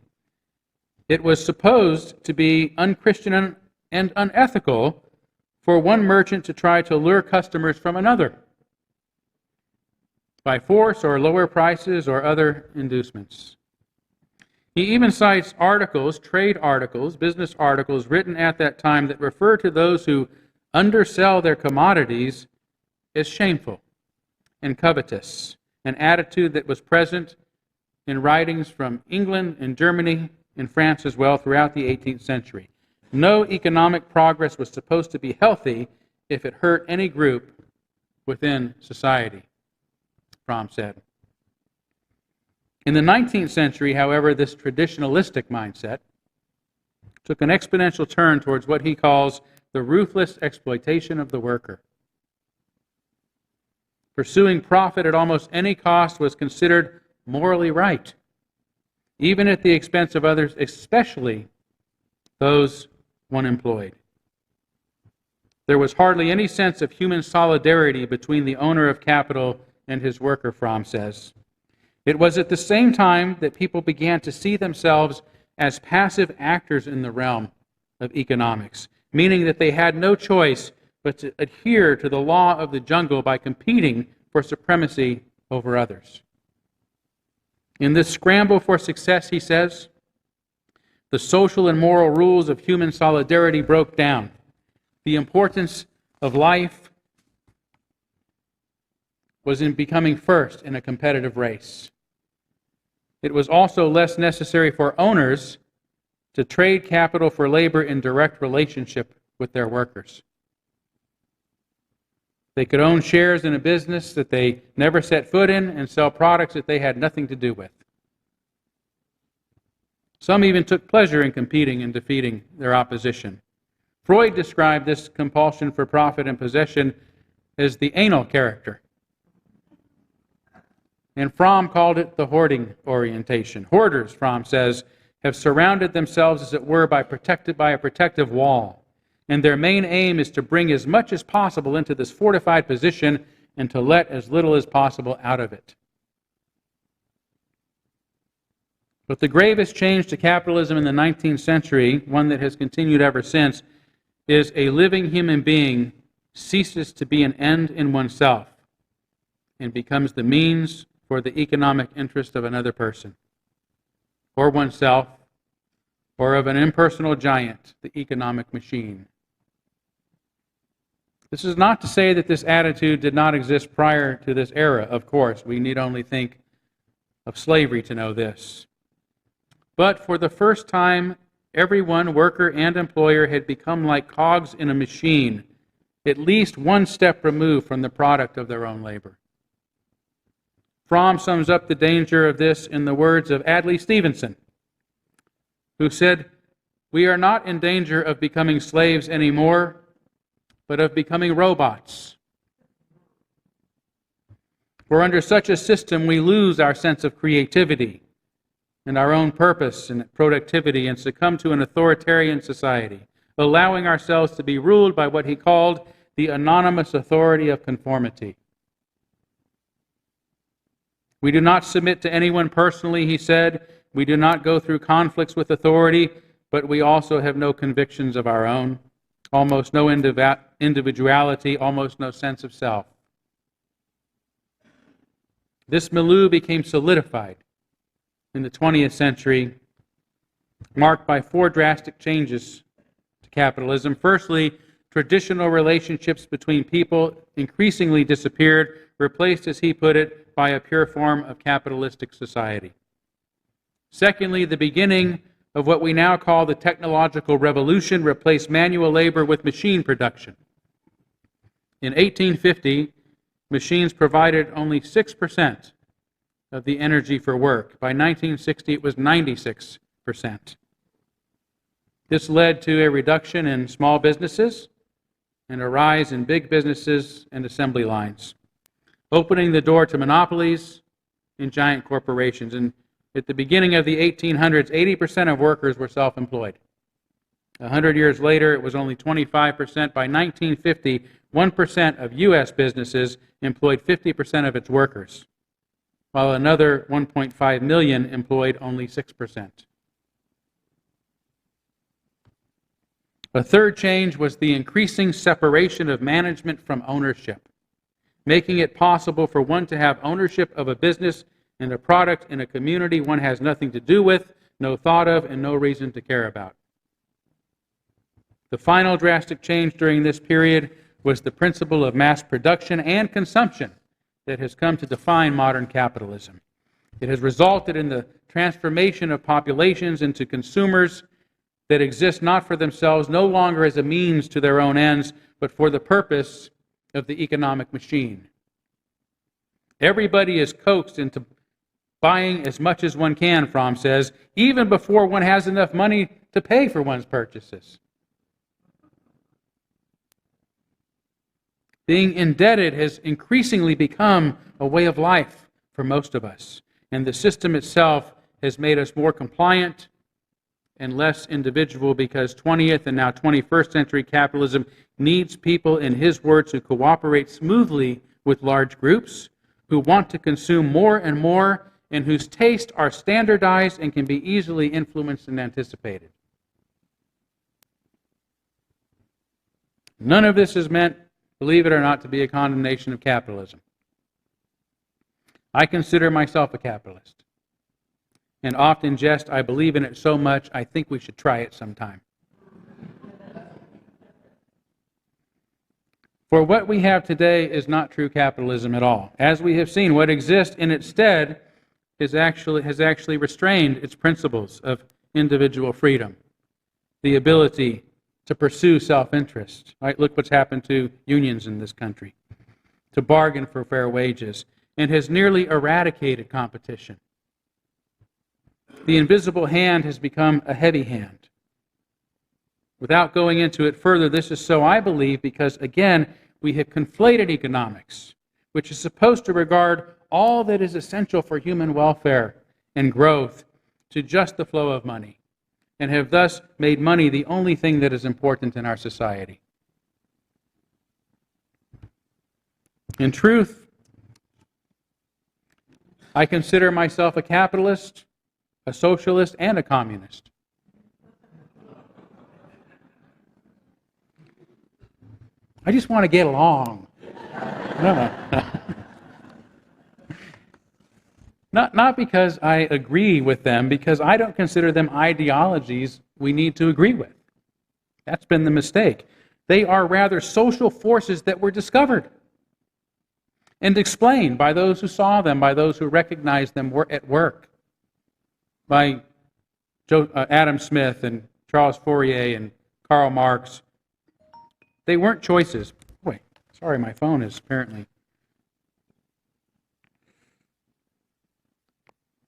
it was supposed to be unchristian and unethical for one merchant to try to lure customers from another by force or lower prices or other inducements. He even cites articles, trade articles, business articles written at that time that refer to those who undersell their commodities as shameful and covetous, an attitude that was present in writings from England and Germany and France as well throughout the 18th century. No economic progress was supposed to be healthy if it hurt any group within society, Fromm said. In the 19th century, however, this traditionalistic mindset took an exponential turn towards what he calls the ruthless exploitation of the worker. Pursuing profit at almost any cost was considered morally right, even at the expense of others, especially those one employed. There was hardly any sense of human solidarity between the owner of capital and his worker, Fromm says. It was at the same time that people began to see themselves as passive actors in the realm of economics, meaning that they had no choice but to adhere to the law of the jungle by competing for supremacy over others. In this scramble for success, he says, the social and moral rules of human solidarity broke down. The importance of life was in becoming first in a competitive race. It was also less necessary for owners to trade capital for labor in direct relationship with their workers. They could own shares in a business that they never set foot in and sell products that they had nothing to do with. Some even took pleasure in competing and defeating their opposition. Freud described this compulsion for profit and possession as the anal character. And Fromm called it the hoarding orientation. Hoarders, Fromm says, have surrounded themselves, as it were, by a protective wall. And their main aim is to bring as much as possible into this fortified position and to let as little as possible out of it. But the gravest change to capitalism in the 19th century, one that has continued ever since, is a living human being ceases to be an end in oneself and becomes the means for the economic interest of another person, or oneself, or of an impersonal giant, the economic machine. This is not to say that this attitude did not exist prior to this era, of course. We need only think of slavery to know this. But for the first time, everyone, worker and employer, had become like cogs in a machine, at least one step removed from the product of their own labor. Fromm sums up the danger of this in the words of Adlai Stevenson, who said, "We are not in danger of becoming slaves anymore, but of becoming robots. For under such a system, we lose our sense of creativity and our own purpose and productivity and succumb to an authoritarian society, allowing ourselves to be ruled by what he called the anonymous authority of conformity. We do not submit to anyone personally," he said. "We do not go through conflicts with authority, but we also have no convictions of our own, almost no individuality, almost no sense of self." This milieu became solidified in the 20th century, marked by four drastic changes to capitalism. Firstly, traditional relationships between people increasingly disappeared, replaced, as he put it, by a pure form of capitalistic society. Secondly, the beginning of what we now call the technological revolution replaced manual labor with machine production. In 1850, machines provided only 6% of the energy for work. By 1960, it was 96%. This led to a reduction in small businesses, and a rise in big businesses and assembly lines, opening the door to monopolies and giant corporations. And at the beginning of the 1800s, 80% of workers were self-employed. 100 years later, it was only 25%. By 1950, 1% of U.S. businesses employed 50% of its workers, while another 1.5 million employed only 6%. A third change was the increasing separation of management from ownership, making it possible for one to have ownership of a business and a product in a community one has nothing to do with, no thought of, and no reason to care about. The final drastic change during this period was the principle of mass production and consumption that has come to define modern capitalism. It has resulted in the transformation of populations into consumers that exist not for themselves, no longer as a means to their own ends, but for the purpose of the economic machine. Everybody is coaxed into buying as much as one can, Fromm says, even before one has enough money to pay for one's purchases. Being indebted has increasingly become a way of life for most of us, and the system itself has made us more compliant and less individual, because 20th and now 21st century capitalism needs people, in his words, who cooperate smoothly with large groups, who want to consume more and more, and whose tastes are standardized and can be easily influenced and anticipated. None of this is meant, believe it or not, to be a condemnation of capitalism. I consider myself a capitalist, and often jest, I believe in it so much, I think we should try it sometime. For what we have today is not true capitalism at all. As we have seen, what exists in its stead has actually restrained its principles of individual freedom, the ability to pursue self-interest. Right? Look what's happened to unions in this country, to bargain for fair wages, and has nearly eradicated competition. The invisible hand has become a heavy hand. Without going into it further, this is so, I believe, because, again, we have conflated economics, which is supposed to regard all that is essential for human welfare and growth, to just the flow of money, and have thus made money the only thing that is important in our society. In truth, I consider myself a capitalist, a socialist, and a communist. I just want to get along. No. Not because I agree with them, because I don't consider them ideologies we need to agree with. That's been the mistake. They are rather social forces that were discovered and explained by those who saw them, by those who recognized them at work, by Adam Smith and Charles Fourier and Karl Marx. They weren't choices. Boy, sorry, my phone is apparently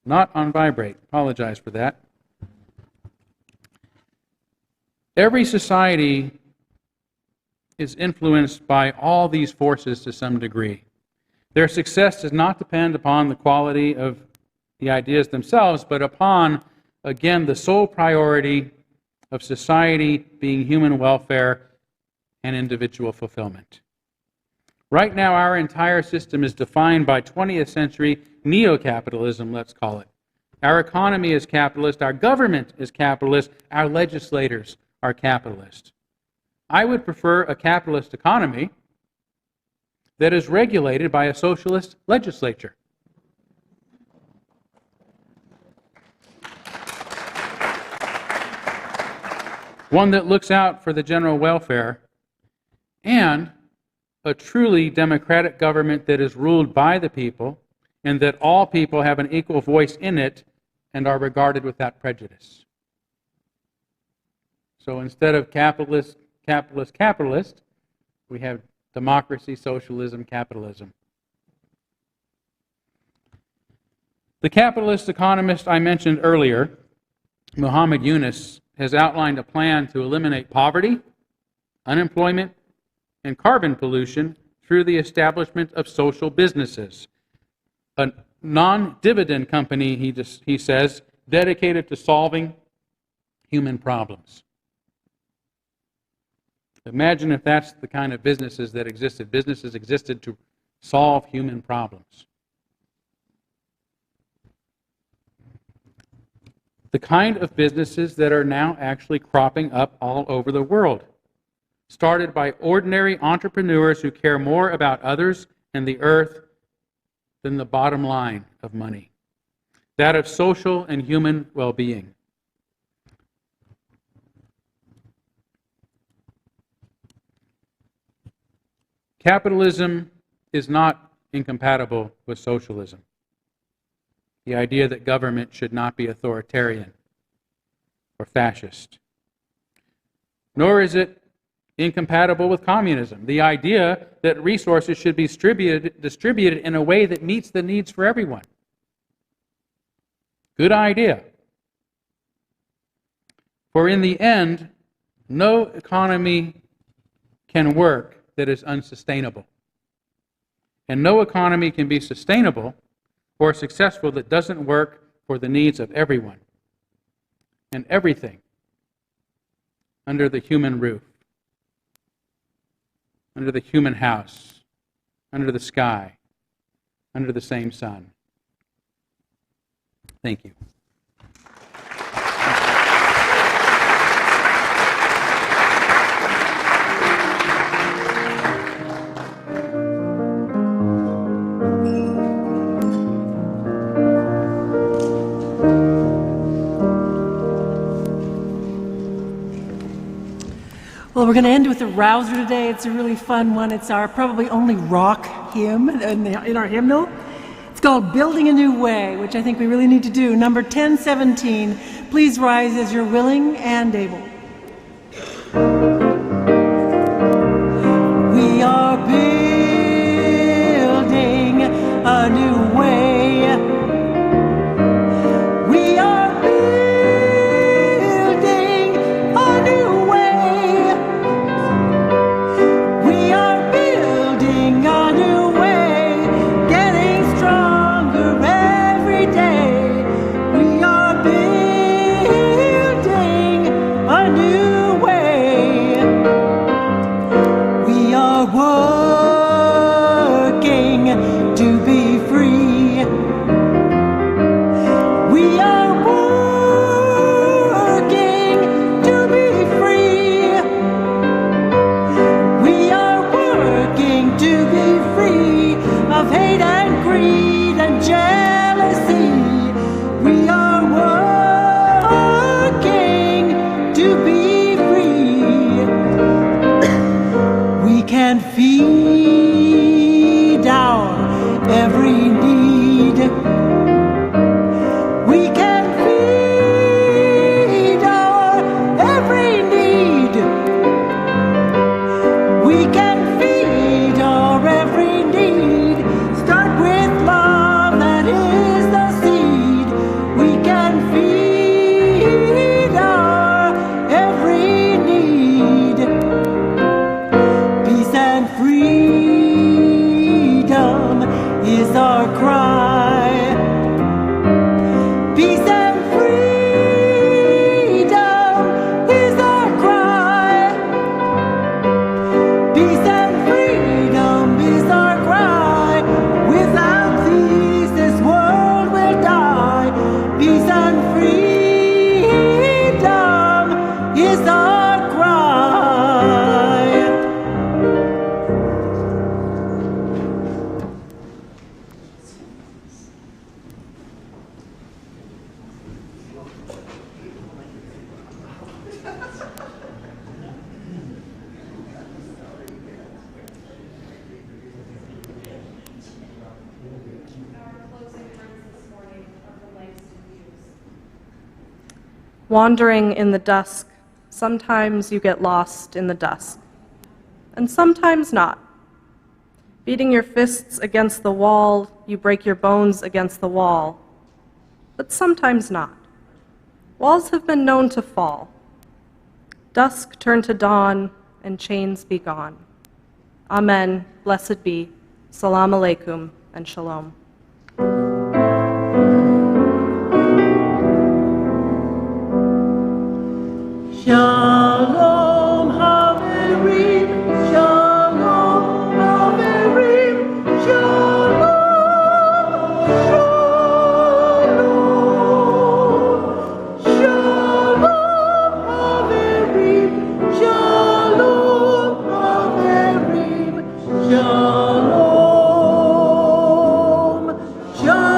not on vibrate. Apologize for that. Every society is influenced by all these forces to some degree. Their success does not depend upon the quality of the ideas themselves, but upon, again, the sole priority of society being human welfare and individual fulfillment. Right now, our entire system is defined by 20th century neo-capitalism, let's call it. Our economy is capitalist, our government is capitalist, our legislators are capitalist. I would prefer a capitalist economy that is regulated by a socialist legislature. One that looks out for the general welfare, and a truly democratic government that is ruled by the people, and that all people have an equal voice in it and are regarded without prejudice. So instead of capitalist, we have democracy, socialism, capitalism. The capitalist economist I mentioned earlier, Muhammad Yunus, has outlined a plan to eliminate poverty, unemployment, and carbon pollution through the establishment of social businesses. A non-dividend company, he says, dedicated to solving human problems. Imagine if that's the kind of businesses that existed. Businesses existed to solve human problems. The kind of businesses that are now actually cropping up all over the world, started by ordinary entrepreneurs who care more about others and the earth than the bottom line of money, that of social and human well-being. Capitalism is not incompatible with socialism. The idea that government should not be authoritarian or fascist. Nor is it incompatible with communism. The idea that resources should be distributed in a way that meets the needs for everyone. Good idea. For in the end, no economy can work that is unsustainable. And no economy can be sustainable or successful that doesn't work for the needs of everyone and everything under the human roof, under the human house, under the sky, under the same sun. Thank you. Well, we're going to end with a rouser today. It's a really fun one. It's our probably only rock hymn in our hymnal. It's called Building a New Way, which I think we really need to do. Number 1017. Please rise as you're willing and able. We are building a new way. We are building a new way. We are building a new way, getting stronger every day. We are building a new way. We are working to be free. We are working to be free. We are working to be free of hate and greed and jealousy. We are working to be free. We can feed our every need. We can feed our every need. We can feed our every need. Start with love, that is the seed. We can feed our every need. Peace and freedom is our cry. Peace and freedom is our cry. Peace and freedom is our cry. Without these, this world will die. Peace and freedom is our cry. Wandering in the dusk, sometimes you get lost in the dusk, and sometimes not. Beating your fists against the wall, you break your bones against the wall, but sometimes not. Walls have been known to fall. Dusk turn to dawn, and chains be gone. Amen. Blessed be. Salam alaikum and shalom. Shalom Haverim, Shalom Haverim, Shalom, Shalom, Shalom Haverim, Shalom Haverim, Shalom, Shalom.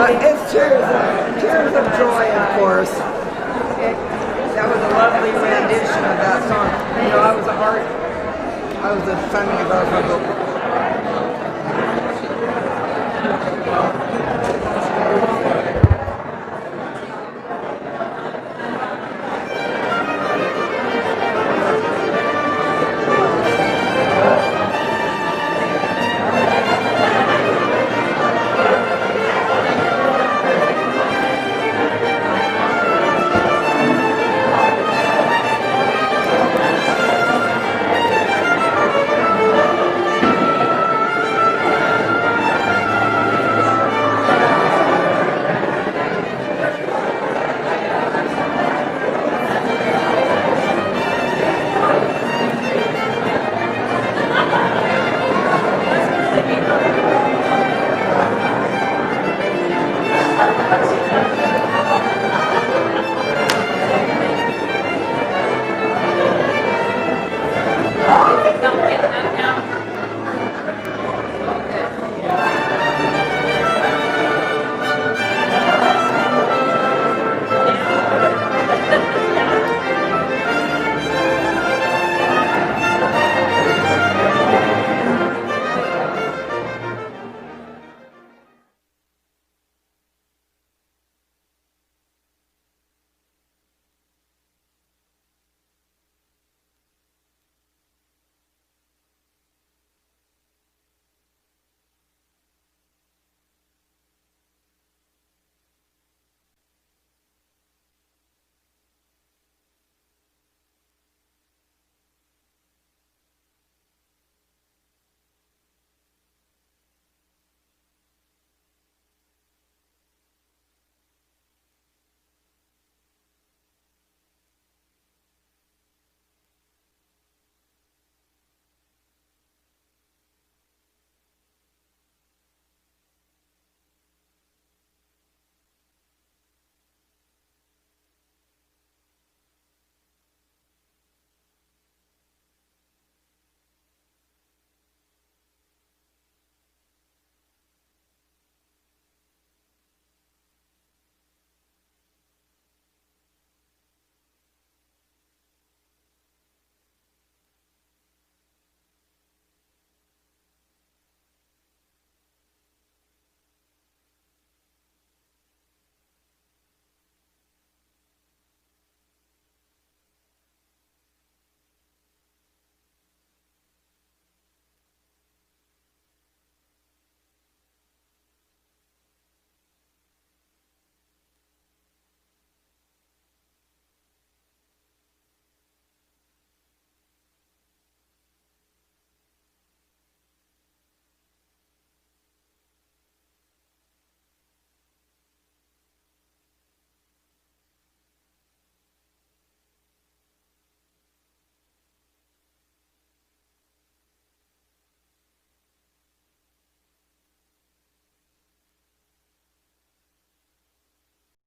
It's tears of joy, of course. That was a lovely rendition of that song. You know, I was a Sunday Garfunkel.